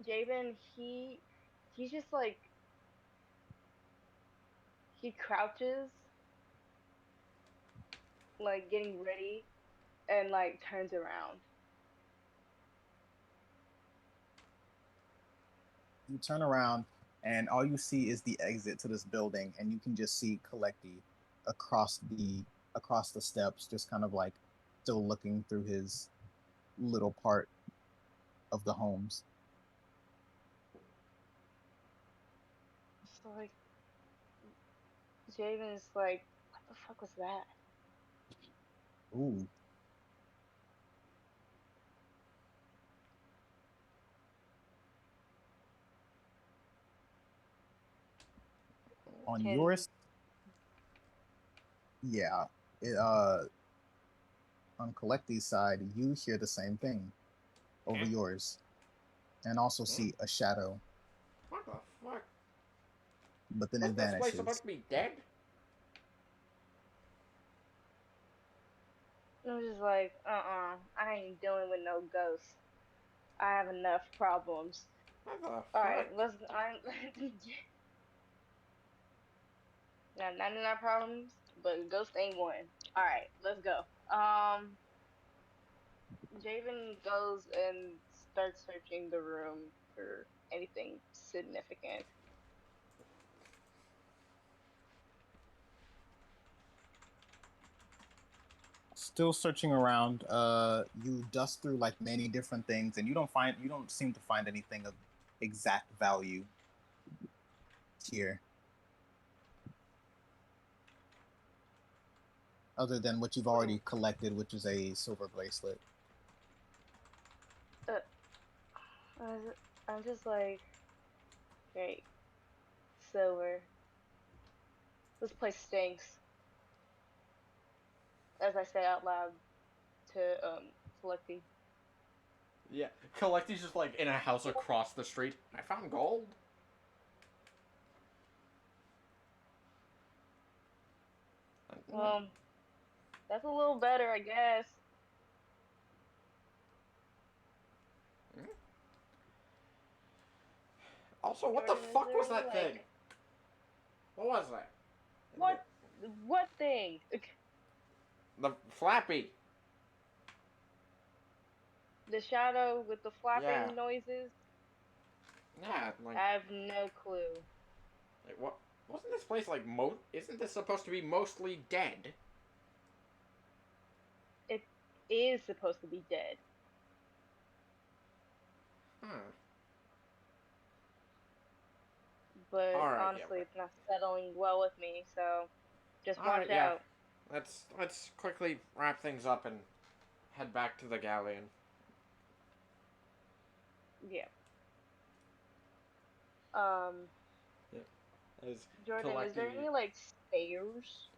Javen, he's just like, he crouches, like getting ready, and like turns around. You turn around and all you see is the exit to this building, and you can just see Collecti across the steps, just kind of like still looking through his little part of the homes. So like, Javen's like, what the fuck was that? Ooh. On Can yours, yeah. It on Collecti's side, you hear the same thing over yours, and also see a shadow. What the fuck? but then it Isn't this place vanishes. supposed to be dead? I'm just like, I ain't dealing with no ghosts. I have enough problems. What the Alright, fuck? let's. Not none of our problems, but ghost ain't one. Alright, let's go. Javen goes and starts searching the room for anything significant. Still searching around. You dust through like many different things, and you don't seem to find anything of exact value here, other than what you've already collected, which is a silver bracelet. Uh, I'm just like, great, silver. This place stinks. As I say out loud to Selecty. Yeah, Collecty's just like in a house across the street. I found gold. That's a little better, I guess. Also, what the Jordan, is fuck there was any, that thing? What was that? What thing? The Flappy. The shadow with the flapping Yeah. noises? Yeah, like, I have no clue. like what? Wasn't this place like Isn't this supposed to be mostly dead? It is supposed to be dead. Hmm. But All right, honestly, yeah. it's not settling well with me, so just All watch right, yeah. out. Let's quickly wrap things up and head back to the galleon. Yeah. Um, As Jordan, is there Collecty- any like stairs?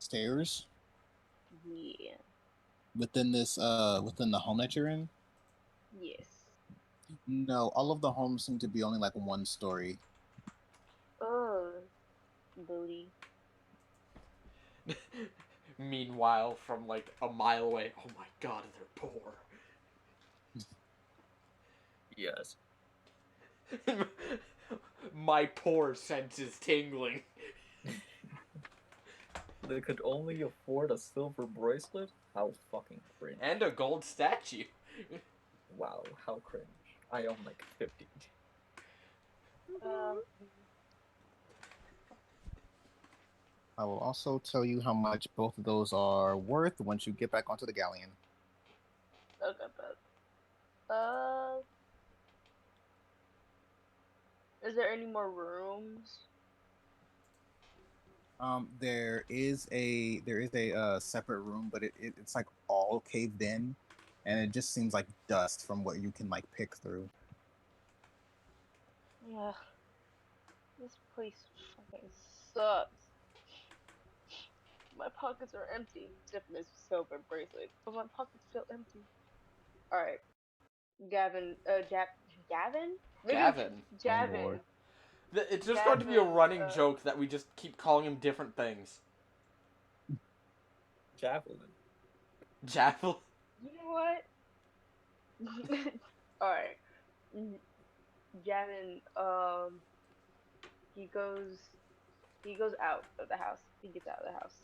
Stairs Yeah. within this within the home that you're in? Yes. No, all of the homes seem to be only like one story. Oh, booty. Meanwhile, from like a mile away, oh my god, they're poor. Yes. My poor sense is tingling. They could only afford a silver bracelet? How fucking cringe. And a gold statue. Wow, how cringe. I own like 50. I will also tell you how much both of those are worth once you get back onto the galleon. Okay, but is there any more rooms? There is a separate room, but it's like all caved in, and it just seems like dust from what you can like pick through. Yeah. This place fucking sucks. My pockets are empty, except for this silver bracelet, but my pockets feel empty. Alright. Gavin, Gavin? Gavin. Javin. Lord. It's just going to be a Gavin, running joke that we just keep calling him different things. Javelin. Javel. You know what? Alright. Gavin, he goes out of the house. He gets out of the house.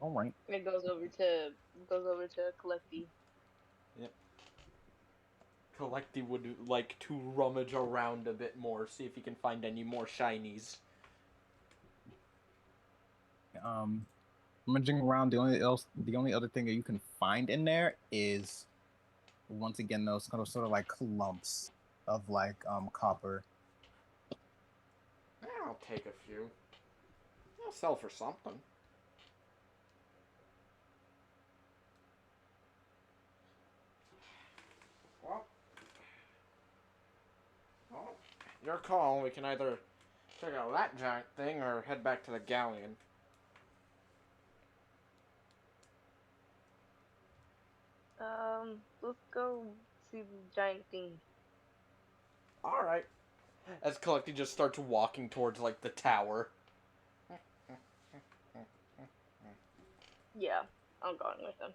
All right. And it goes over to Collecty. Yep. Collecty would like to rummage around a bit more, see if he can find any more shinies. Rummaging around, the only other thing that you can find in there is once again those kind of sort of like clumps of like copper. Yeah, I'll take a few. I'll sell for something. Well, your call. We can either check out that giant thing or head back to the galleon. Let's go see the giant thing. Alright. As Collecty just starts walking towards, like, the tower. Yeah, I'm going with him.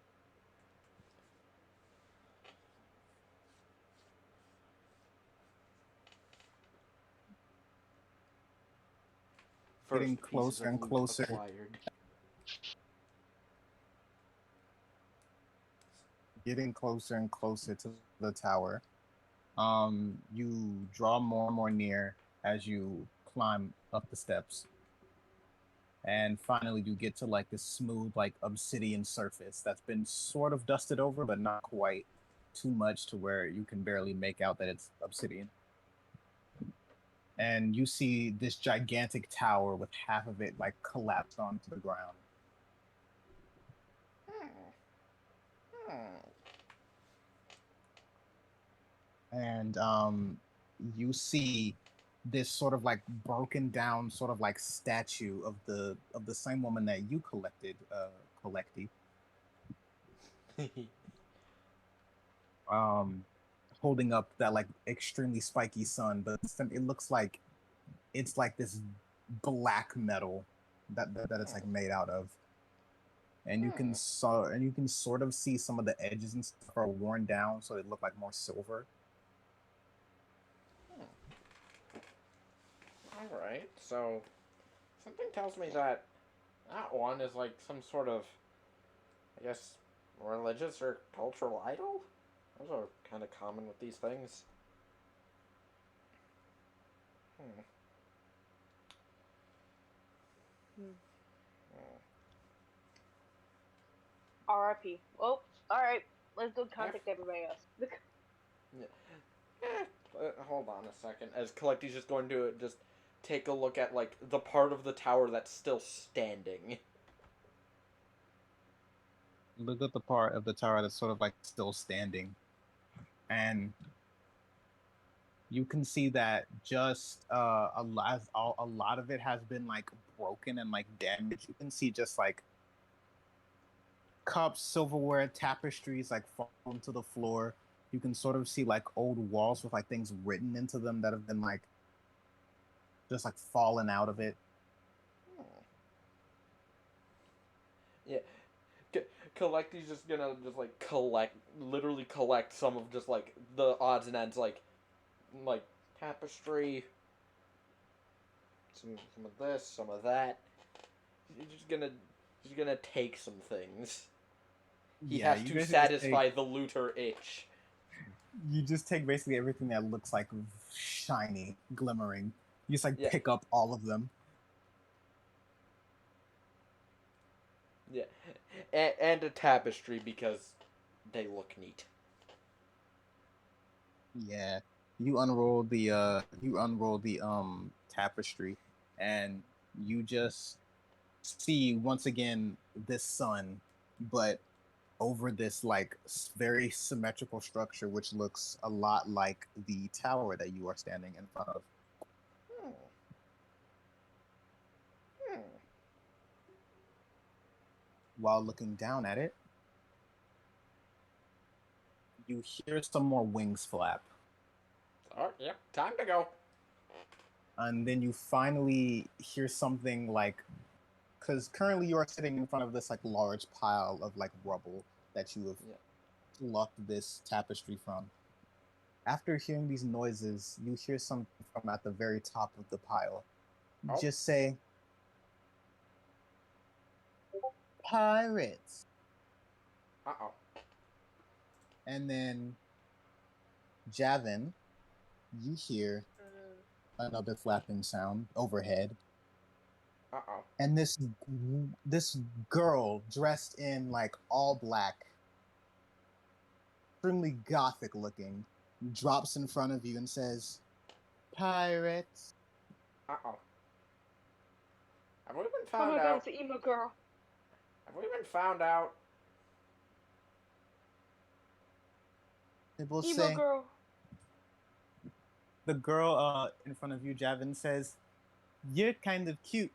Getting First pieces closer of and loot closer. acquired. Getting closer and closer to the tower. You draw more and more near as you climb up the steps. And finally you get to like this smooth like obsidian surface that's been sort of dusted over, but not quite too much to where you can barely make out that it's obsidian. And you see this gigantic tower with half of it like collapsed onto the ground. And you see this sort of like broken down sort of like statue of the same woman that you collected holding up that like extremely spiky sun, but it looks like it's like this black metal that it's like made out of. And you can sort of see some of the edges and stuff are worn down, so they look like more silver. Alright, so something tells me that that one is like some sort of, I guess, religious or cultural idol? Those are kind of common with these things. R.I.P. Well, alright. Let's go contact everybody else. Hold on a second. As Collecty's just going to just take a look at, like, the part of the tower that's still standing. Look at the part of the tower that's sort of like still standing. And you can see that just a lot of it has been like broken and like damaged. You can see just like cups, silverware, tapestries like falling to the floor. You can sort of see like old walls with like things written into them that have been like just like fallen out of it. Yeah. Collecty's just gonna just like literally collect some of just like the odds and ends, like tapestry, some of this, some of that. He's gonna take some things. He has to satisfy the looter itch. You just take basically everything that looks like shiny, glimmering. You just like pick up all of them. Yeah, and a tapestry because they look neat. Yeah, you unroll the tapestry, and you just see once again this sun, but over this like very symmetrical structure, which looks a lot like the tower that you are standing in front of. While looking down at it, you hear some more wings flap. Oh, yep, time to go. And then you finally hear something like, because currently you are sitting in front of this like large pile of like rubble that you have plucked this tapestry from. After hearing these noises, you hear something from at the very top of the pile. Just say, "Pirates." Uh-oh. And then, Javin, you hear another flapping sound overhead. Uh-oh. And this girl dressed in like all black, extremely gothic looking, drops in front of you and says, "Pirates." Uh-oh. Have we been found out? Oh my god, it's the emo girl. Have we been found out? They both emo say, girl. the girl in front of you, Javin, says, "You're kind of cute."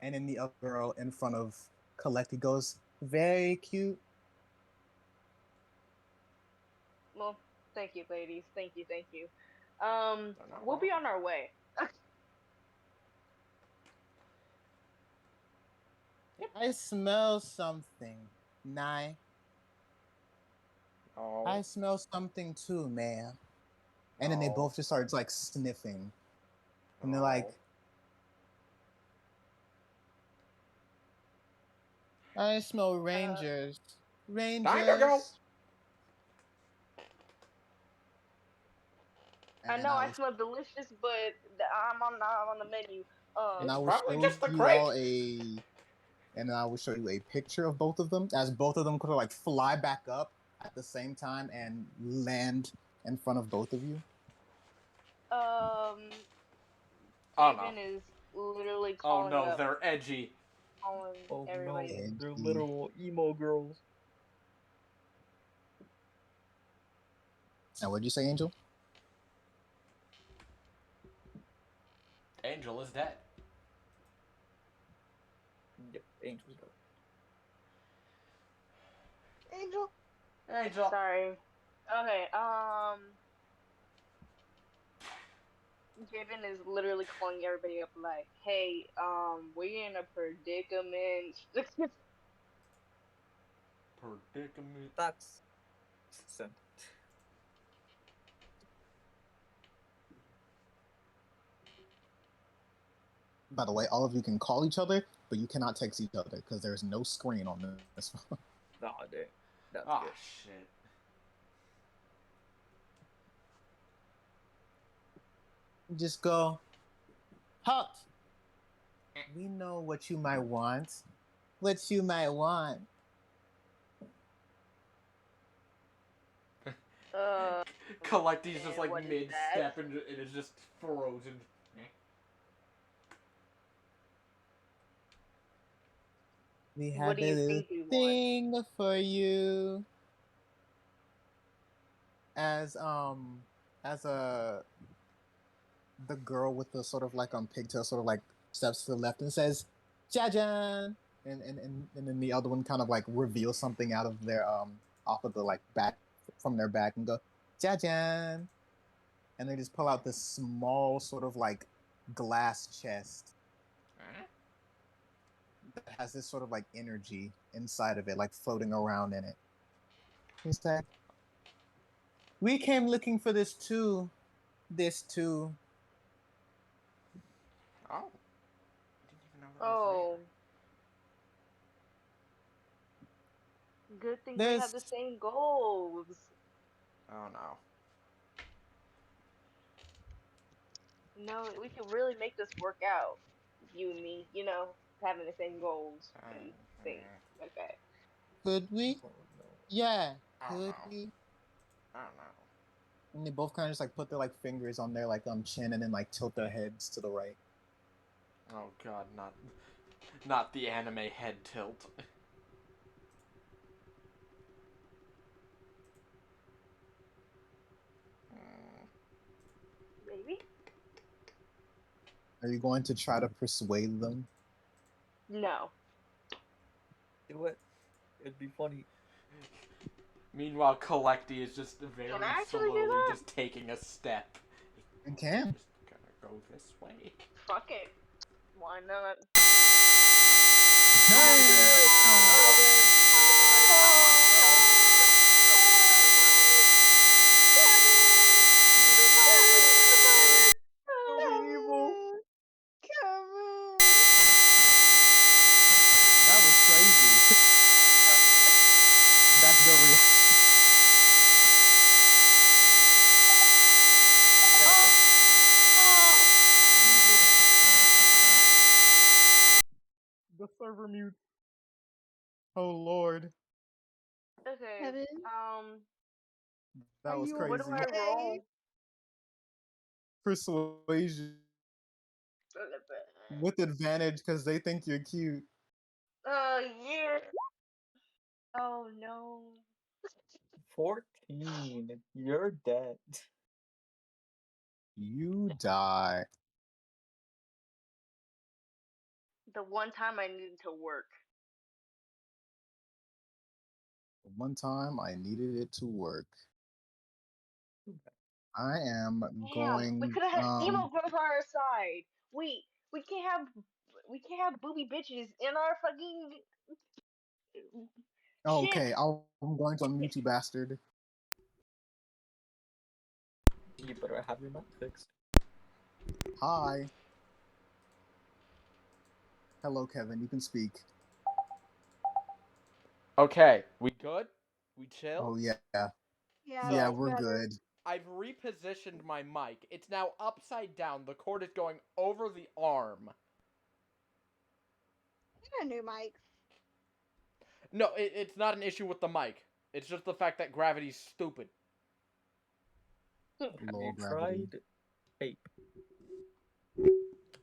And then the other girl in front of Collecty goes, "Very cute." Well, thank you, ladies. Thank you, thank you. not We'll be wrong. on our way. I smell something. Nye. Oh. I smell something too, man. And then they both just start like sniffing. And they're like, I smell rangers. Time to go. Rangers. I And know I I will, smell delicious, but I'm on the menu. and I It's will probably show just the you all crate. and then I will show you a picture of both of them as both of them could like fly back up at the same time and land in front of both of you. Oh Steven no. is literally Oh calling no, they're edgy. Oh no, everybody. they're Edgy. little emo girls. And what'd you say, Angel? Angel is dead. Yep, Angel's dead. Angel. Angel. Sorry. Okay. Javen is literally calling everybody up like, "Hey, we're in a predicament." Predicament. That's sent. By the way, all of you can call each other, but you cannot text each other because there's no screen on this phone. Nah, dang. That's Ah, good. shit. Just go, Hot. We know what you might want. What you might want. Collecty's just man, like what is mid that? step and it is just frozen. We What have do a you little think we want? thing for you. As the girl with the sort of like pigtail sort of like steps to the left and says, Jajan, and then the other one kind of like reveals something out of their off of the like back from their back and go, Jajan. And they just pull out this small sort of like glass chest that has this sort of like energy inside of it, like floating around in it. He's like, we came looking for this too. This too. Oh. I didn't even know that Oh, was good thing we have There's the same goals. there. Oh no. No, we can really make this work out. You and me, having the same goals and things like that. could we? Oh no. Yeah, I don't could know. we? I don't know. And they both kind of just like put their like fingers on their like chin and then like tilt their heads to the right. Oh god, not the anime head tilt. Maybe? Are you going to try to persuade them? No. Do it. It'd be funny. Meanwhile, Collecty is just very Can I actually do slowly that? just taking a step. You can. Just gonna go this way. Fuck it. Why not? Don't be evil. That was crazy. That's their reaction. Kevin. The server mute. Oh lord, Okay. Kevin, that are was you What do crazy. I okay? roll? Persuasion with advantage because they think you're cute. Yeah. Oh no. 14. You're dead. You die. The one time I needed to work. One time I needed it to work. I am Damn, we going. could have had emo girls on our side. Wait, we can't have booby bitches in our fucking Oh, ship. okay, I'm going to unmute you, bastard. You better have your mic fixed. Hi. Hello, Kevin. You can speak. Okay, we good? We chill? Oh yeah, Yeah, So- yeah, that's we're better. good. I've repositioned my mic. It's now upside down. The cord is going over the arm. Get a new mic. No, it's not an issue with the mic. It's just the fact that gravity's stupid. Have Low you gravity. tried tape?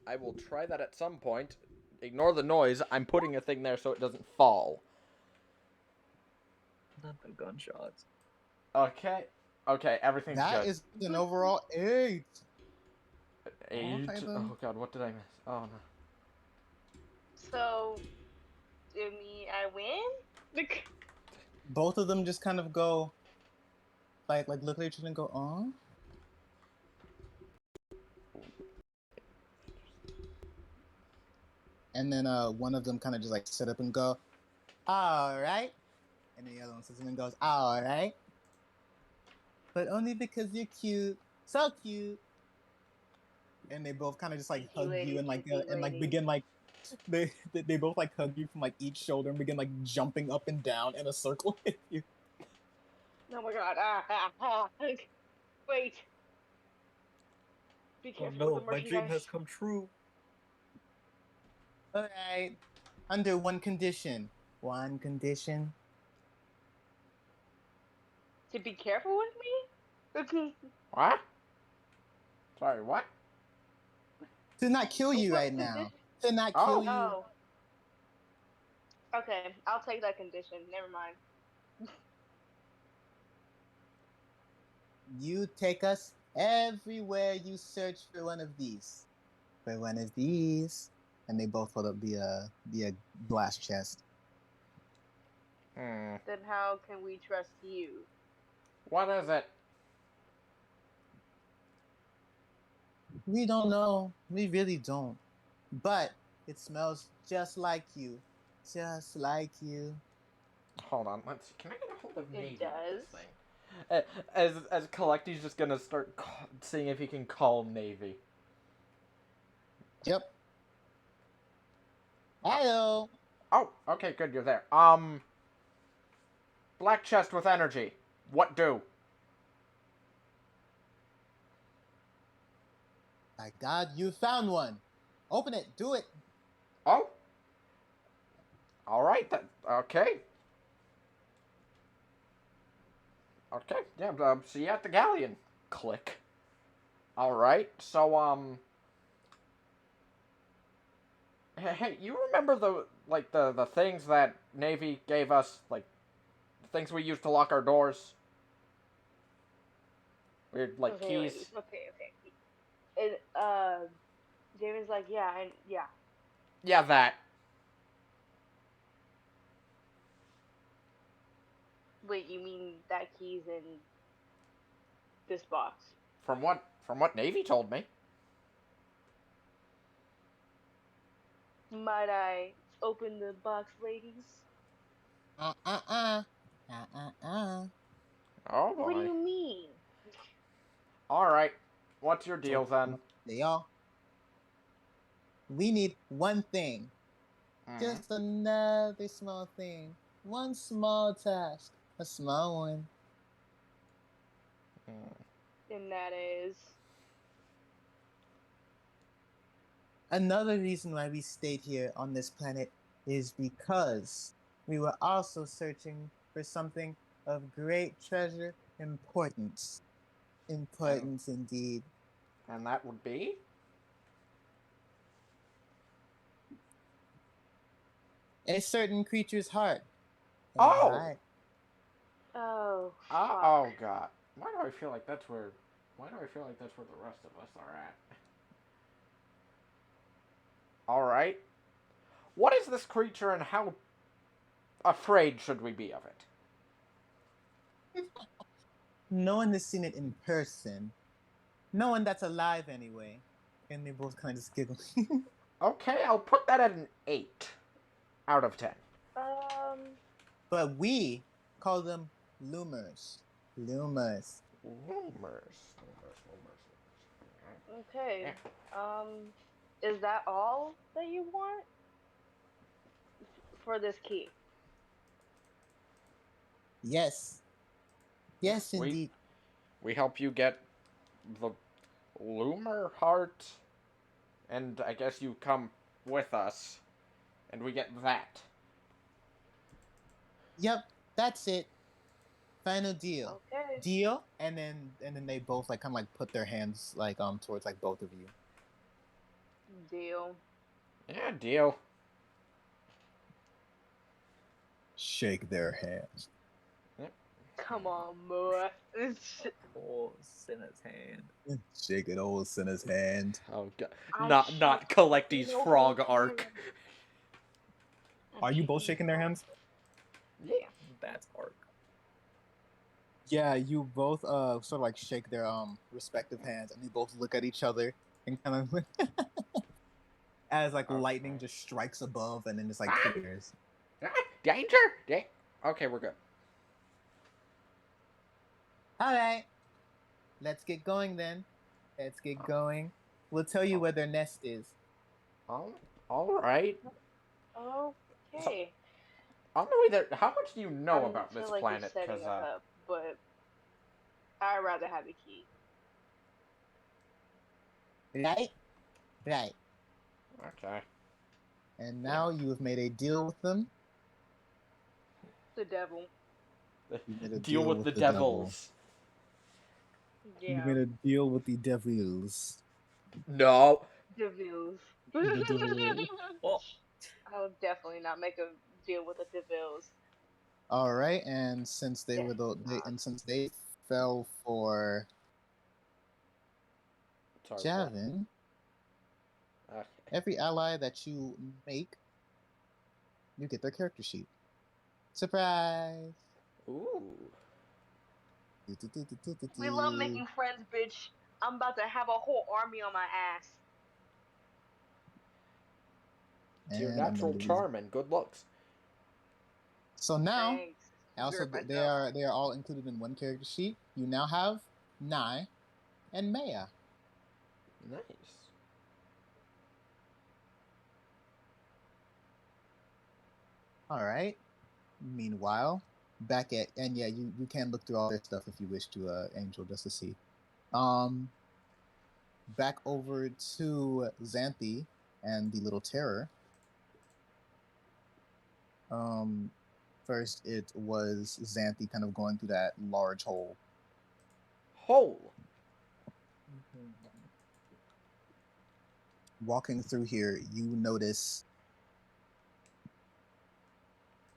I will try that at some point. Ignore the noise. I'm putting a thing there so it doesn't fall. Not the gunshots. Okay. Okay, everything's That good. is an overall 8. 8. Okay, then. Oh god, what did I miss? Oh no. So, I mean, I win. Like, Both of them just kind of go, like look at each other and go, "Oh." And then one of them kind of just like sit up and go, "All right," and the other one sits up and goes, "All right," but only because you're cute, so cute. And they both kind of just like hug you and like begin like they both like hug you from like each shoulder and begin like jumping up and down in a circle with you. oh my god. Wait. Be Oh careful no, with the my dream merchandise. has come true. All right, under one condition. One condition. To be careful with me? Okay. What? Sorry, what? To not kill you What right now. condition? To not Oh. kill you. Oh. Okay, I'll take that condition. Never mind. You take us everywhere you search for one of these. For one of these. And they both hold up the glass chest. Hmm. Then how can we trust you? What is it? We don't know. We really don't. But it smells just like you. Just like you. Hold on, let's see. Can I get a hold of It Navy with does. this thing? As Collecty's just gonna start seeing if he can call Navy. Yep. Hello. Oh, okay, good, you're there. Black chest with energy. What do? My God, you found one. Open it. Do it. Oh. All right, then. Okay. Okay, yeah, see you at the galleon. Click. All right, so, hey, you remember the things that Navy gave us, like, the things we used to lock our doors? Weird, like, Okay, keys. okay. And, Damon's like, yeah, and yeah. Yeah, that. Wait, you mean that key's in this box? From what Navy told me. Might I open the box, ladies? Oh What do boy. you mean? All right, what's your deal then? They all. We need one thing. Mhm. Just another small thing. One small task. A small one. And that is. Another reason why we stayed here on this planet is because we were also searching for something of great treasure importance. Importance indeed. And that would be? A certain creature's heart. Oh! Right. Oh. Oh Fuck. god. Why do I feel like that's where the rest of us are at? Alright. What is this creature and how afraid should we be of it? No one has seen it in person, no one that's alive anyway. And they both kind of just giggle. Okay, I'll put that at an 8 out of 10. But we call them Loomers. Loomers. Rumors. Okay. Is that all that you want for this key? Yes. Yes, indeed. We help you get the Loomer heart, and I guess you come with us, and we get that. Yep, that's it. Final deal. Okay. Deal, and then they both like kind of like put their hands like towards like both of you. Deal. Yeah, deal. Shake their hands. Come on, boy. Oh, Sinner's hand. Shake an old sinner's hand. Oh god. I Not shook Collecte's no frog hand. arc. Are you both shaking their hands? Yeah. That's arc. Yeah, you both sort of like shake their respective hands, and they both look at each other and kind of as like lightning just strikes above, and then it's like clears. Danger! Okay, we're good. All right, let's get going then. Let's get going. We'll tell you where their nest is. All right. Okay. On the way there, how much do you know I about feel this like planet? you're setting 'Cause, us up, but I'd rather have the key. Right? Right. Okay. And now you have made a deal with them. The devil. You made a Deal with the devils. Yeah. You made a deal with the devils. No. Devils. The devils. Oh, I would definitely not make a deal with the Devils. All right, and since they were since they fell for Sorry. Javin, Okay. every ally that you make, you get their character sheet. Surprise! Ooh. We love making friends, bitch. I'm about to have a whole army on my ass. It's your And I'm natural gonna lose. charm and good looks. So now, Thanks. also You're my they dog. are all included in one character sheet. You now have Nai and Maya. Nice. All right. Meanwhile, back at you can look through all their stuff if you wish to, Angel, just to see. Back over to Xanthi and the Little Terror. First it was Xanthi kind of going through that large hole. Hole. Walking through here, you notice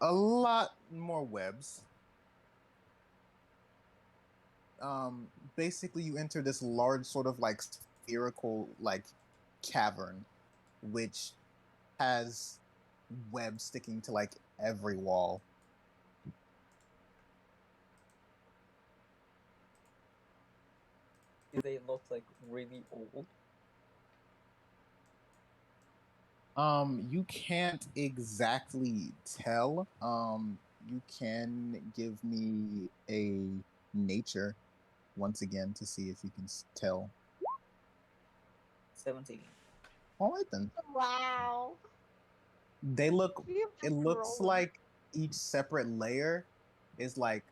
a lot more webs. Basically you enter this large sort of like spherical like cavern, which has webs sticking to like every wall. do they look like really old? You can't exactly tell. You can give me a nature once again to see if you can tell. 17. All right then. Wow. They look. We have to It looks roll. like each separate layer is like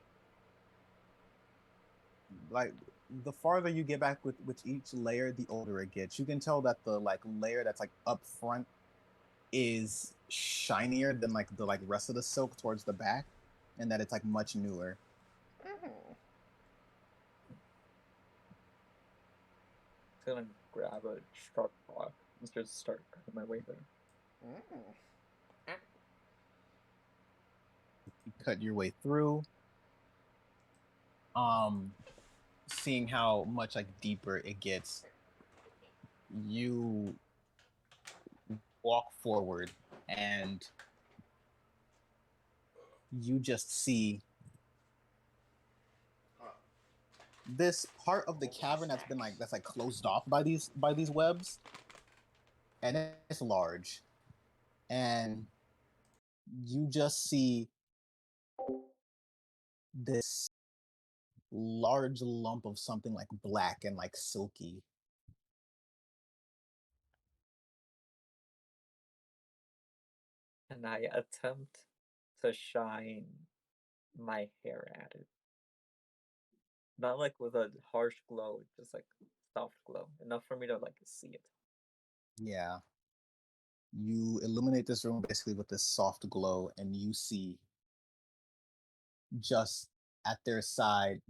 the farther you get back with each layer, the older it gets. You can tell that the like layer that's like up front is shinier than like the like rest of the silk towards the back, and that it's like much newer. I'm gonna grab a sharp rock and just start cutting my way there. You cut your way through. Seeing how much like deeper it gets, you walk forward and you just see this part of the cavern that's been that's closed off by these webs, and it's large, and you just see this large lump of something like black and like silky. And I attempt to shine my hair at it. Not like with a harsh glow, just like soft glow, enough for me to like see it. Yeah. You illuminate this room basically with this soft glow, and you see just at their side,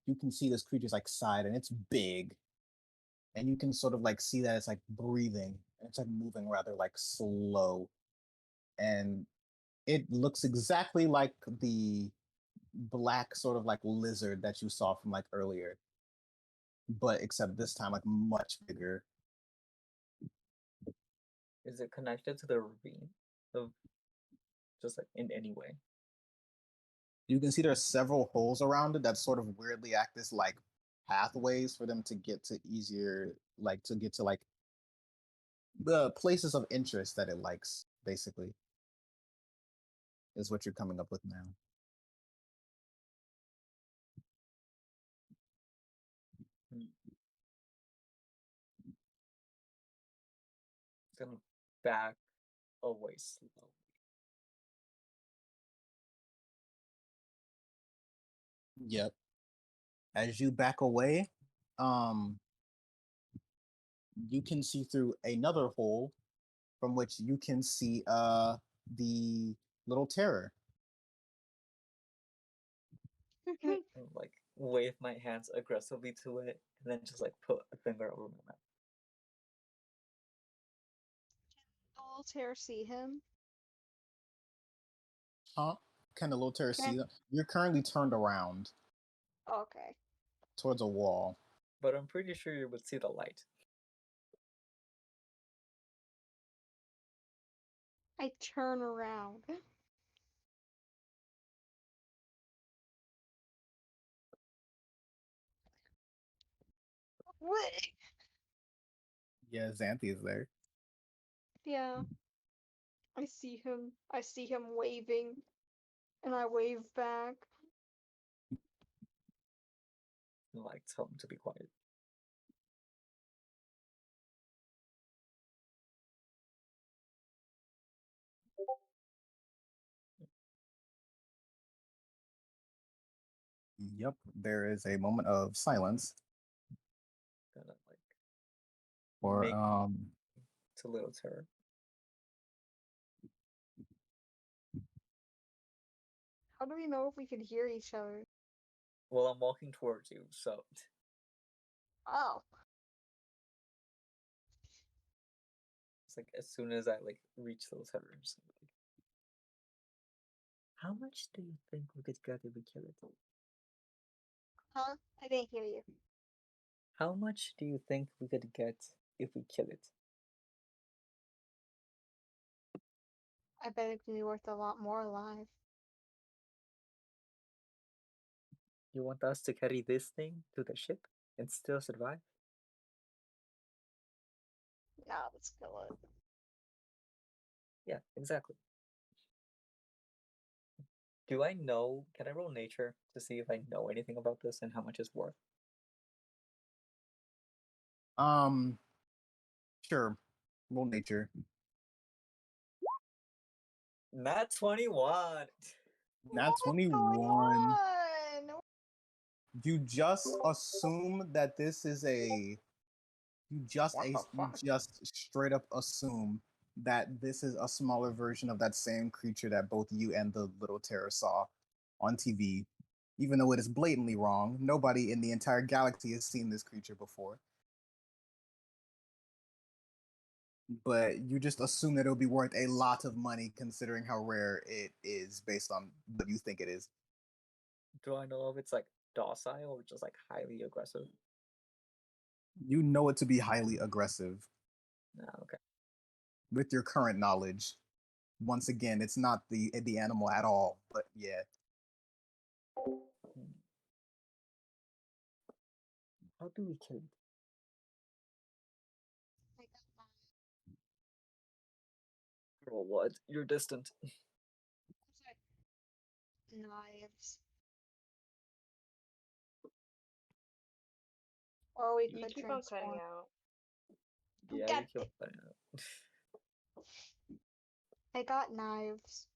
you can see this creature's like side, and it's big, and you can sort of like see that it's like breathing, and it's like moving rather like slow, and it looks exactly like the black sort of like lizard that you saw from like earlier, but except this time like much bigger. Is it connected to the ravine? Of just like in any way? You can see there's several holes around it that sort of weirdly act as like pathways for them to get to easier, like to get to like the places of interest that it likes, basically, is what you're coming up with now. It's gonna back away slowly. Yep. As you back away, you can see through another hole from which you can see the little terror. And, like wave my hands aggressively to it, and then just like put a finger over my mouth. Will Tear see him? Huh? Can the little terror Okay. see them? You're currently turned around Okay. towards a wall. But I'm pretty sure you would see the light. I turn around. What? Yeah, Xanthi is there. Yeah. I see him. I see him waving, and I wave back. And like tell him to be quiet. Yep, there is a moment of silence Gonna like for make to little terror. How do we know if we can hear each other? Well, I'm walking towards you, so Oh. it's like as soon as I like reach those headers. Like, how much do you think we could get if we kill it? Huh? I didn't hear you. How much do you think we could get if we kill it? I bet it could be worth a lot more alive. You want us to carry this thing to the ship and still survive? Nah, let's kill it. Yeah, exactly. Do I know? Can I roll nature to see if I know anything about this and how much it's worth? Sure. Roll nature. Nat 21. Nat What's 21. going on? You just assume that this is a you just What the you fuck? just straight up assume that this is a smaller version of that same creature that both you and the little terror saw on TV. Even though it is blatantly wrong, nobody in the entire galaxy has seen this creature before. But you just assume that it'll be worth a lot of money considering how rare it is based on what you think it is. Do I know if it's like docile or just like highly aggressive? You know it to be highly aggressive No, okay. with your current knowledge. Once again, it's not the animal at all, but yeah. How do we kill? I got Roll what? You're distant. knives. Or we You could keep on cutting transform. out. Yeah, God you killed that. I got knives.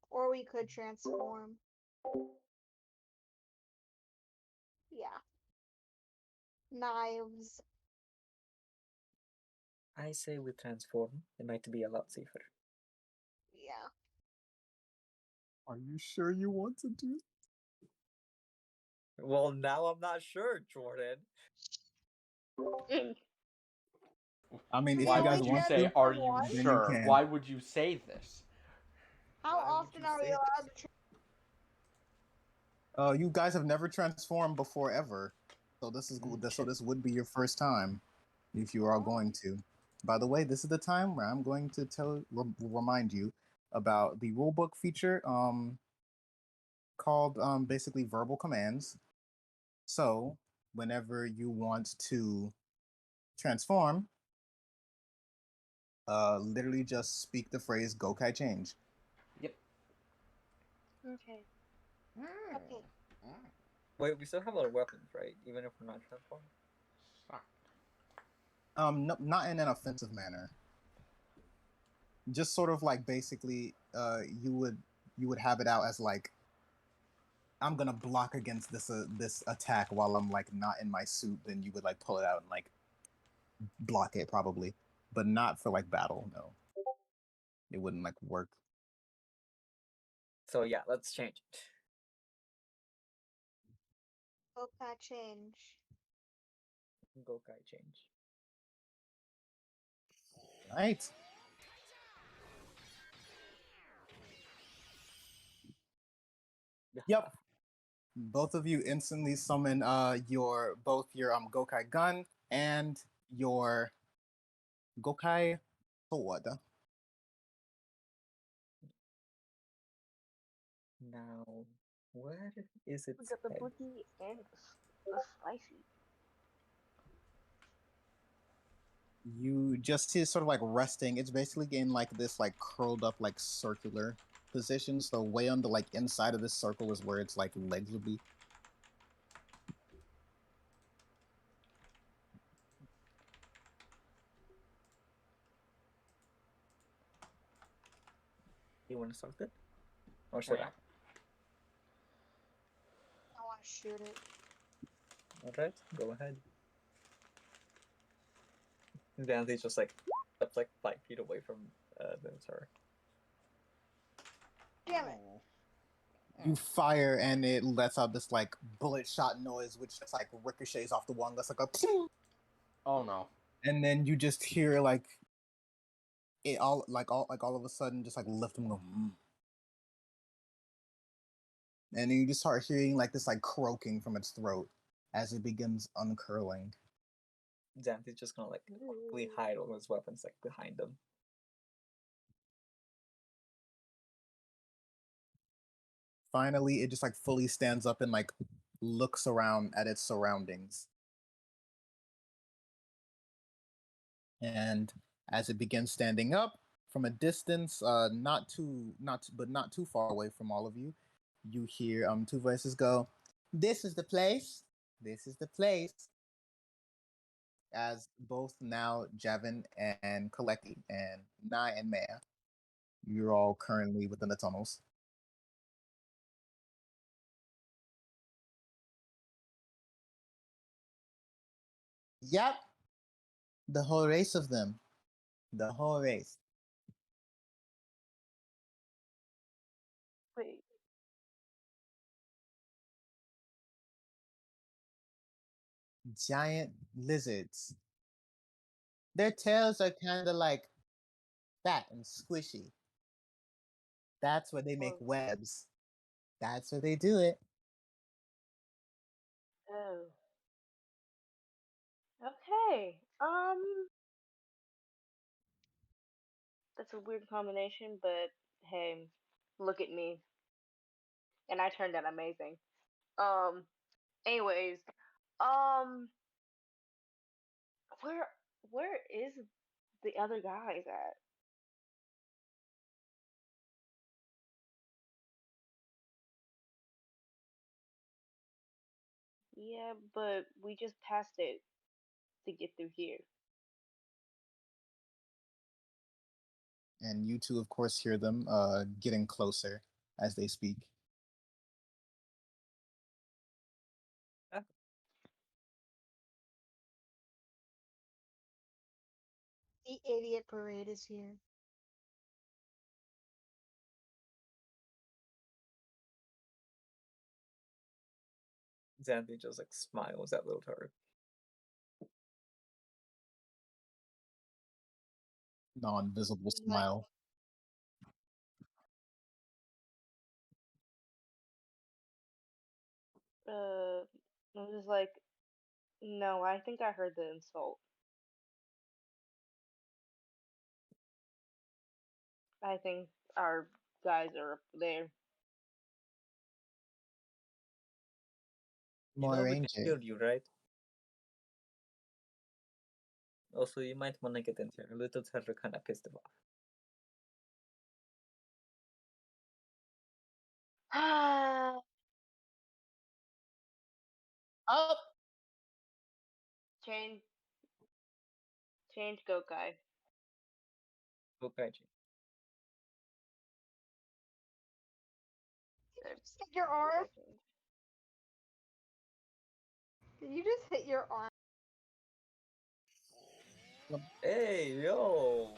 Or we could transform. Yeah. Knives. I say we transform. It might be a lot safer. Yeah. Are you sure you want to do? Well, now I'm not sure, Jordan. I mean, if Why you guys would you want say, to, are you then you sure? can. Why would you say this? How Why would often you are we say allowed to You guys have never transformed before ever, so this is good. So Okay. this would be your first time, if you are going to. By the way, this is the time where I'm going to remind you about the rulebook feature, called basically verbal commands. So whenever you want to transform, literally just speak the phrase "Gokai change." Yep. Okay. Okay. Wait, we still have our weapons, right? Even if we're not transformed? No, not in an offensive manner. Just sort of like basically, you would have it out as like, I'm gonna block against this attack while I'm like not in my suit. Then you would like pull it out and like block it probably, but not for like battle. No, it wouldn't like work. So yeah, let's change it. Gokai change. Gokai change. Right. Yep. Both of you instantly summon your both your Gokai gun and your Gokai sword. Now, where is it? We got the boogie and the spicy. You just see it sort of like resting. It's basically in like this like curled up like circular position. So way on the like inside of this circle is where its like legs would be. You want to start it? Or should I? I want to shoot it. Alright, go ahead. Danzy's just like steps like 5 feet away from her. Damn it. You fire and it lets out this like bullet shot noise, which just like ricochets off the wall. That's like a ping! Oh no. And then you just hear like it all of a sudden just like lift and go. Mm. And then you just start hearing like this like croaking from its throat as it begins uncurling. Danzy's just gonna like quickly hide all his weapons like behind him. Finally, it just like fully stands up and like looks around at its surroundings. And as it begins standing up from a distance, not too far away from all of you, you hear two voices go, "This is the place. This is the place." As both now Javin and Kaleki and Nai and Maya, you're all currently within the tunnels. Yep, the whole race of them. The whole race. Wait. Giant lizards. Their tails are kind of like fat and squishy. That's where they make Well, webs. That's where they do it. oh. Okay. That's a weird combination, but hey, look at me. And I turned out amazing. Um, anyways, Um, where where is the other guys at? Yeah, but we just passed it to get through here. And you two, of course, hear them getting closer as they speak. The idiot parade is here. Xanthi just like smiles at little Taro. Non-visible Like- smile. I'm just like, no, I think I heard the insult. I think our guys are up there. You know More we can Ranger. kill you, right? Also, you might want to get in here. Little Taro kind of pissed him off. Up. Change Gokai. Gokaiger. Just hit your arm. Did you just hit your arm? Hey, yo!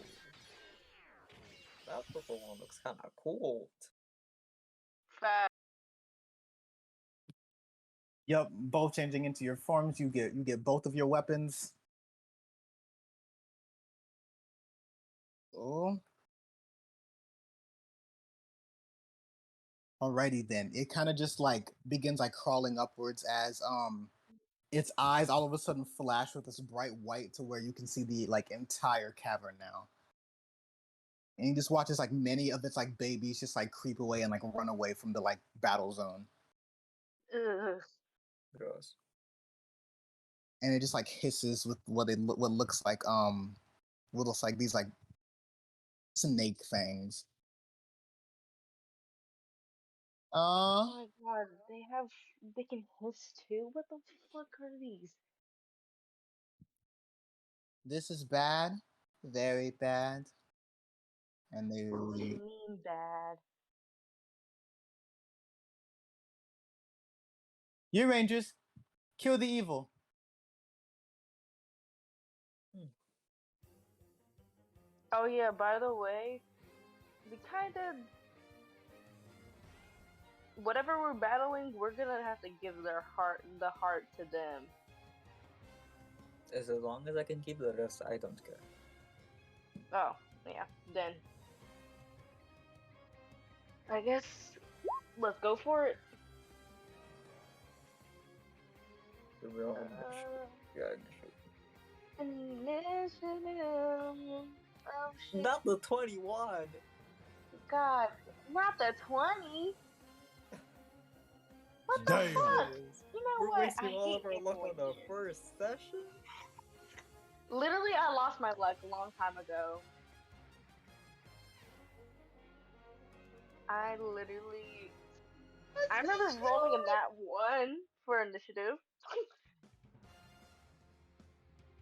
That purple one looks kind of cool. Fat. Yep, both changing into your forms. You get both of your weapons. Oh. Alrighty then. It kind of just like begins like crawling upwards as its eyes all of a sudden flash with this bright white to where you can see the like entire cavern now. And you just watch as like many of its like babies just like creep away and like run away from the like battle zone. Ugh. Gross. And it just like hisses with what looks like these like snake fangs. Oh my god, they can hiss too? What the fuck are these? This is bad, very bad. And they What do you mean bad? you Rangers, kill the evil. Oh yeah, by the way, we kinda whatever we're battling, we're gonna have to give the heart to them. As long as I can keep the rest, I don't care. Oh, yeah, then I guess let's go for it. The real yeah, Initiative. Oh shit. not the 21! God, not the 20. What the Damn. fuck? You know We're what? wasting I all hate of our making luck on the witches. first session? Literally, I lost my luck a long time ago. I remember rolling a nat 1 for initiative.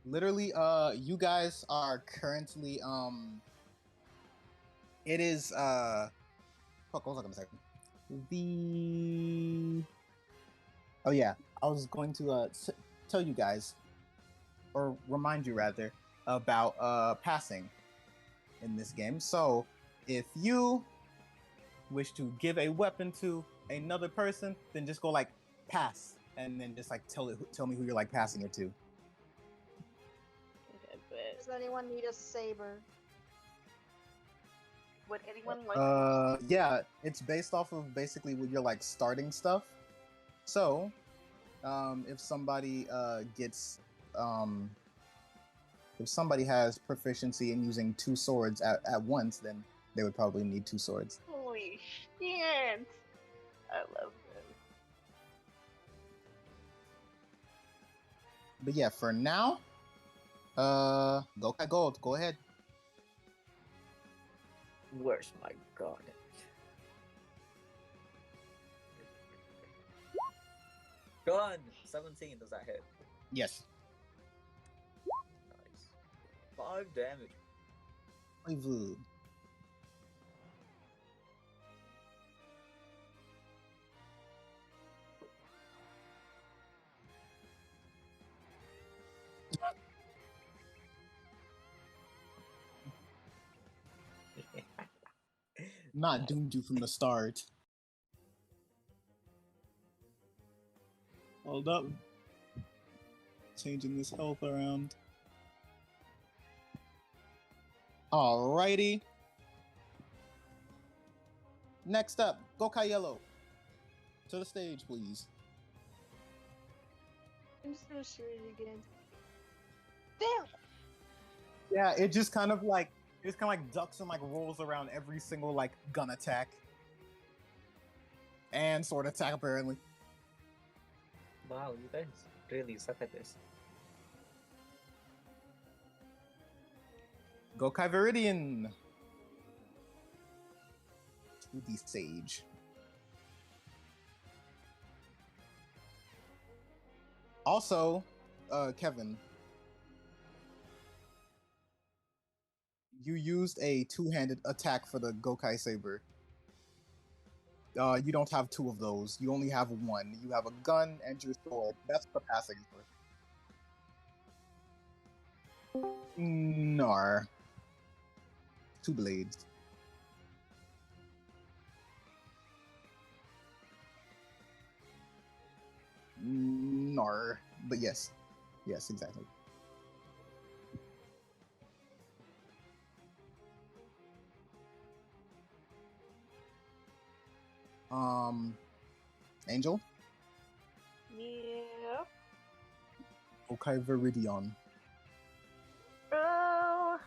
Literally, you guys are currently it is fuck, what was I gonna say? Oh yeah, I was going to tell you guys, or remind you rather, about passing in this game. So if you wish to give a weapon to another person, then just go like pass, and then just like tell me who you're like passing it to. Okay, but Does anyone need a saber? would anyone like Yeah, it's based off of basically what you're like starting stuff. So if somebody if somebody has proficiency in using 2 swords at once, then they would probably need 2 swords. Holy shit! I love them. But yeah, for now, Gokai Gold, go ahead. Where's my gun? Gun! 17, does that hit? Yes. Nice. 5 damage. Bravo. Not doomed you from the start. Hold up. Changing this health around. Alrighty. Next up, Gokai Yellow. To the stage, please. I'm so sure again. Damn! Yeah, it just kind of like ducks and like rolls around every single like gun attack. And sword attack apparently. Wow, you guys really suck at this. Gokai Viridian. To the sage. Also, Kevin, you used a two-handed attack for the Gokai Saber. You don't have two of those. You only have one. You have a gun and your sword. That's the passing for. Nar. Two blades. Nar. But yes. Yes, exactly. Angel? Yeah. Gokai Viridion. Oh,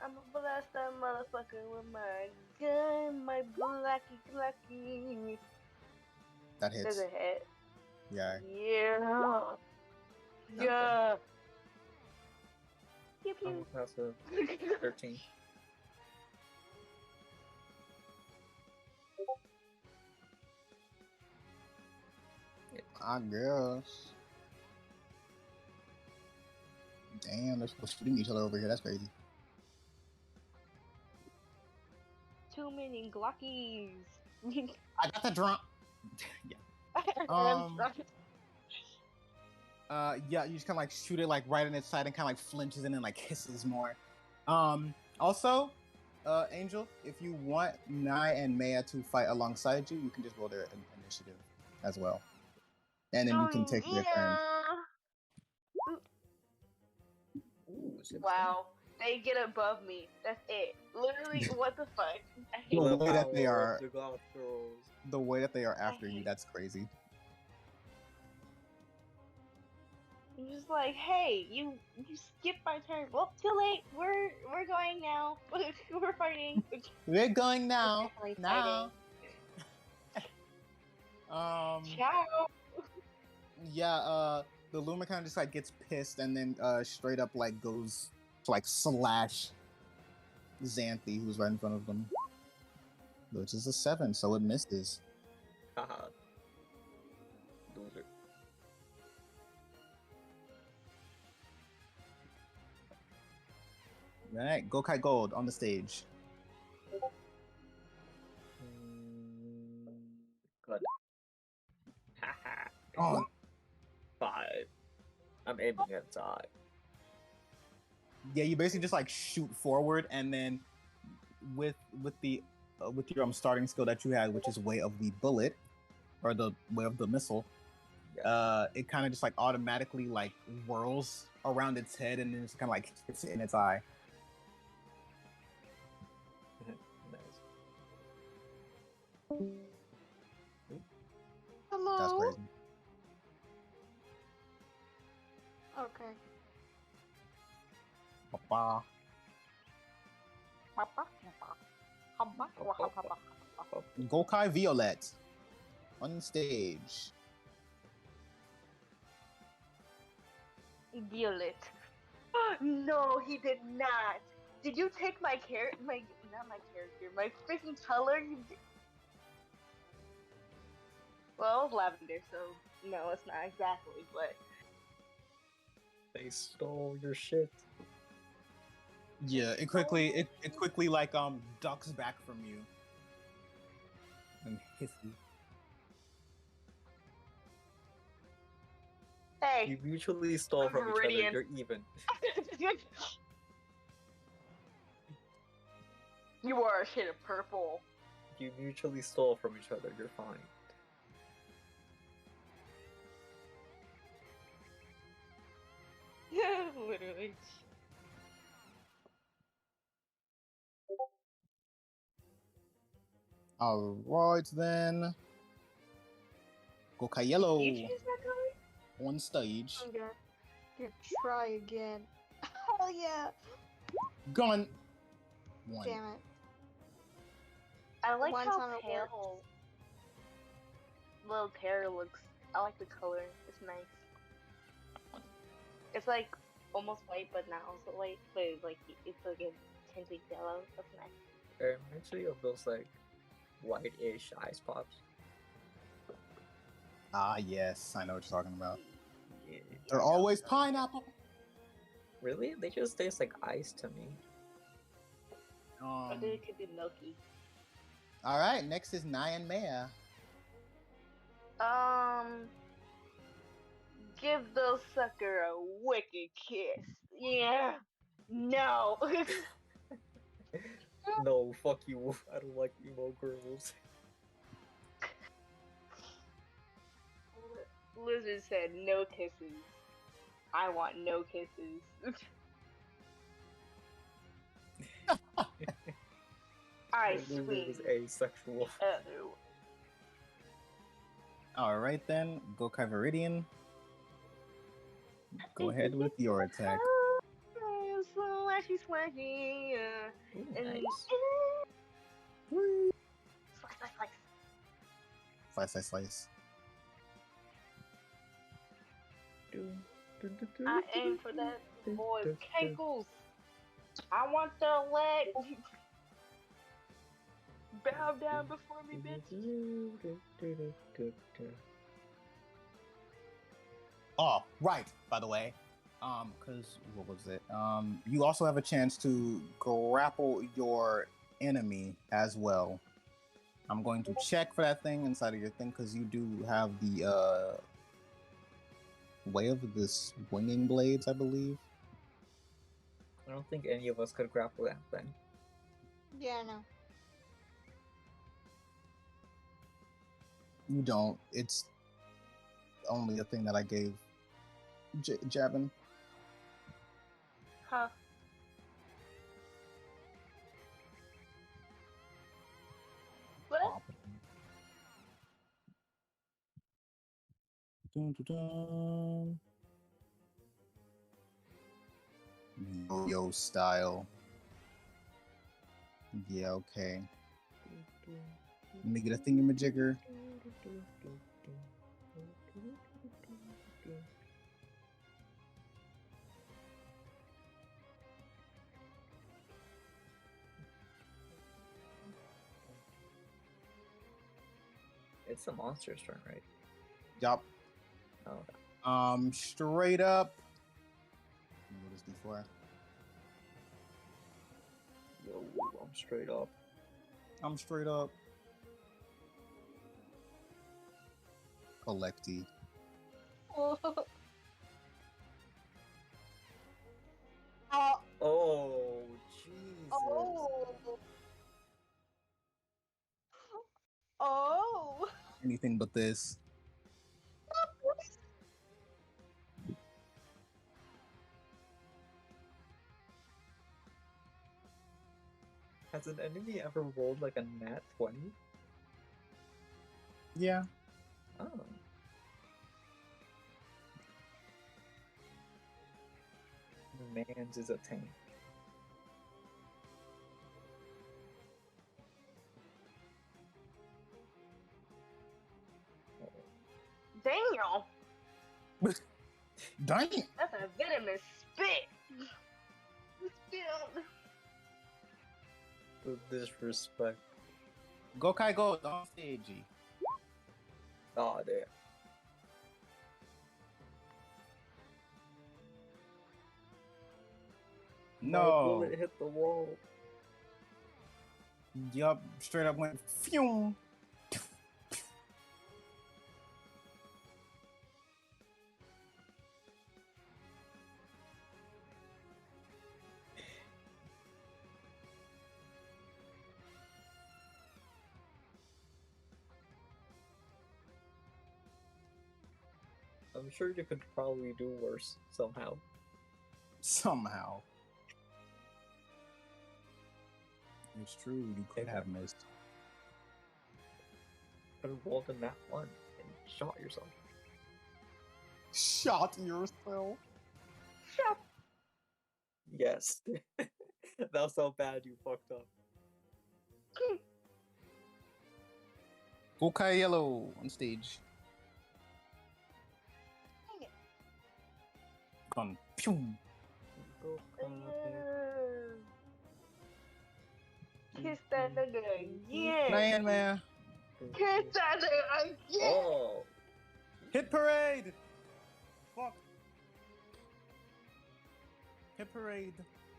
I'm a blast that motherfucker with my gun, my blacky. That hits. Does it hit? Yeah. Yeah. Yeah. Pew I'm pew. gonna pass a 13. I guess. Damn, they're supposed to shooting each other over here. That's crazy. Too many Glockies. I got the drum. Yeah. I'm Yeah, you just kind of like shoot it like right in its side and kind of like flinches and then like hisses more. Also, Angel, if you want Nai and Maya to fight alongside you, you can just roll their initiative as well, and then you can take their turn. Ooh, 16. Wow. They get above me. That's it. Literally, what the fuck? I hate The The way that power they of are- the golf girls. The way that they are after you, that's crazy. I'm just like, hey, you skipped my turn. Well, too late. We're going now. We're fighting. We're going We're now. definitely Now. Ciao. Yeah, the Luma kind of just like gets pissed and then straight up like goes to like slash Xanthi, who's right in front of them, which is a 7, so it misses. Haha. Loser. All right, Gokai Gold on the stage. Good. Haha. Oh, 5. I'm aiming at die. yeah, you basically just like shoot forward, and then with your starting skill that you had, which is way of the bullet or the way of the missile, it kind of just like automatically like whirls around its head and then it's kind of like hits it in its eye. Nice. Hello. That's crazy. Okay. Ba-ba. Gokai Violet on stage. Violet. No, he did not. Did you take my not my character, my freaking color? Well, it was lavender, so no, it's not exactly, but They stole your shit. Yeah, it quickly like ducks back from you and hisses. hey, You mutually stole from each other. Viridian. You're even. You are a shade of purple. You mutually stole from each other. You're fine. Literally. All right then. Did you Gokaiger choose that color? on stage. I'm gonna try again. Oh yeah! Gone. One. Damn it. I like One how time it worked. pale little Terra looks. I like the color. It's nice. It's like almost white, but not also white. But it's like a tinted yellow. That's nice. It reminds me of those like white-ish ice pops. Ah, yes, I know what you're talking about. Yeah. They're always pineapple. Really? They just taste like ice to me. I think it could be milky. All right, next is Nyan Maya. Give the sucker a wicked kiss. Yeah. No. No, fuck you. I don't like emo girls. Lizard said no kisses. I want no kisses. I Lulu swing is asexual. the other way. All right then, Gokaiger. Go ahead with your attack. Slashy, slashy. Ooh, And nice. slice, slice, slice. Slice, slice, slice. I aim for that boy's cankles. I want the leg. Bow down before me, bitch. Oh, right. By the way, because what was it? You also have a chance to grapple your enemy as well. I'm going to check for that thing inside of your thing because you do have the way of the swinging blades, I believe. I don't think any of us could grapple that thing. Yeah, no. You don't. It's only a thing that I gave Jabin. Huh. What? Dun, dun, dun. Yo style. Yeah, okay. Let me get a thingamajigger. It's the monster's turn, right? Yup. Oh, okay. Straight up. What is D4? Yo, I'm straight up. I'm straight up. Collecty. Oh. Oh, Jesus. Oh. Oh. Anything but this. Has an enemy ever rolled like a nat 20? Yeah. Oh. Mans is a tank. Daniel. Dang! That's a venomous spit. Spit. The disrespect. Gokaiger on stage. Oh, damn. My No. bullet hit the wall. Yup, straight up went phew. I'm sure you could probably do worse somehow. Somehow. It's true, you could have missed. Could have rolled in that one and shot yourself. Shot yourself. Shut. Yes. That's how bad you fucked up. Gokai Yellow on stage. Dang it. Gone pew. Kiss that nigga again. Man. Kiss that nigga again. Oh. Hit parade! Fuck. Hit parade.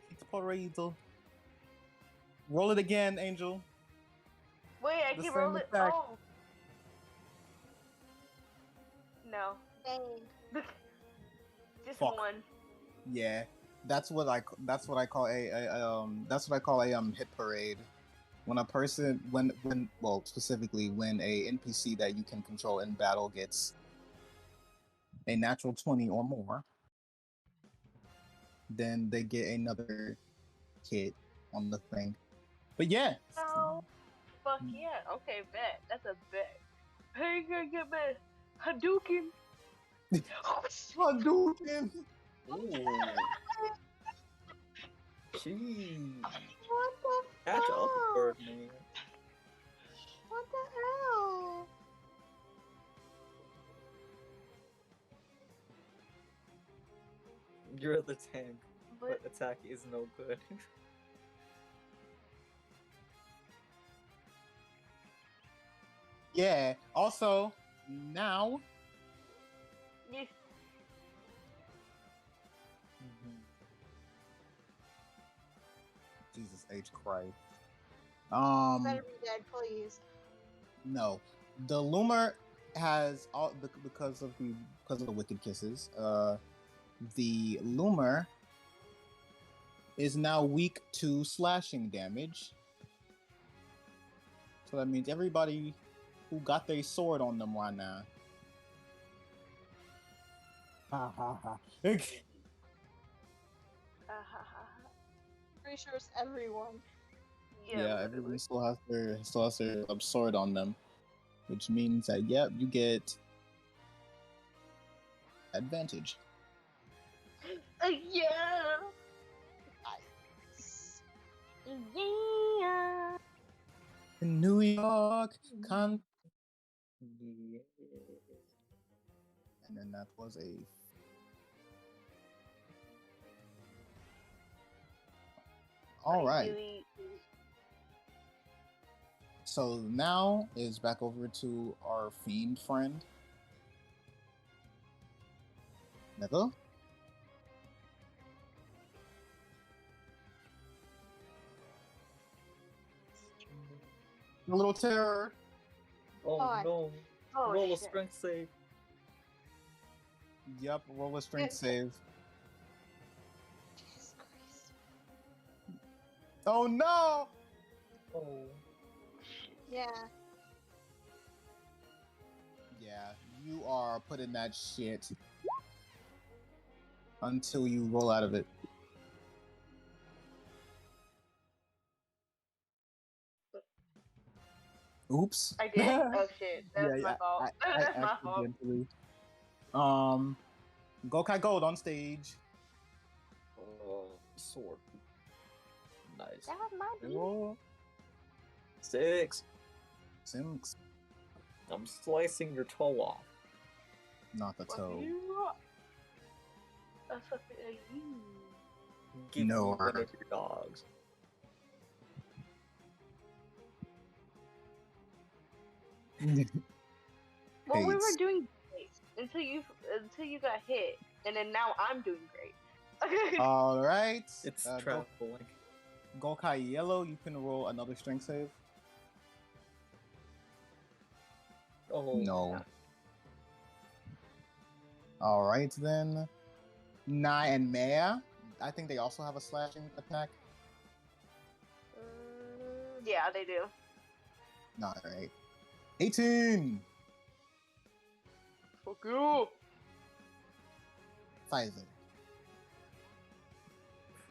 Hit parade. Roll it again, Angel. Wait, I The can same roll it. attack. Oh. No. Dang. Just Fuck. one. Yeah, that's what I call a hit parade. When a person specifically when a NPC that you can control in battle gets a natural 20 or more, then they get another hit on the thing. But yeah. Oh. Fuck yeah. Okay, bet. That's a bet. Hey, you gonna get me Hadouken. Hadouken! Ooh. Jeez. What the Catch up, hell? Birdman. What the hell? You're the tank, But but attack is no good. Yeah. Also, now yes. Jesus H Christ. Better be dead, please. No, the Loomer has all because of the wicked kisses. The Loomer is now weak to slashing damage. So that means everybody who got their sword on them right now. Ha ha ha. Pretty sure it's everyone. Yeah, everyone still has their sword on them, which means that you get advantage. Yeah. Nice. Yeah. In New York, and then that was a. All right. So now is back over to our fiend friend. Neville? A little terror. Oh God. no. Oh, Roll a shit. strength save. Yep, roll a strength save. Jesus Christ. Oh no! Oh. Yeah. Yeah, you are putting that shit until you roll out of it. Oops. I did? Oh shit. That's my fault. That's my fault. accidentally. Gokai Gold on stage. Sword. Nice. That was my beat. Roll 6. 6. I'm slicing your toe off. Not the Fuck toe. you. A fucking Give No. me one of your dogs. Well, we were Hates. doing great until you got hit, and then now I'm doing great. All right. It's Go- traveling. Gokai Yellow, you can roll another strength save. Oh No. All right then. Nai and Maya, I think they also have a slashing attack. Yeah, they do. All right. 18. Fuck you. Pfizer.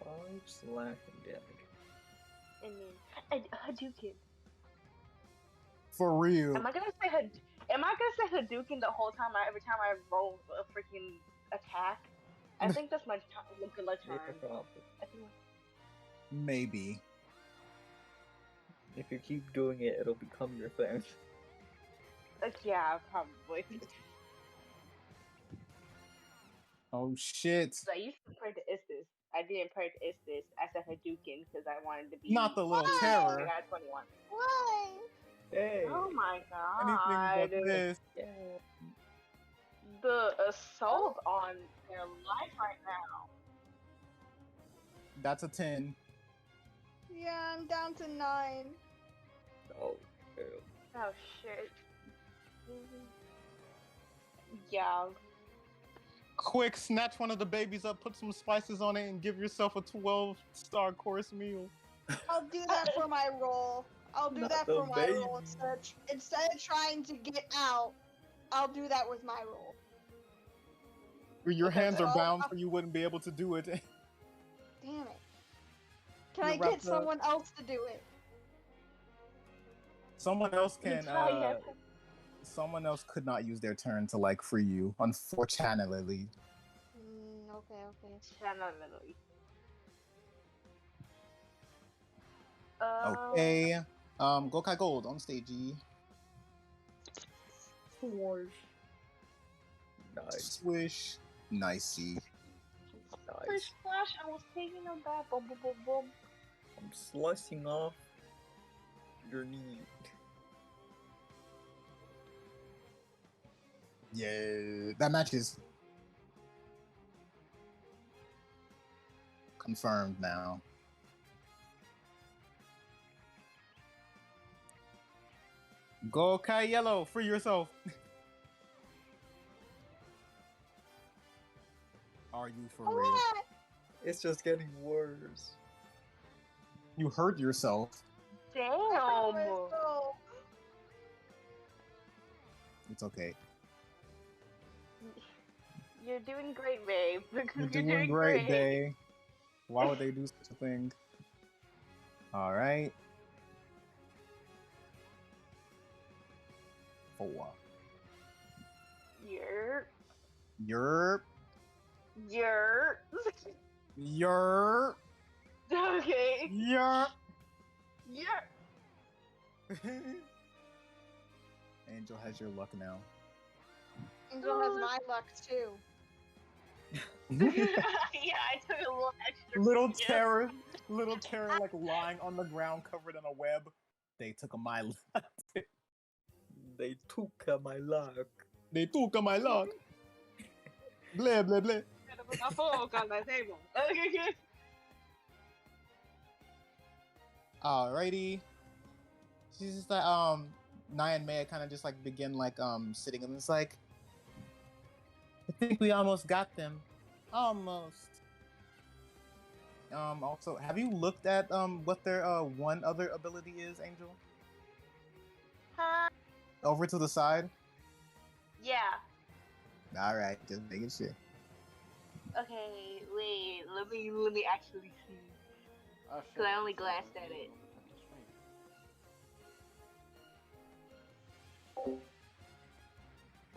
5 slashing damage. I mean, and Hadouken. For real. Am I gonna say Hadouken the whole time? Every time I roll a freaking attack, I think that's my good luck Yeah, charm. probably. I think Maybe. If you keep doing it, it'll become your thing. yeah, probably. Oh shit. So I used to pray to Istis. I didn't pray to Istis. I said Hadouken because I wanted to be. Not the little Why? terror. I got 21. Why? Hey! Oh my Anything god. but this. Yeah. The assault on their life right now. That's a 10. Yeah, I'm down to 9. Oh, ew. Oh shit. Yeah. Quick, snatch one of the babies up, put some spices on it, and give yourself a 12-star course meal. I'll do that for my roll. I'll do Not that the for my roll baby. instead of trying to get out. I'll do that with my roll. Your Okay, hands are well, bound, so you wouldn't be able to do it. Damn it. Can You're I wrapped get someone else to do it? Someone else can. Yeah. Someone else could not use their turn to like free you, unfortunately. Okay. Channelly. Okay. Gokai Gold on stage. Swish. Nice. Swish. Nicey. First Nice. flash, I was taking them back. Boom, boom, boom, boom. I'm slicing off your knee. Yeah, that matches. Confirmed now. Gokai Yellow, free yourself. Are you for real? Alright. It's just getting worse. You hurt yourself. Damn. So, It's okay. You're doing great, babe. You're doing great, Day. Why would they do such a thing? All right. 4. You're. Yerp. Yerp. Okay. Yerp. You're. Angel has your luck now. Angel has my luck too. Yeah, I took a little extra. Little yeah. terror, like lying on the ground covered in a web. They took a my luck. They took my luck. They took a my luck. Blah blah blah. Gotta put my fork on the table. Okay, good. Alrighty. She's just like Naya and Maya kind of just like begin like sitting and it's like I think we almost got them. Almost. Also, have you looked at what their one other ability is, Angel? Huh? Over to the side? Yeah. Alright, just making sure. Okay, wait. Let me actually see. Oh, shit. Cause I only glanced at it.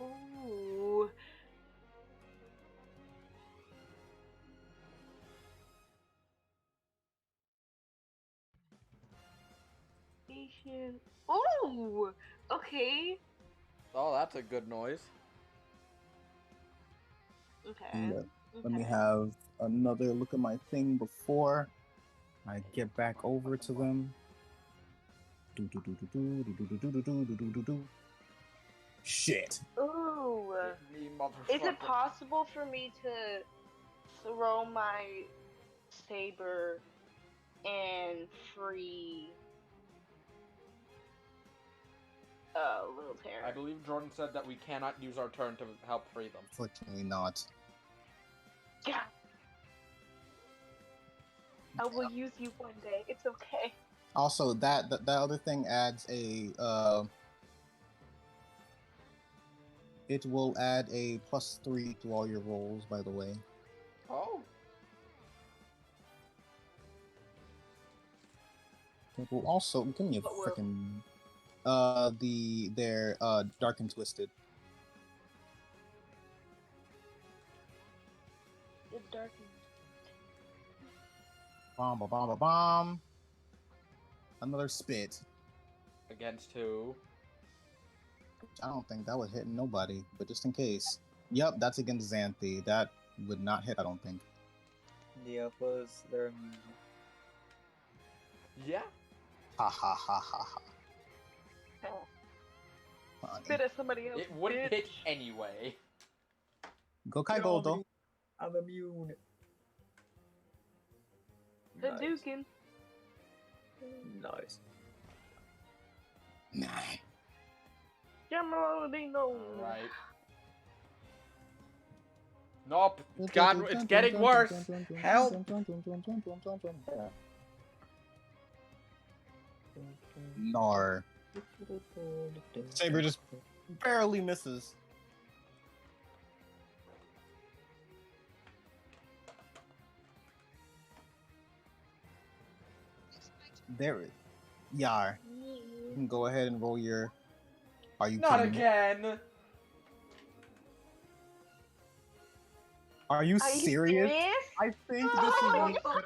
Ooh. Asian. Ooh. Okay. Oh, that's a good noise. Okay. Yeah. Let me Okay. have another look at my thing before I get back over to them. Shit. Ooh. Hit me, Is it motherfucker. possible for me to throw my saber and free little I Terror? believe Jordan said that we cannot use our turn to help free them. Unfortunately not. Yeah. I will use you one day. It's okay. Also, that other thing adds a it will add a +3 to all your rolls, by the way. Oh. It will also give me a What will? freaking their Dark and Twisted. The dark. Bomb, bomb, bomb, bomb. Another spit. Against who? I don't think that would hit nobody, but just in case. Yep, that's against Xanthi. That would not hit, I don't think. The others, they're immune. Yeah. Ha ha ha ha ha. Funny. Spit at somebody else. It wouldn't bitch. hit anyway. Gokaiger though. I'm immune. Nice. Hadouken. Nice. Nah. Jamalino. Alright. Nope. God, it's getting worse. Help. Nar. Saber just barely misses. There it. Yar. You can go ahead and roll your. Are you Not kidding me? again. Are you Are you serious? serious? I think this is Oh literally, my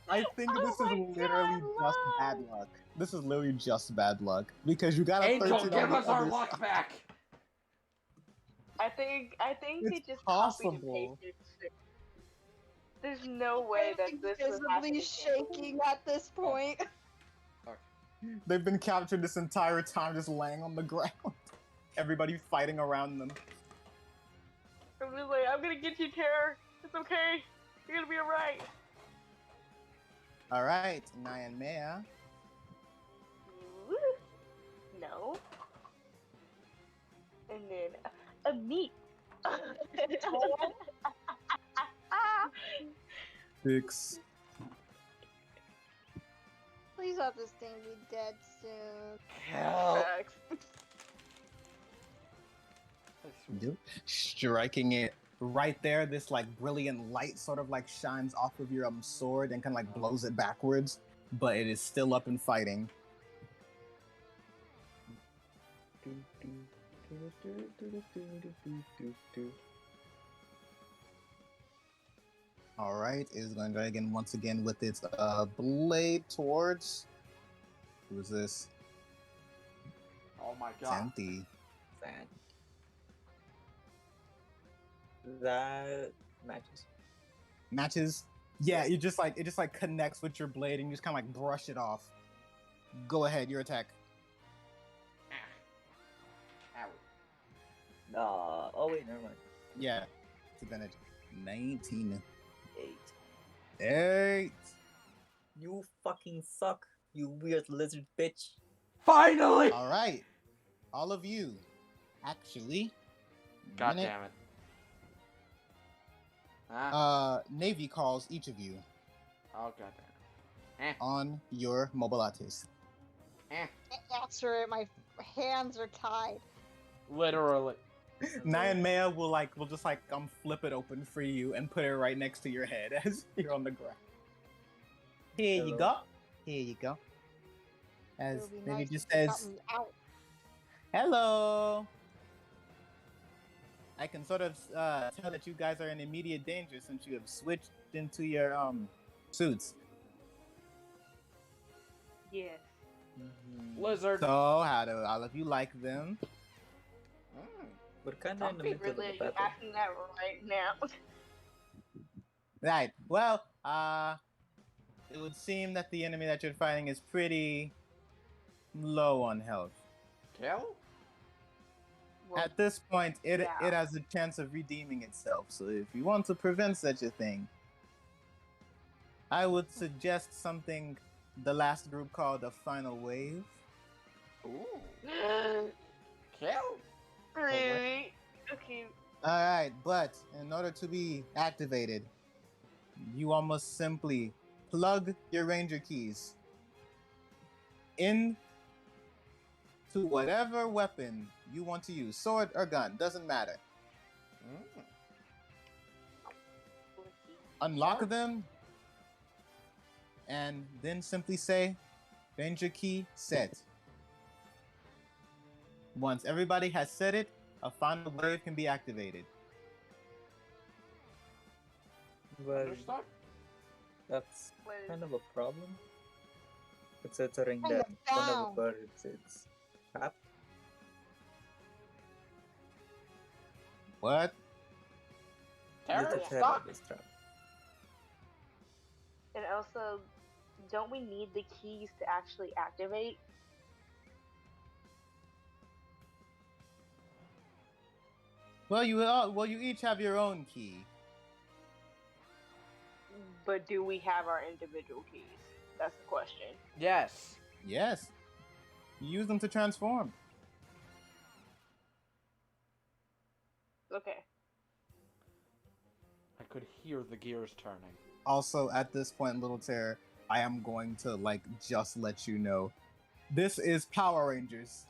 I think Oh this my is literally God, just Lord. bad luck. This is literally just bad luck because you got a Angel, 13 give on the us our other luck side. back. I think they It's just copied and possible. pasted shit. There's no way that I'm this was happening. visibly shaking at this point. They've been captured this entire time, just laying on the ground. Everybody fighting around them. I'm just like, I'm gonna get you, Terror. It's okay. You're gonna be alright. All right, Naya and Maya. No. And then a meat. 6. Please let this thing be dead soon. Help. Facts. Yep. Striking it right there. This like brilliant light sort of like shines off of your sword and kind of like blows it backwards, but it is still up and fighting. All right, is going to go again once again with its blade towards. Who is this? Oh my god. Xanthi. That matches. Matches. Yeah, you just like it just like connects with your blade and you just kind of like brush it off. Go ahead, your attack. Ow. Oh wait, never mind. Yeah, it's advantage. 19. 8. 8. You fucking suck, you weird lizard bitch. Finally! All right, all of you. Actually, God minute. damn it. Ah. Navy calls each of you Oh god damn it. on your mobilates. Answer it. My hands are tied. Literally. Naya and Maya will just flip it open for you and put it right next to your head as you're on the ground. Here you go. Here you go. It As would be Navy nice just if you says, got me out. "Hello." I can sort of tell that you guys are in immediate danger since you have switched into your suits. Yes. Lizard. So, how do all of you like them? We're kinda in the middle of the Really, you battle. asking that right now? Right. Well, it would seem that the enemy that you're fighting is pretty low on health. Kill? Well, At this point, it yeah. has a chance of redeeming itself. So if you want to prevent such a thing, I would suggest something the last group called a final wave. Ooh. Kill? Really? Okay. All right, but in order to be activated, you almost simply plug your ranger keys in to whatever weapon you want to use, sword or gun, doesn't matter. Mm. Unlock them, and then simply say, Ranger key set. Once everybody has said it, a final wave can be activated. Well, Understood? that's Well, kind of a problem. Considering Kind that of one of down. the birds is trapped. What? Terror Little is Terra stuck? is trapped. and also, don't we need the keys to actually activate? Well, you each have your own key. But do we have our individual keys? That's the question. Yes. Yes. You use them to transform. Okay. I could hear the gears turning. Also, at this point, Little Terror, I am going to just let you know, this is Power Rangers.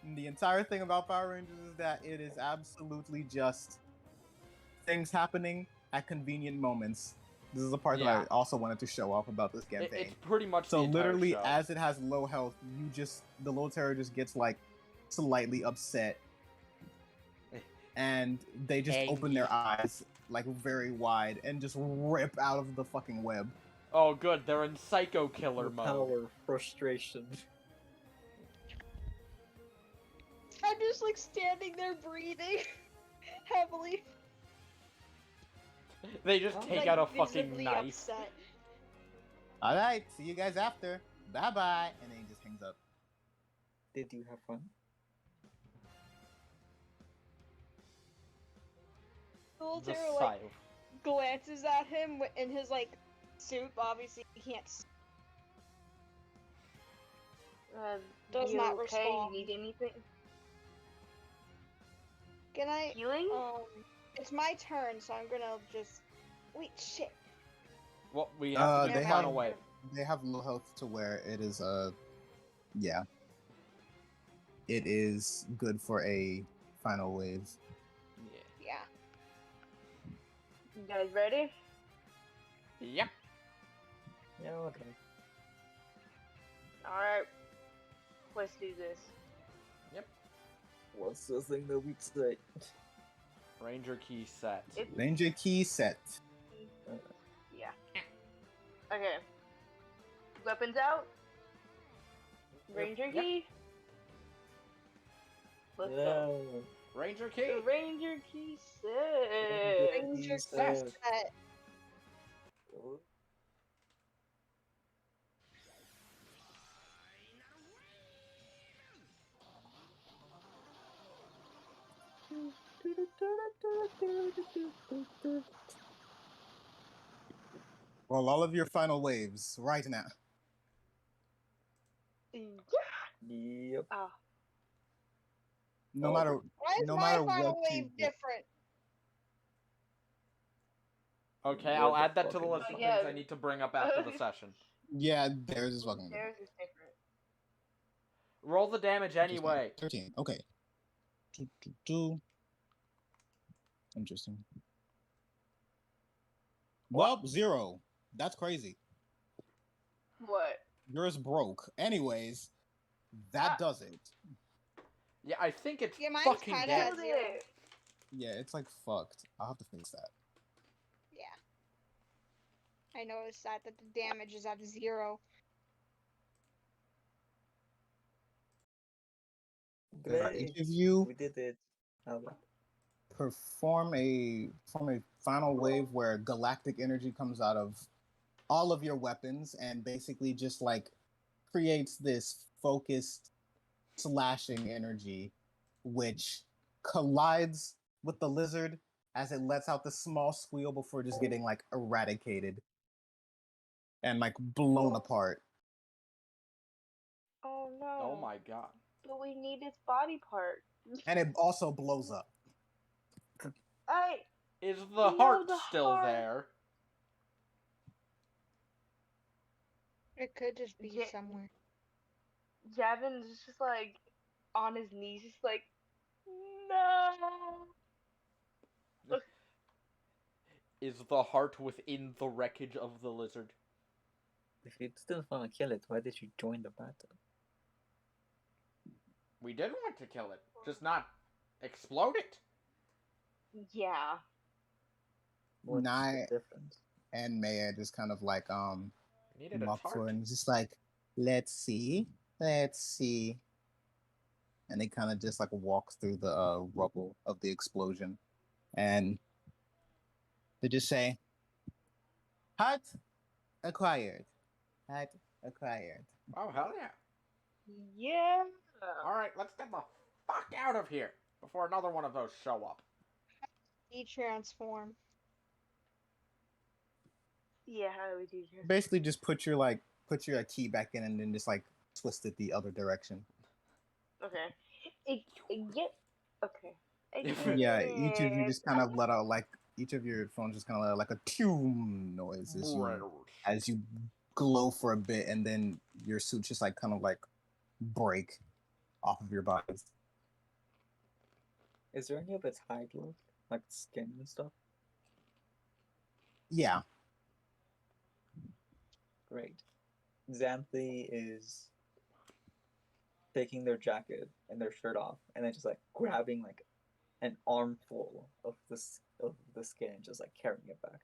And the entire thing about Power Rangers is that it is absolutely just things happening at convenient moments. This is the part that Yeah. I also wanted to show off about this campaign. It's pretty much So the entire literally, show. as it has low health, the Little Terror just gets slightly upset, and they just open their eyes very wide and just rip out of the fucking web. Oh, good. They're in Psycho Killer mode. Power, frustration. I'm just standing there breathing heavily. They just take out a fucking visibly knife. upset. All right, see you guys after. Bye bye, and then he just hangs up. Did you have fun? Little The Terror sigh. glances at him in his suit. Obviously, he can't. Does you not okay? respond. You need anything? Can I? Healing? It's my turn, so I'm gonna just. Wait, shit. Well, we have to do they the have- final wave. They have low health to where it is yeah. It is good for a final wave. Yeah. Yeah. You guys ready? Yep. Yeah, okay. Alright. Let's do this. What's the thing that we say? Ranger key set. Ranger key set. Yeah. Okay. Weapons out. Ranger Yep. key. Let's go. Ranger The key. Ranger key set. Ranger set. set. Roll all of your final waves right now. Yep. Ah. No Oh. matter Why is no my matter final what wave you get. different? Okay, What I'll the add that to the fucking- list of Yeah. things I need to bring up after the session. Yeah, theirs is fucking good. Theirs is different. Roll the damage anyway. 13. Okay. Two. Interesting. Well, 0. That's crazy. What? Yours broke. Anyways, that does it. Yeah, I think it's Yeah, mine's fucking kinda dead. at zero. Yeah, it's fucked. I'll have to fix that. Yeah. I noticed that the damage is at 0. For Great. each of you, We did it. Oh, form a final wave where galactic energy comes out of all of your weapons and basically just like creates this focused slashing energy which collides with the lizard as it lets out the small squeal before just getting like eradicated and like blown apart. Oh no. Oh my god. But we need its body part. And it also blows up. Is the No, heart the still heart. there? It could just be Ja- somewhere. Javin's just like on his knees, just like, no. Is the heart within the wreckage of the lizard? If you still want to kill it, why did you join the battle? We did want to kill it, just not explode it. Yeah. What's Nye the difference? and Maya just kind of like We needed a walk tart. forward and just like, let's see. And they kind of just like walk through the rubble of the explosion. And they just say, Heart acquired. Heart acquired. Oh, hell yeah. Yeah. Alright, let's get the fuck out of here before another one of those show up. De-transform. Yeah, how do we do this? Basically just put your key back in and then just like twist it the other direction. Okay. Get. Okay. Yeah, each of you just kind of let out like each of your phones just kind of let out like a tune noise as you glow for a bit, and then your suit just like kind of like break off of your bodies. Is there any of its hide left? Like skin and stuff? Yeah. Great. Xanthi is taking their jacket and their shirt off, and then just like grabbing like an armful of the skin, just like carrying it back.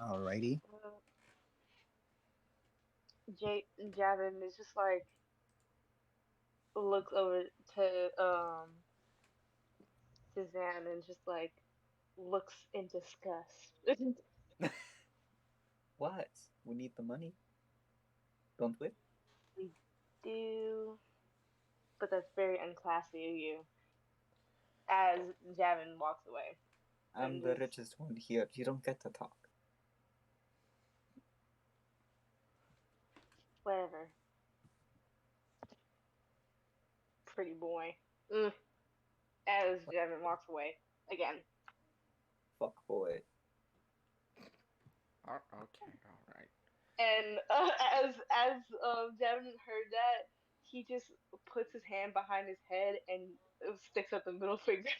Alrighty. Javin is just like looks over to Zan and just like looks in disgust. What? We need the money. Don't we? We do, but that's very unclassy of you. As Javin walks away. I'm the richest one here. You don't get to talk. Whatever. Pretty boy. Ugh. As Javin walks away again. Fuck boy. Okay, alright. And as Javin heard that, he just puts his hand behind his head and sticks up the middle finger.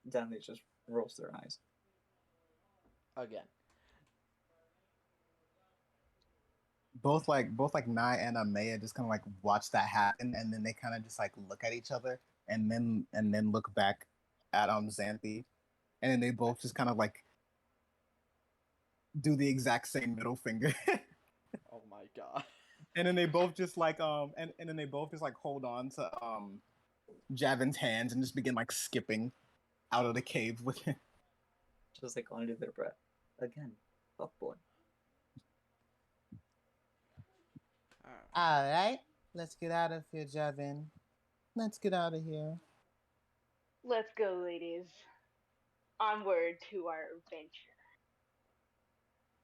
Xanthi just rolls their eyes. Again. Both like Nye and Amaya just kind of like watch that happen, and then they kind of just like look at each other, and then look back at Xanthi, and then they both just kind of like do the exact same middle finger. Oh my god. And then they both just like and then they both just like hold on to Javin's hands and just begin like skipping out of the cave with him. Just like under their breath. Again. Fuck boy. All right, let's get out of here, Javin. Let's get out of here. Let's go, ladies. Onward to our adventure.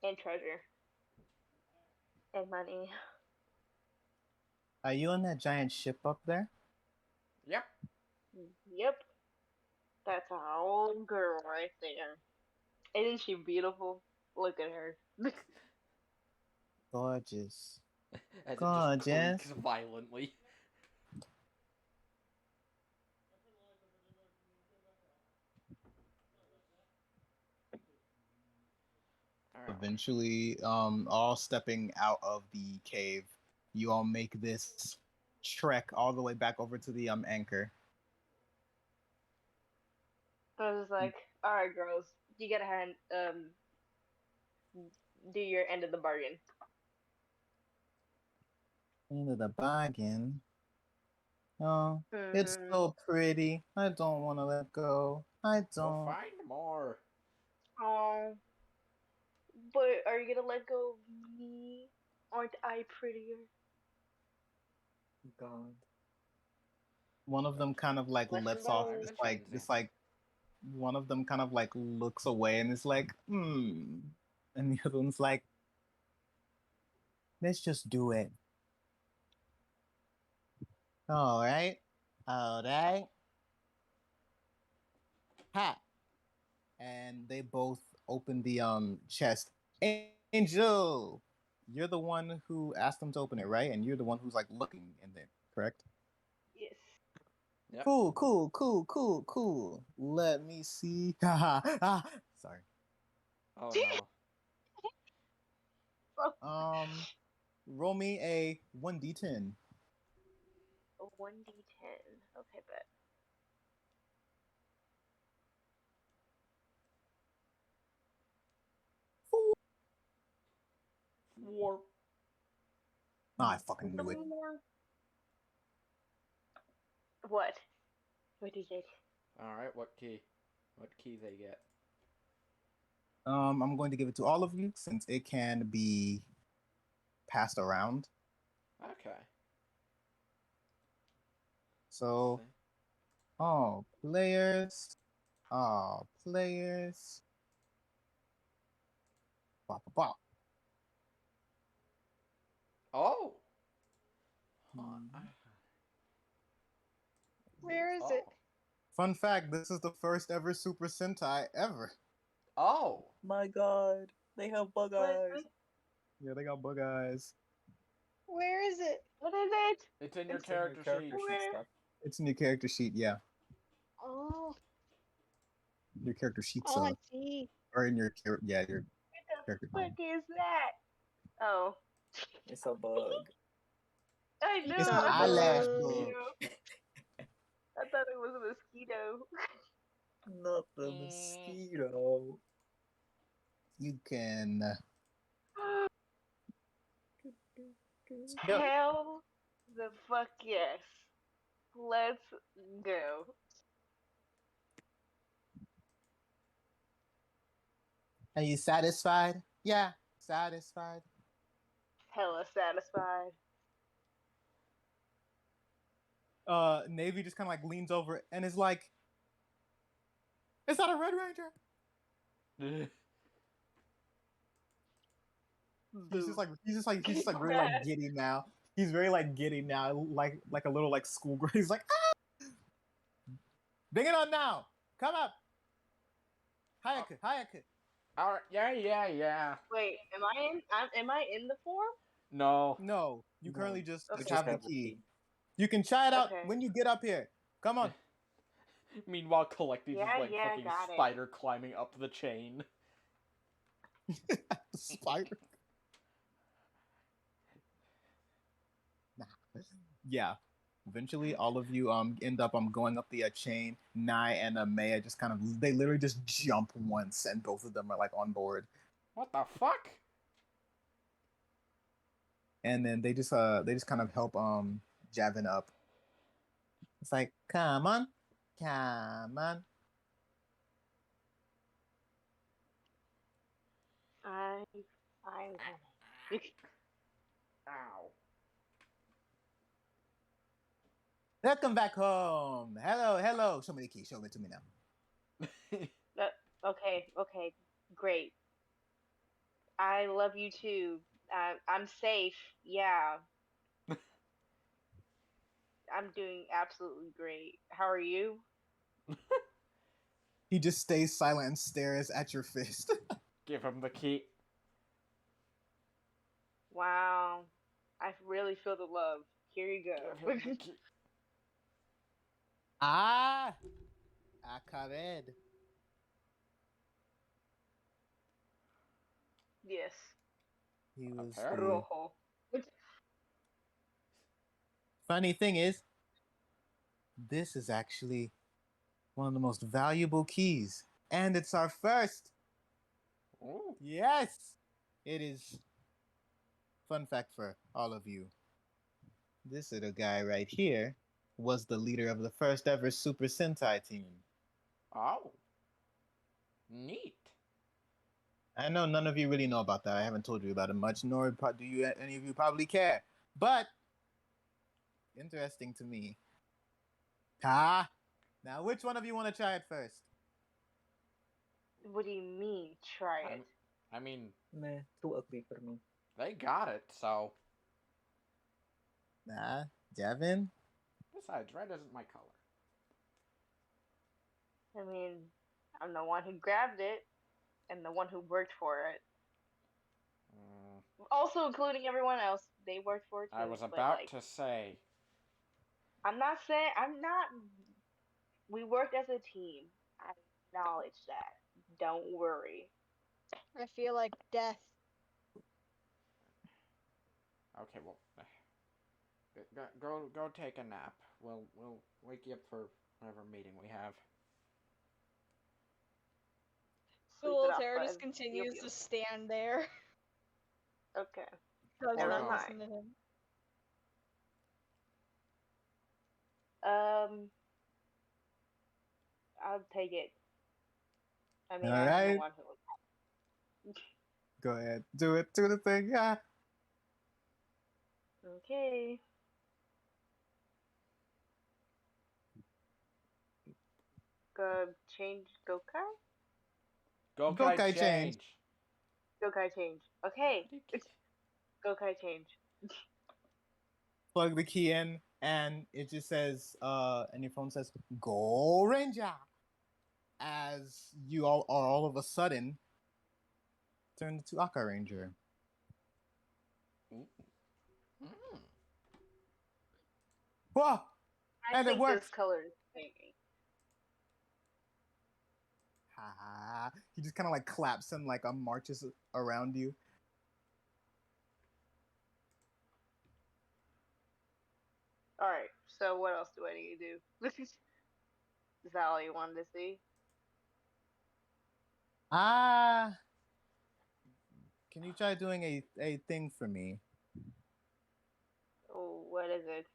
And treasure. And money. Are you on that giant ship up there? Yep. Yep. That's our old girl right there. Isn't she beautiful? Look at her. Gorgeous. As it Gorgeous. just creaks violently. Eventually, all stepping out of the cave, you all make this trek all the way back over to the anchor. I was like, alright, girls, you gotta do your end of the bargain. Into the bargain. Oh, it's Mhm. so pretty. I don't want to let go. I Go don't. find more. Oh, but are you gonna let go of me? Aren't I prettier? God. One of them kind of like Listen, lets off bro. this like one of them kind of like looks away and is like, and the other one's like, let's just do it. All right, all right. Ha! And they both open the chest. Angel, you're the one who asked them to open it, right? And you're the one who's like looking in there, correct? Yes. Yep. Cool. Let me see. Sorry. Oh no. Roll me a 1d10. A 1d10. Okay, bet. War. I fucking knew it. 3 more. What? What did you get? All right. What key? What key they get? I'm going to give it to all of you since it can be passed around. Okay. So, all players. Bop, bop, bop. Oh. Where is Oh. it? Fun fact, this is the first ever Super Sentai ever. Oh. My God. They have bug eyes. Yeah, they got bug eyes. Where is it? What is it? It's in your It's in your character character sheet. sheet Where? stuff. It's in your character sheet, yeah. Oh, Your character sheets I see. or in your your What character. the fuck is that? Oh. It's a bug. I know. It's an I thought it eyelash was a bug. mosquito. I thought it was a mosquito. Not the mosquito. You can. Yep. Hell the fuck yes. Let's go. Are you satisfied? Yeah, satisfied. Hella satisfied. Navy just kind of like leans over and is like, "Is that a Red Ranger?" He's just like really like giddy now. He's very like giddy now, like a little like schoolgirl. He's like, ah! Bring it on now. Come up. Hayaka. All right. Yeah. Wait, am I in the form? No. No, you No, currently just Okay. have the key. You can try it out Okay. when you get up here. Come on. Meanwhile, Collective's Yeah, like yeah, fucking got it. spider climbing up the chain. The spider. Nah. Yeah. Eventually, all of you end up going up the chain. Nai and Maya just kind of they literally just jump once, and both of them are like on board. What the fuck? And then they just kind of help Javin up. It's like, come on. I'm coming. Ow. Welcome back home. Hello. Show me the key. Show it to me now. Okay, great. I love you too. I'm safe. Yeah, I'm doing absolutely great. How are you? He just stays silent and stares at your fist. Give him the key. Wow, I really feel the love. Here you Give go. him the key. Akared. Yes. He was Apparently. Rojo. Funny thing is, this is actually one of the most valuable keys, and it's our first. Ooh. Yes, it is. Fun fact for all of you: this little guy right here was the leader of the first ever Super Sentai team. Oh. Neat. I know none of you really know about that. I haven't told you about it much, nor do you any of you probably care. But interesting to me. Ah, now which one of you want to try it first? What do you mean, try it? I mean, Meh, too ugly for me. they got it, so. Nah, Devin. Besides, red isn't my color. I mean, I'm the one who grabbed it, and the one who worked for it. Also, including everyone else, they worked for it too. I was but, about like, to say. I'm not saying I'm not. We worked as a team. I acknowledge that. Don't worry. I feel like death. Okay, well, go take a nap. We'll wake you up for whatever meeting we have. The Sleep it little off, terror bud. just continues Yup, to stand there. yup. Okay. Does Never not mind. listen to him. I'll take it. I mean, All I'm the right. one who. Go ahead. Do it. Do the thing. Yeah. Okay. Go change Gokai? Gokai change. change. Gokai change. Okay. Gokai change. Plug the key in, and it just says, and your phone says, "Go Ranger," as you all are all of a sudden turned to Aka Ranger. Mm. Whoa! I And it think works. this color is changing. Ha! He just kind of like claps and like marches around you. Alright, so what else do I need to do? Is that all you wanted to see? Can you try doing a thing for me? Oh, what is it?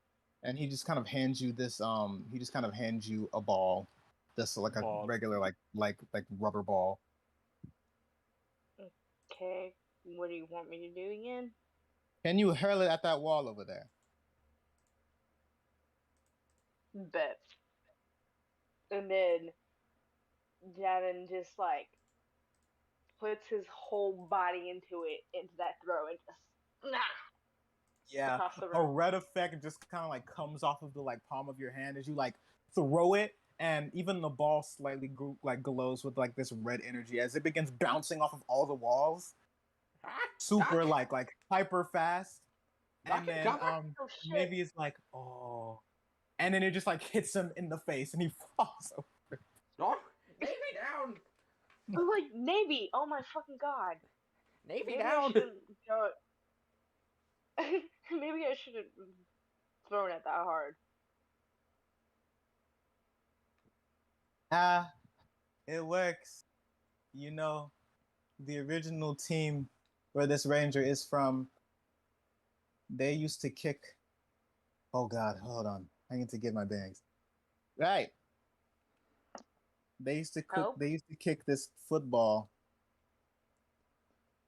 And he just kind of hands you this. He just kind of hands you a ball, just like a Ball. regular like rubber ball. Okay, what do you want me to do again? Can you hurl it at that wall over there? Bet. And then Javin just like puts his whole body into that throw, and just Yeah, across the a room. red effect just kind of like comes off of the like palm of your hand as you like throw it, and even the ball slightly glows with like this red energy as it begins bouncing off of all the walls, super like hyper fast, and then Oh, shit. maybe it's like oh, and then it just like hits him in the face and he falls over. Oh, Navy down. I'm like, Navy! Oh my fucking god! Navy Maybe down. I shouldn't go. Maybe I shouldn't thrown it that hard. It works. You know, the original team where this ranger is from, they used to kick. Oh God, hold on. I need to get my bearings. Right. They used to cook. Help? They used to kick this football,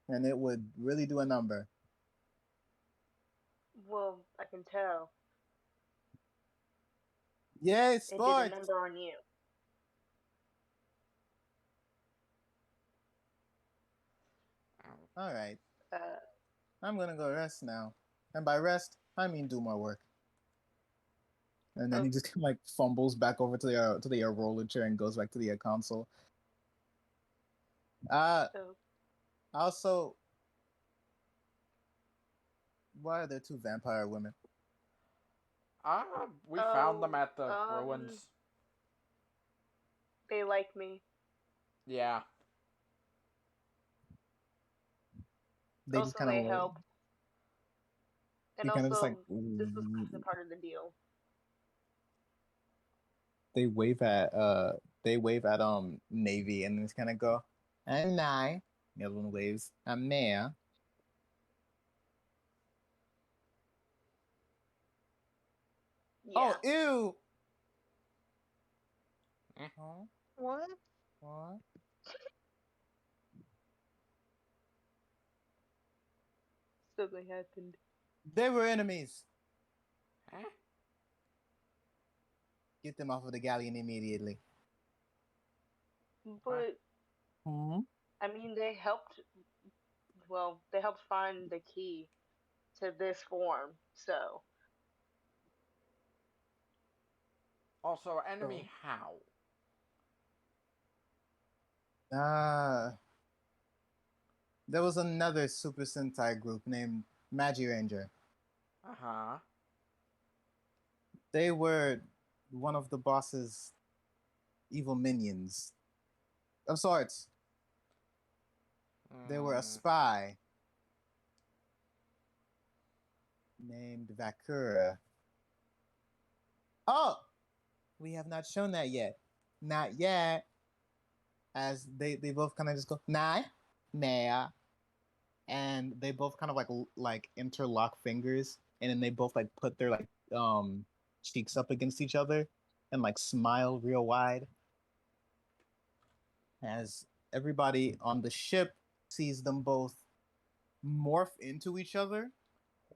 and it would really do a number. Well, I can tell. Yay, It did a sports! number on you. All right, Uh, I'm gonna go rest now, and by rest I mean do more work. And then Oh. he just like fumbles back over to the roller chair and goes back to the console. oh. Also, why are there two vampire women? We found them at the um, ruins. They like me. Yeah. They Also, just kind they of help. And kind of just also, like this was kind of part of the deal. they wave at Navy and just kind of go, "I'm Nye." The other one waves, "I'm Maya." Yeah. Oh, ew. Eh. Huh? What? What? Something happened. They were enemies. Huh? Get them off of the galleon immediately. But Hmm? I mean, they helped. Well, they helped find the key to this form. So Also, enemy how? There was another Super Sentai group named Magi Ranger. Uh-huh. They were one of the boss's evil minions of sorts. They were a spy named Vakura. Oh, we have not shown that yet. Not yet. As they both kind of just go, nah, nah. And they both kind of like interlock fingers, and then they both like put their like cheeks up against each other and like smile real wide as everybody on the ship sees them both morph into each other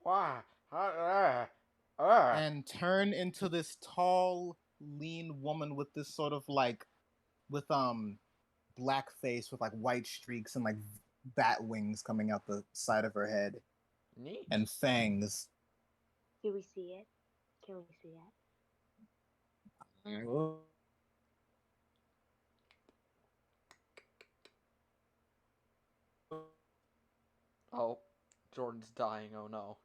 Why? and turn into this tall, lean woman with this sort of like with black face with like white streaks and like bat wings coming out the side of her head Neat. and fangs. can we see it? Can we see it? Oh, Jordan's dying. Oh no.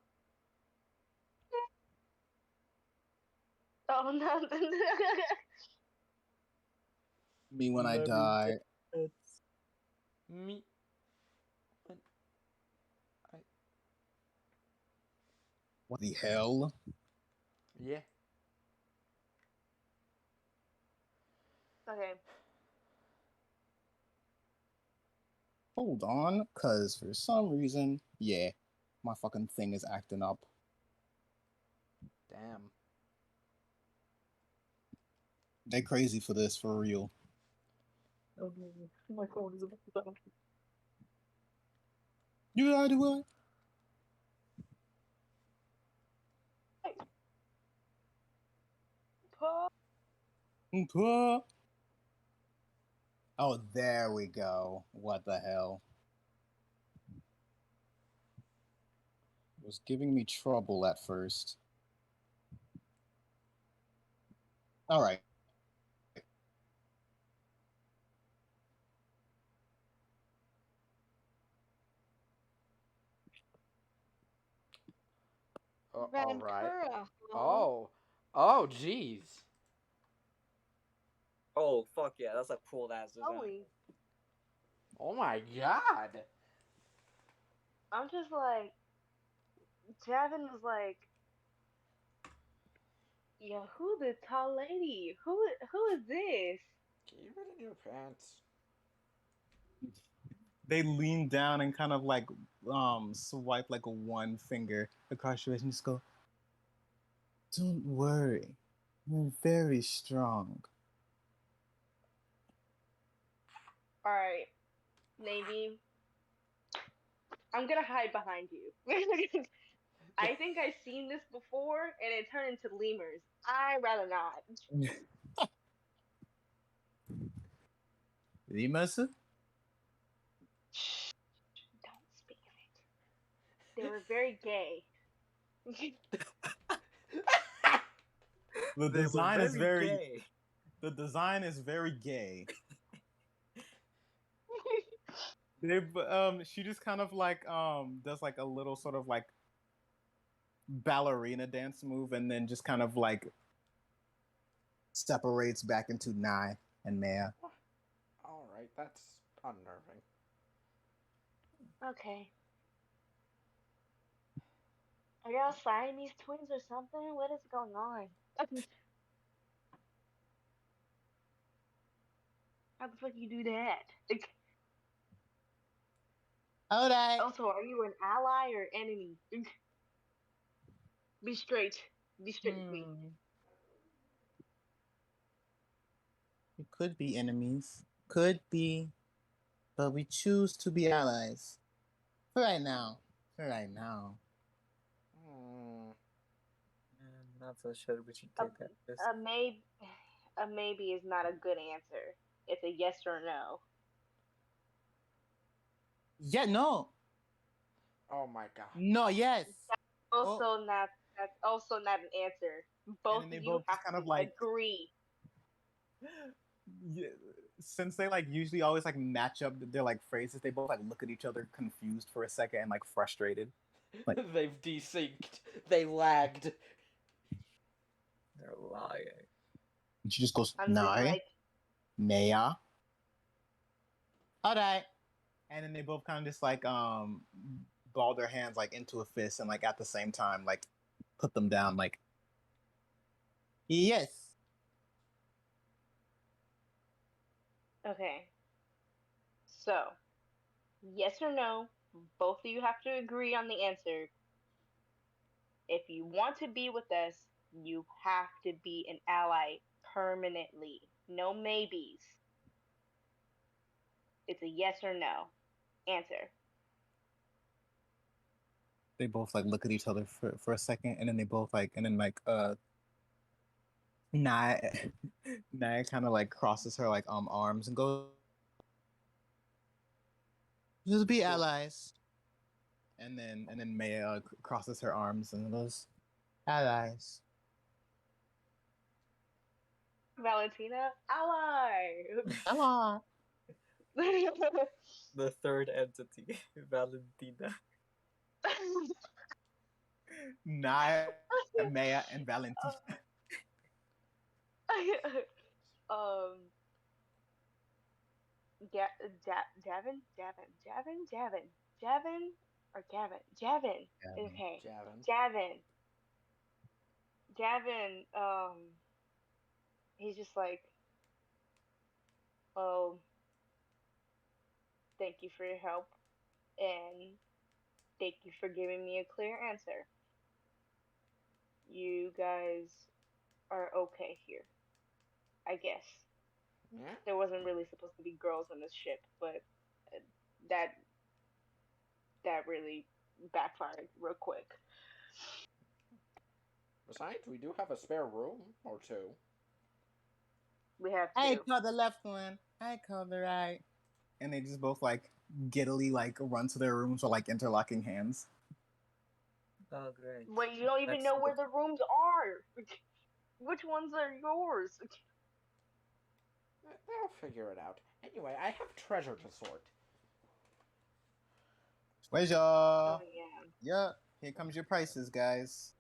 Oh no! Me when I Let me die. get- Me. When I. What the hell? Yeah. Okay. Hold on, cause for some reason, yeah, my fucking thing is acting up. Damn. They crazy for this, for real. Oh no, my phone is about to die. You gotta do what? Paul. Oh, there we go. What the hell? It was giving me trouble at first. All right. All right. Vancouver, huh? Oh. Oh, jeez. Oh fuck yeah, that's a cool ass design. Holy. Oh my god. I'm just like, Javin was like, yeah, who the tall lady? Who is this? Keep it in your pants. They lean down and kind of like swipe like a one finger across your face and just go, "Don't worry, you're very strong." All right, Navy. I'm gonna hide behind you. I think I've seen this before, and it turned into lemurs. I rather not. Lemurs? Shh, don't speak of it. They were very gay. The They were design is very gay. the design is very gay. They she just kind of like does like a little sort of like ballerina dance move and then just kind of like separates back into Nai and Maya. All right, that's unnerving. Okay. Are y'all Siamese twins or something? What is going on? How the fuck you do that? Alright. Also, are you an ally or enemy? Be straight. Be straight with me. We could be enemies. Could be, but we choose to be allies. For right now. For right now. Hmm. Not so sure we should A, take that risk. a maybe is not a good answer. It's a yes or no. Yeah, no. Oh my god. No, yes. Oh, Also not. That's also not an answer. and Both then of they you both have just kind to of like agree. yeah, since they like usually always like match up their like phrases, they both like look at each other confused for a second and like frustrated. Like They've desynced. They lagged. They're lying. and she just goes, I'm just "Nai, like, Maya, all right," and then they both kind of just like ball their hands like into a fist and like at the same time like put them down like yes. okay. So, yes or no, both of you have to agree on the answer. If you want to be with us, you have to be an ally permanently. No maybes. It's a yes or no answer. They both like look at each other for a second and then they both like and then like Naya Naya kind of like crosses her like arms and goes, "Just be allies." And then Maya crosses her arms and goes, "Allies." Valentina, ally. Ally. The third entity, Valentina. Naya, Maya, and Valentina. um, Javin, or Javin. Okay, Javin. Javin. He's just like, oh, thank you for your help, and thank you for giving me a clear answer. You guys are okay here, I guess. Yeah. There wasn't really supposed to be girls on this ship, but uh, that that really backfired real quick. Besides, we do have a spare room or two. We have I to. call the left one. I call the right. And they just both like giddily like run to their rooms with like interlocking hands. Oh, great. Wait, you don't even Next know to where the rooms are. Which ones are yours? They'll figure it out. Anyway, I have treasure to sort. Where's Oh your yeah. yeah? Here comes your prices, guys.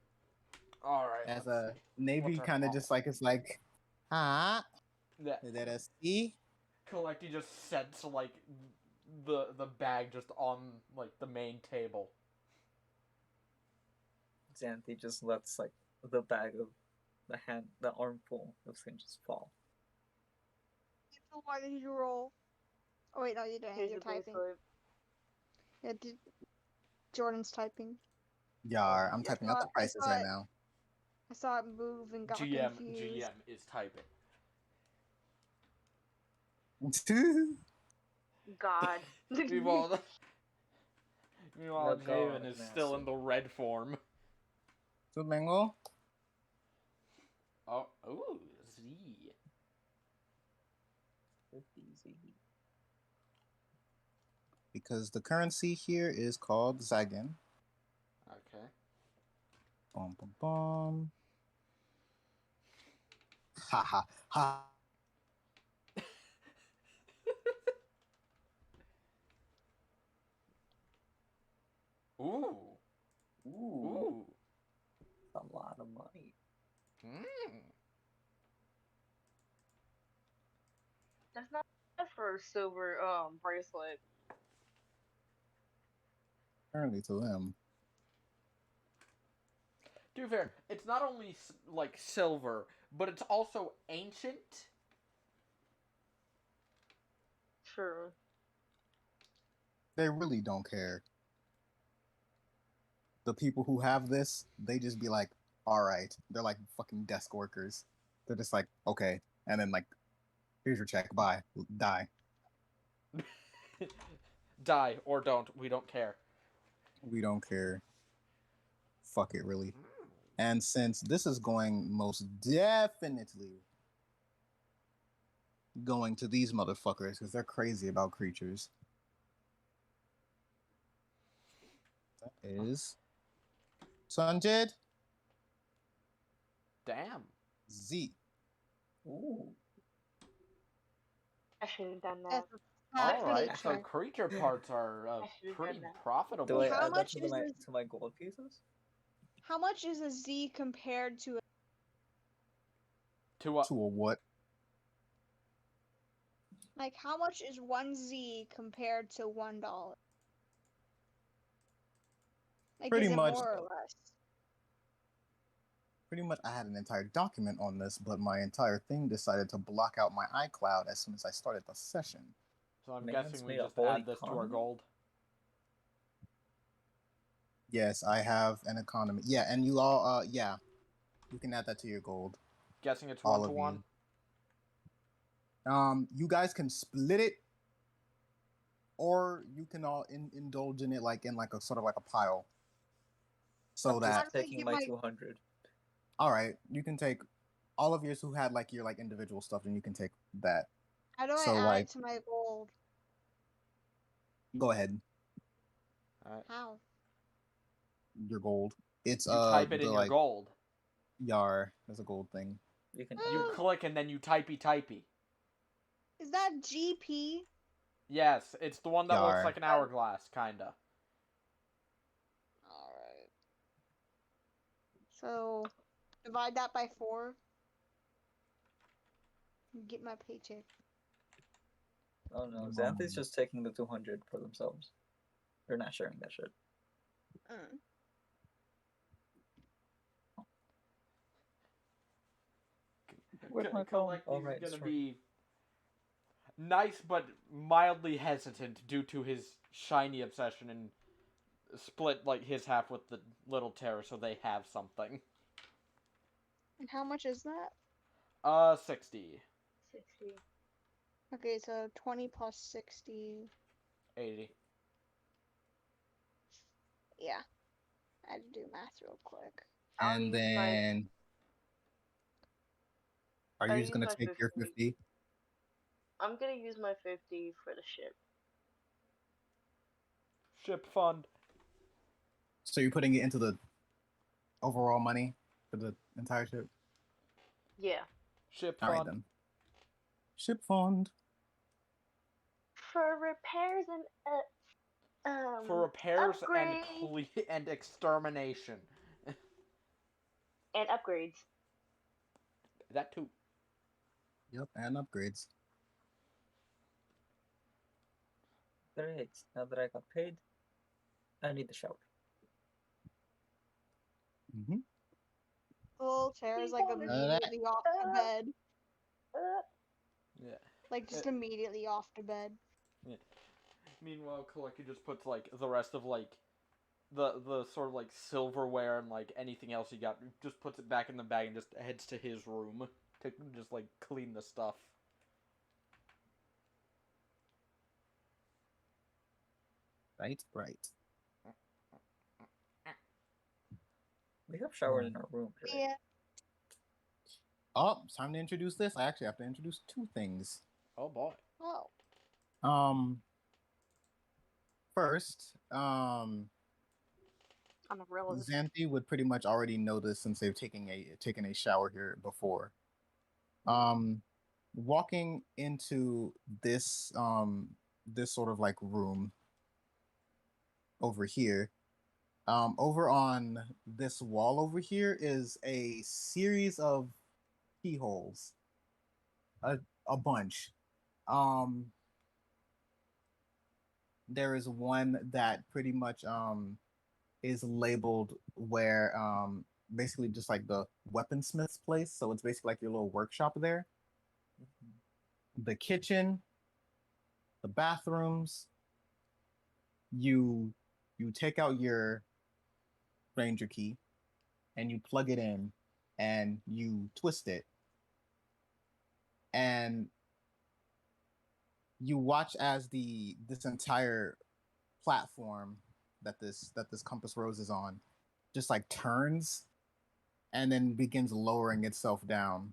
Alright, As let's a see. Navy What's our kind of just like it's like, huh? Yeah. Is that a C? Collecti just sets like the bag just on like the main table. Xanthi just lets like the bag of the armful of skin just fall. Why did you roll? Oh wait, no, you didn't. Here's You're the typing. bracelet. Yeah, Jordan's typing. Yar, I'm Yep. typing out the prices right now. I saw it move and got GM confused. is typing. God. Meanwhile, The god Javen is still in master. the red form. Subengo? Oh, ooh, Z. Easy. Because the currency here is called Zagen. Okay. Bum bum bum. Ha ha ha. Ooh. Ooh. A lot of money. Hmm. That's not bad for a silver bracelet. Apparently to him. To be fair, it's not only like silver, but it's also ancient. True. They really don't care. The people who have this, they just be like, all right. They're like fucking desk workers. They're just like, okay. And then like Here's your check. Bye. Die. Die or don't. We don't care. We don't care. Fuck it, really. And since this is going most definitely going to these motherfuckers because they're crazy about creatures. That is Sanjid Damn. Z. Ooh. I should have done that. That's not All right, so nature. creature parts are I should've pretty done that. profitable. Do I How add that much to is my this- to my gold pieces? How much is a Z compared to a, To what? To a what? like how much is one Z compared to $1? Like Pretty is it much. more or less? Pretty much, I had an entire document on this, but my entire thing decided to block out my iCloud as soon as I started the session. So I'm Man's guessing we made a just whole add this to our economy? gold. Yes, I have an economy. Yeah, and you all, yeah, you can add that to your gold. Guessing it's All 1 to of 1. You guys can split it, or you can all indulge in it like in like a sort of like a pile. So I'm that just Honestly, taking give my my- 200. all right, you can take all of yours who had like your like individual stuff, and you can take that. How do I So, add like- it to my gold? Go ahead, How? your gold. It's You type it the, in your like gold. yar. There's a gold thing. You can You Oh. click and then you typey. Is that GP? Yes, it's the one that looks Yar. like an hourglass, kinda. Alright. So divide that by 4. Get my paycheck. Oh no, Um, Xanthi's just taking the 200 for themselves. They're not sharing that shit. Mm. Where's my phone? Collective Oh, right, gonna it's be nice but mildly hesitant due to his shiny obsession and split like his half with the little terror so they have something. And how much is that? 60, 60. Okay, so 20 plus 60. 80. Yeah. I had to do math real quick. I'll And use my- then, are you I'll just use gonna my take your 50. 50? I'm gonna use my 50 for the ship. Ship fund. So you're putting it into the overall money for the entire ship? Yeah. Ship All right fund. then. Ship fund. For repairs and For repairs upgrade. and extermination. And upgrades. That too. Yep, and upgrades. Great. Now that I got paid, I need the shower. Mm-hmm. Little chair's like None of immediately off the Uh, bed. Uh, Yeah. Like just immediately off the bed. Meanwhile, Kaleki just puts like the rest of like the sort of like silverware and like anything else he got, just puts it back in the bag and just heads to his room to just like clean the stuff. Right, right. We have showered in our room, right? Yeah. Oh, it's time to introduce this. I actually have to introduce 2 things. Oh boy. Oh. First, on the real. Xanthi would pretty much already know this since they've taken a shower here before. Walking into this this sort of like room over here. Over on this wall over here is a series of keyholes. A bunch. There is one that pretty much is labeled where basically just like the weaponsmith's place. So it's basically like your little workshop there. The kitchen, the bathrooms. You take out your ranger key and you plug it in and you twist it. And you watch as this entire platform that this compass rose is on just like turns and then begins lowering itself down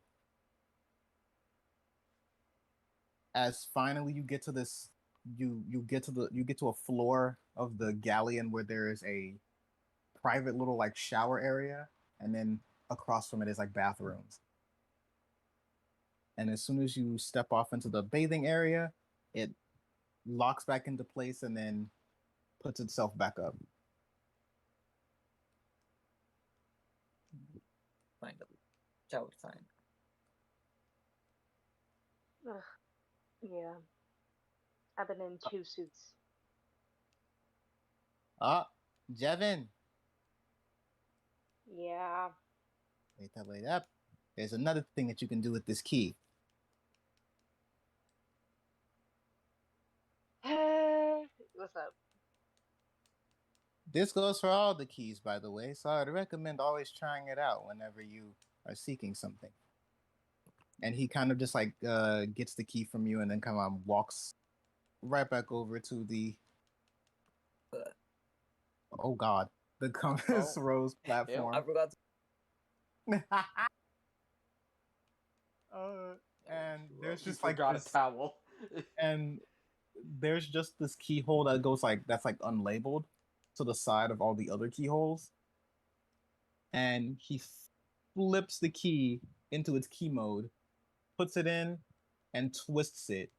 as finally you get to this you get to a floor of the galleon where there is a private little like shower area, and then across from it is like bathrooms. And as soon as you step off into the bathing area, it locks back into place and then puts itself back up. Finally. Shower time. Ugh. Yeah. I've been in 2 suits. Ah, Jevin. Yeah. Wait up. There's another thing that you can do with this key. What's up? This goes for all the keys, by the way, so I'd recommend always trying it out whenever you are seeking something. And he kind of just like gets the key from you and then kind of walks right back over to the oh god, the compass Oh. rose platform. I forgot to And there's You just like forgot this, a towel. and there's just this keyhole that goes like that's like unlabeled to the side of all the other keyholes, and he flips the key into its key mode, puts it in, and twists it,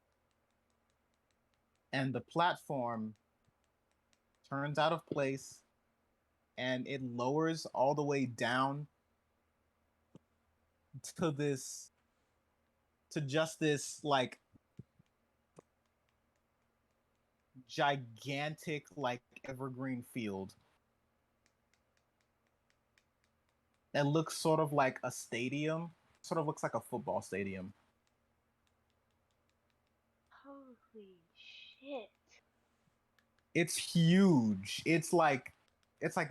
and the platform turns out of place, and it lowers all the way down to this to just this like gigantic like evergreen field that looks sort of like a stadium, sort of looks like a football stadium. Holy shit. It's huge. It's like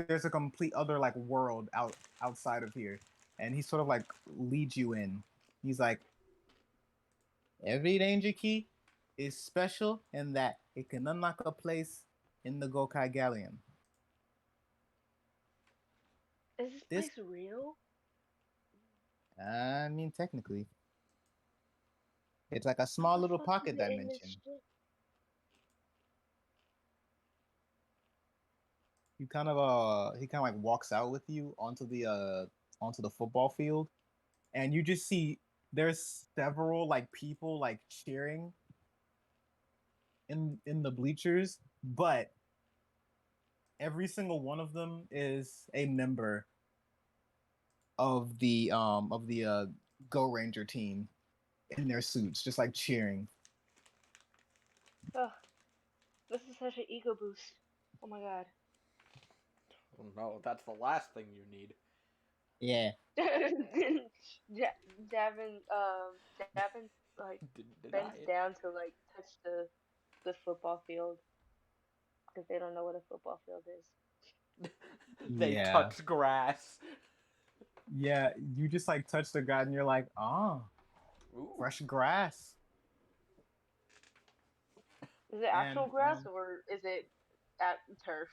there's a complete other like world outside of here, and he sort of like leads you in. He's like, every danger key is special in that it can unlock a place in the Gokai Galleon. Is this This- place real? I mean, technically, it's like a How small the little fuck pocket is it in this dimension. shit? He kind of like walks out with you onto the football field, and you just see there's several like people like cheering in the bleachers, but every single one of them is a member of the Go Ranger team in their suits, just like cheering. Ugh. This is such an ego boost. Oh my god. Oh no, that's the last thing you need. Yeah. Davin like Deny bends it. down to like touch the football field because they don't know what a football field is. They Yeah. touch grass. Yeah, you just like touch the ground and you're like, oh, Ooh. fresh grass. Is it actual And, grass or is it at turf?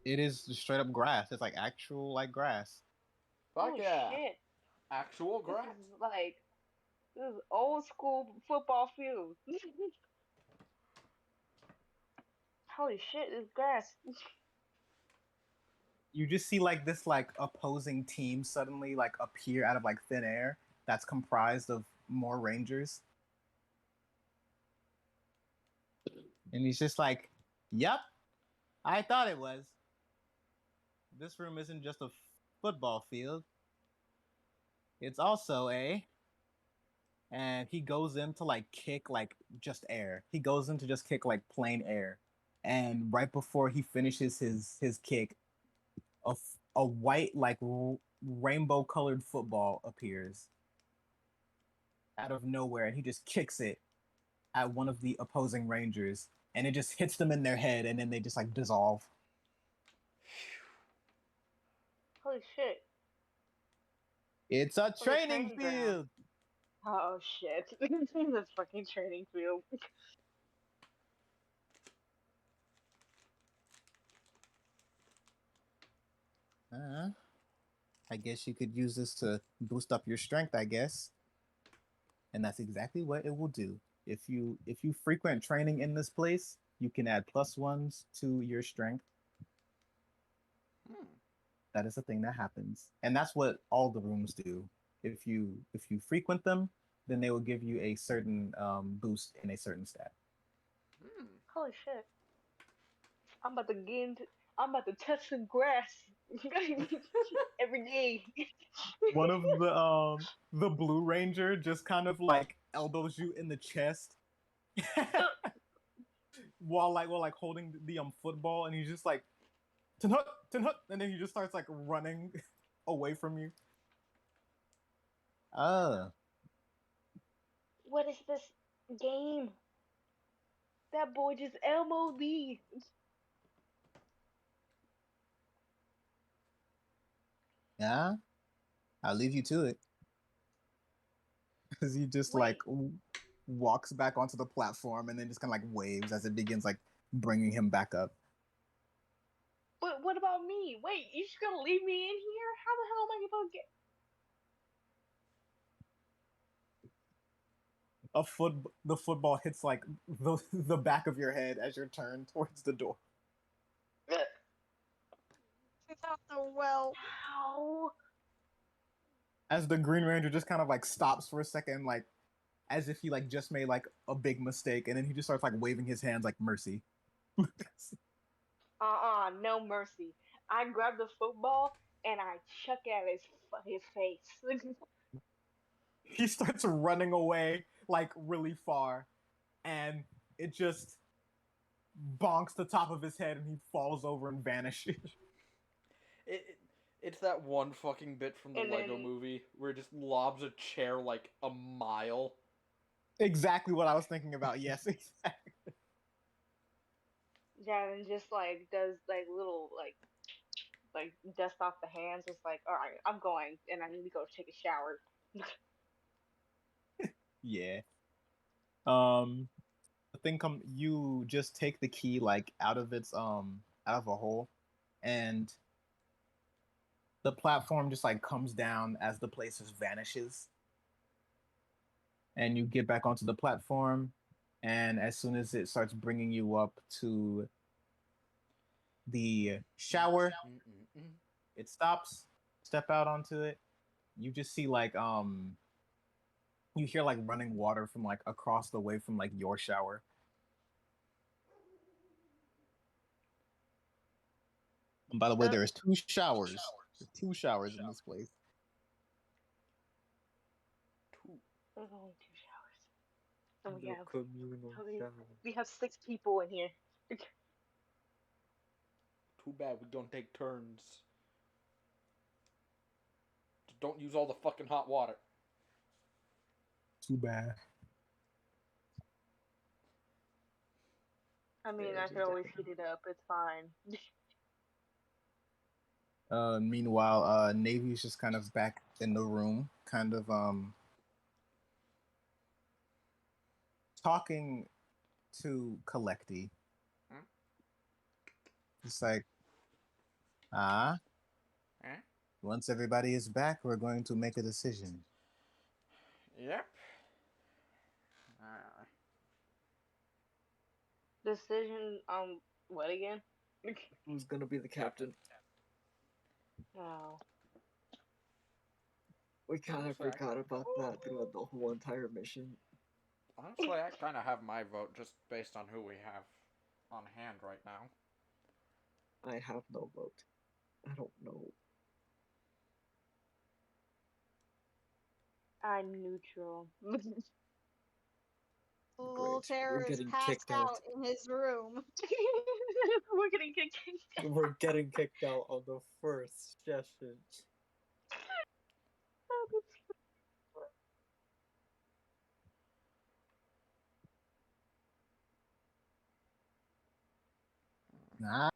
It is just straight up grass. It's like actual like grass. Fuck Oh yeah. shit! Actual grass. This is old school football field. Holy shit! This grass. You just see like this like opposing team suddenly like appear out of like thin air that's comprised of more rangers. And he's just like, "Yep, I thought it was. This room isn't just a football field. It's also a..." And he goes in to like kick like just air. He goes in to just kick like plain air. And right before he finishes his kick, a white like rainbow colored football appears out of nowhere, and he just kicks it at one of the opposing rangers, and it just hits them in their head, and then they just like dissolve. Holy shit! It's a Like a training training ground. field. Oh shit! This fucking training field. Uh, I guess you could use this to boost up your strength, I guess. And that's exactly what it will do. If you frequent training in this place, you can add +1s to your strength. Hmm. That is a thing that happens. And that's what all the rooms do. If you frequent them, then they will give you a certain boost in a certain stat. Hmm. Holy shit! I'm about to get into. I'm about to touch some grass every day. One of the Blue Ranger just kind of like elbows you in the chest while holding the football, and he's just like Tenhut, Tenhut, and then he just starts like running away from you. Uh, What is this game? That boy just elbowed me. yeah, I'll leave you to it because he just like Wait, walks back onto the platform and then just kind of like waves as it begins like bringing him back up. but what about me? Wait, you just gonna leave me in here? How the hell am I gonna get? The football hits like the back of your head as you're turned towards the door. Without the well. How? As the Green Ranger just kind of like stops for a second, like as if he like just made like a big mistake, and then he just starts like waving his hands like mercy. No mercy. I grab the football and I chuck at his face. He starts running away like really far, and it just bonks the top of his head, and he falls over and vanishes. It, it's that one fucking bit from the And Lego then movie where it just lobs a chair like a mile. Exactly what I was thinking about. Yes, exactly. yeah, and just like does like little like dust off the hands. It's like, all right, I'm going, and I need to go take a shower. Yeah. The thing come you just take the key like out of a hole, and the platform just like comes down as the place just vanishes, and you get back onto the platform, and as soon as it starts bringing you up to the shower, Mm-mm-mm. it stops. Step out onto it. You just see like you hear like running water from like across the way from like your shower. And by the way, Uh, there's two showers. There's two showers in this place. Two. there's only two showers, and we The have communal we, shower. we have 6 people in here. Too bad we don't take turns. Just don't use all the fucking hot water. Too bad. I mean, Yeah, I just could always different. heat it up. It's fine. Meanwhile, Navy's just kind of back in the room, kind of talking to Collecti. Hmm? It's like, ah, Eh? once everybody is back, we're going to make a decision. Yep. Decision on what again? Who's gonna be the captain? Oh, We kind of Honestly, forgot about that throughout the whole entire mission. honestly, I kind of have my vote just based on who we have on hand right now. I have no vote. I don't know. I'm neutral. Little Great. We're terror is getting passed kicked out. out in his room. We're getting kicked. We're getting kicked out on the first session. Nah,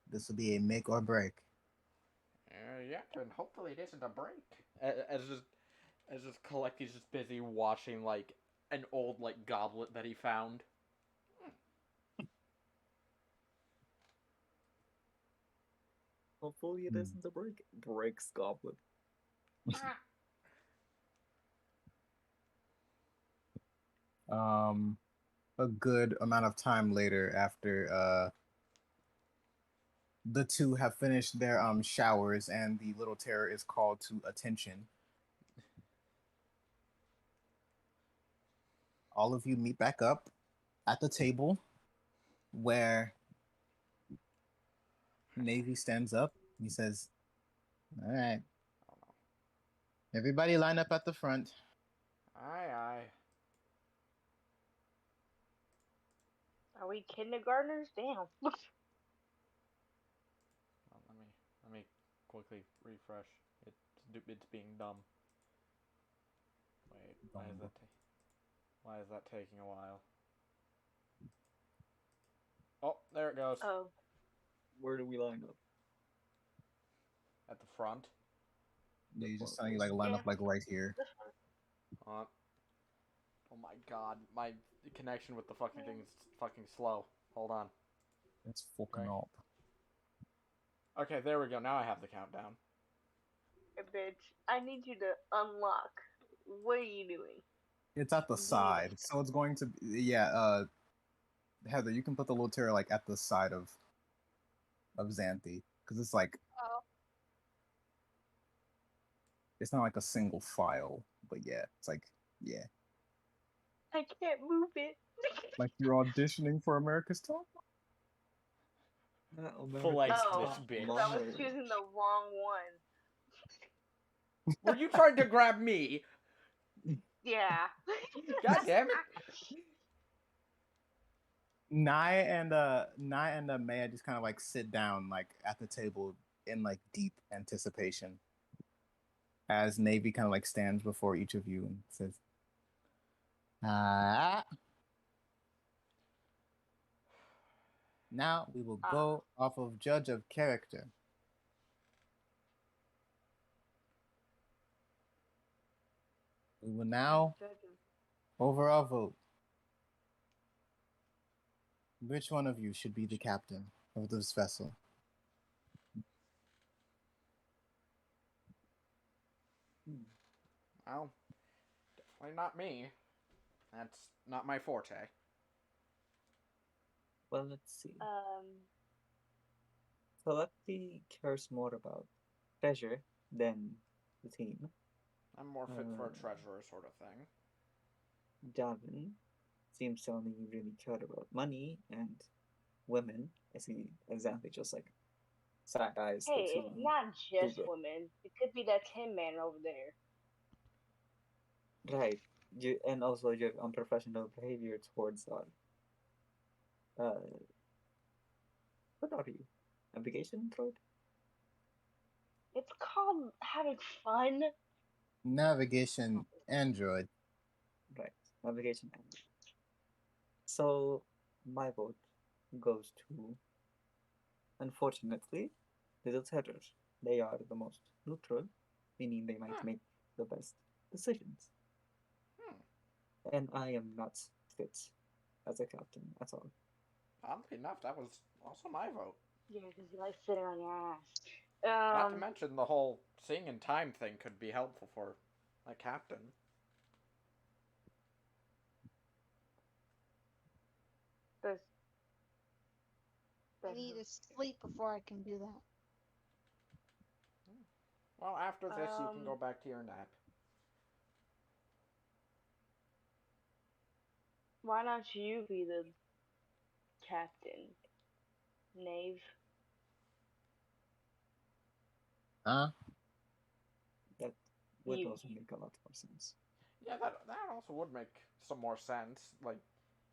this will be a make or break. Yeah, and hopefully it isn't a break. As just Colecty's just busy watching like an old like goblet that he found. Hopefully it isn't a breaks goblet. A good amount of time later, after the two have finished their showers and the little terror is called to attention, all of you meet back up at the table where Navy stands up. He says, "All right, everybody line up at the front." Aye. Are we kindergartners? Damn. Well, let me quickly refresh. It's being dumb. Wait, why is that taking a while? Oh, there it goes. Oh. Where do we line up? At the front. Yeah, he's just telling you like line up like right here. Oh my god, my connection with the fucking thing is fucking slow. Hold on. It's fucking Okay. up. Okay, there we go. Now I have the countdown. Hey, bitch, I need you to unlock. What are you doing? It's at the side, so it's going to be, Heather, you can put the little terror like at the side of Xanthi, because it's like Oh. it's not like a single file, but yeah, it's like yeah, I can't move it. like you're auditioning for America's Top. Flex Oh, this bitch. because I was choosing the wrong one. Were you trying to grab me? Yeah. God damn it! Nai and Maya just kind of like sit down like at the table in like deep anticipation as Navy kind of like stands before each of you and says, now we will go off of judge of character. We will now overall vote. Which one of you should be the captain of this vessel? Well, definitely not me. That's not my forte. Well, let's see. Collecti cares more about treasure than the team. I'm more fit for a treasurer sort of thing. Davin seems to only really care about money and women. I see exactly just like side eyes. Hey, it's not just women. It could be that Tin Man over there. Right. And also your unprofessional behavior towards what are you? Navigation droid? It's called having fun. Navigation android. Right. Navigation android. So my vote goes to, unfortunately, Little Terrors. They are the most neutral, meaning they might make the best decisions. And I am not fit as a captain at all. Oddly enough, that was also my vote. Yeah, because you like sitting on your ass. Not to mention the whole seeing in time thing could be helpful for a captain. I need to sleep before I can do that. Well, after this, you can go back to your nap. Why not you be the captain, Knave? That would also make a lot more sense. Yeah, that also would make some more sense. Like,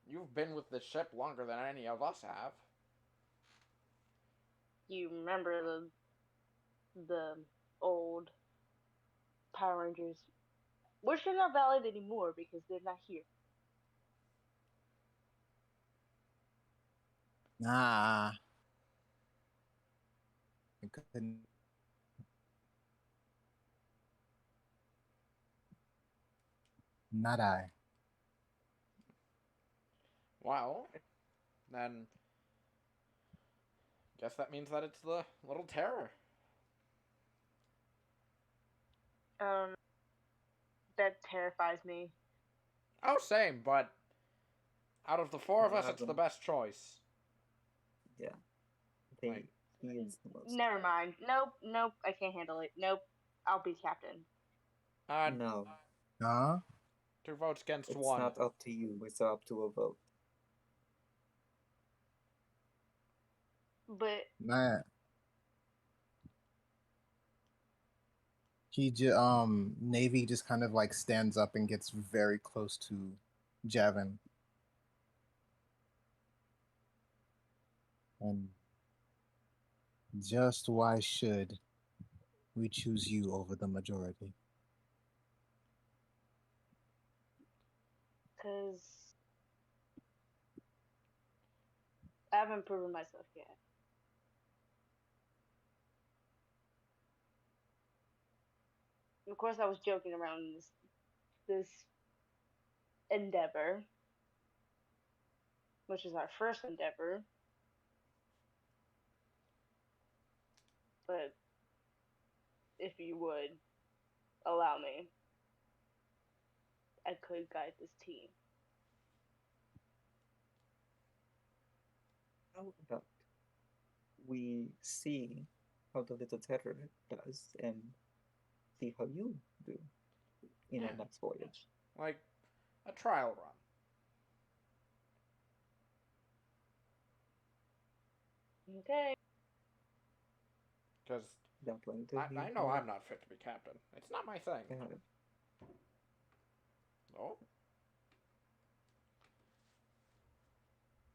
you've been with the ship longer than any of us have. You remember the old Power Rangers, which are not valid anymore because they're not here. Nah. I couldn't. Not I. Well, then guess that means that it's the little terror. That terrifies me. Oh, same, but out of the four of us, it's the Adam. best choice. Yeah. They, Like, he is the most. Never mind. Nope. I can't handle it. Nope. I'll be captain. No, Huh? 2 votes against it's 1. not up to you. It's up to a vote. But Nah. Navy just kind of like stands up and gets very close to Javin. And just why should we choose you over the majority? because I haven't proven myself yet. Of course, I was joking around in this endeavor, which is our first endeavor. But if you would allow me, I could guide this team. How about we see how the little terror does and see how you do in our Yeah. next voyage? Like, a trial run. Okay. Because Not going to I know I'm not fit to be captain. It's not my thing. Oh,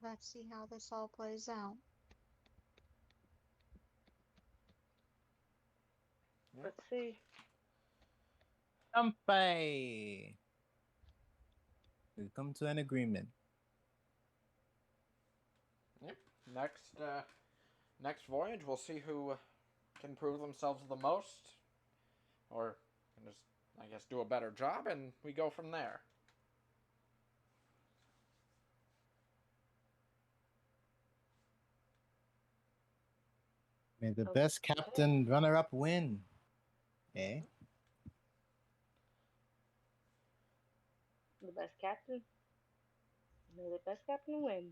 Let's see how this all plays out. Let's see. Kampai. We come to an agreement. yep. Next voyage, we'll see who can prove themselves the most, or can just, I guess, do a better job, and we go from there. May the best captain runner-up win. Eh? The best captain. May the best captain win.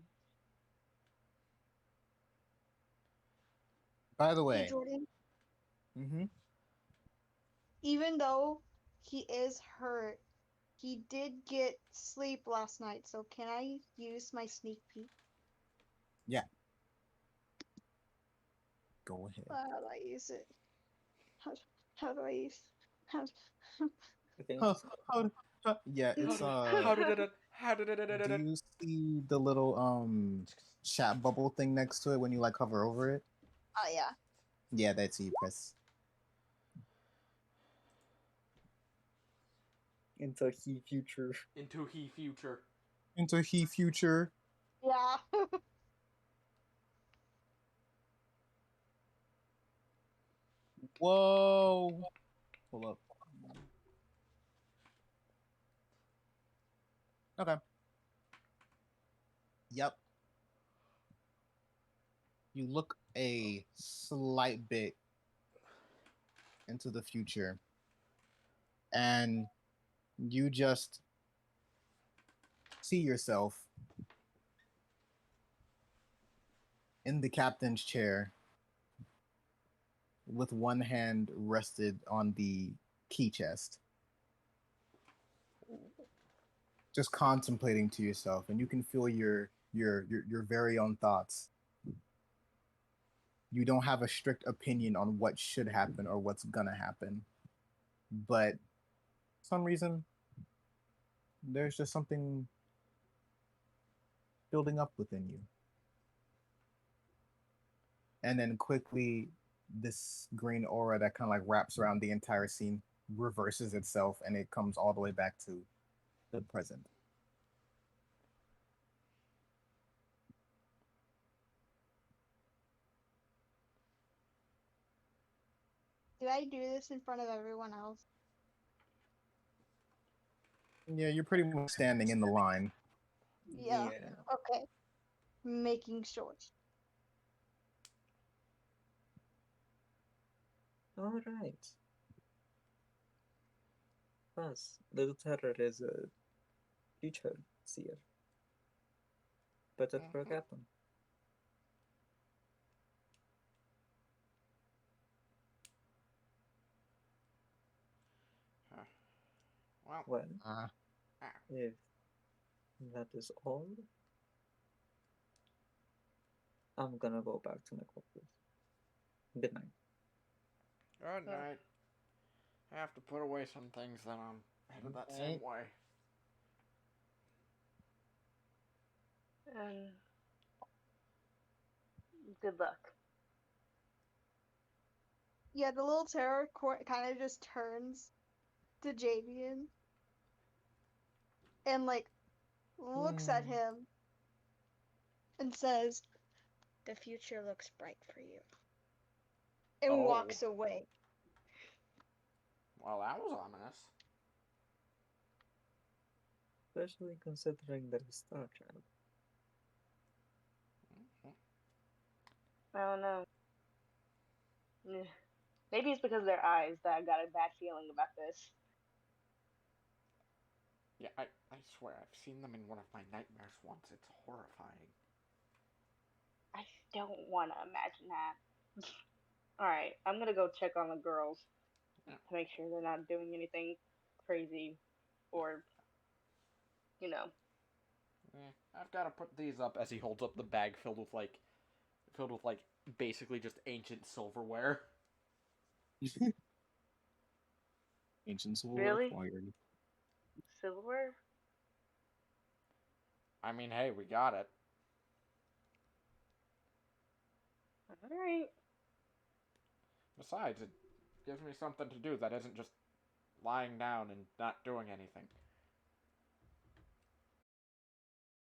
By the Hey, way, Jordan, mm-hmm. even though he is hurt, he did get sleep last night, so can I use my sneak peek? Yeah. Go ahead. How do I use it? How do I use? How? I think Yeah, it's How did it? How did Do it? you see the little chat bubble thing next to it when you like hover over it? Oh yeah. Yeah, that's you press. into he future. Into he future. Into he future. Yeah. Whoa. Pull up. Okay. Yep. You look a slight bit into the future, and you just see yourself in the captain's chair with one hand rested on the key chest, just contemplating to yourself, and you can feel your very own thoughts. You don't have a strict opinion on what should happen or what's gonna happen, but for some reason there's just something building up within you. And then quickly, this green aura that kind of like wraps around the entire scene reverses itself and it comes all the way back to the present. Did I do this in front of everyone else? Yeah, you're pretty much standing in the line. Yeah. Okay. Making sure. All right. Thus, Little Terror is a future seer. Better for a captain. Well, Well, Uh, if that is all, I'm gonna go back to my quarters. Good night. good night. I have to put away some things that I'm headed that same Right. way. And good luck. Yeah, the little terror kind of just turns to Javian and like looks at him and says, "The future looks bright for you," and Oh. walks away. Well, that was ominous. Especially considering that it's Star Child. I don't know. Maybe it's because of their eyes that I got a bad feeling about this. Yeah, I swear, I've seen them in one of my nightmares once. It's horrifying. I don't want to imagine that. Alright, I'm gonna go check on the girls Yeah. to make sure they're not doing anything crazy or, you know. I've got to put these up as he holds up the bag filled with basically just ancient silverware. Ancient silverware Really? acquired. Silverware? I mean, hey, we got it. Alright. Besides, it gives me something to do that isn't just lying down and not doing anything.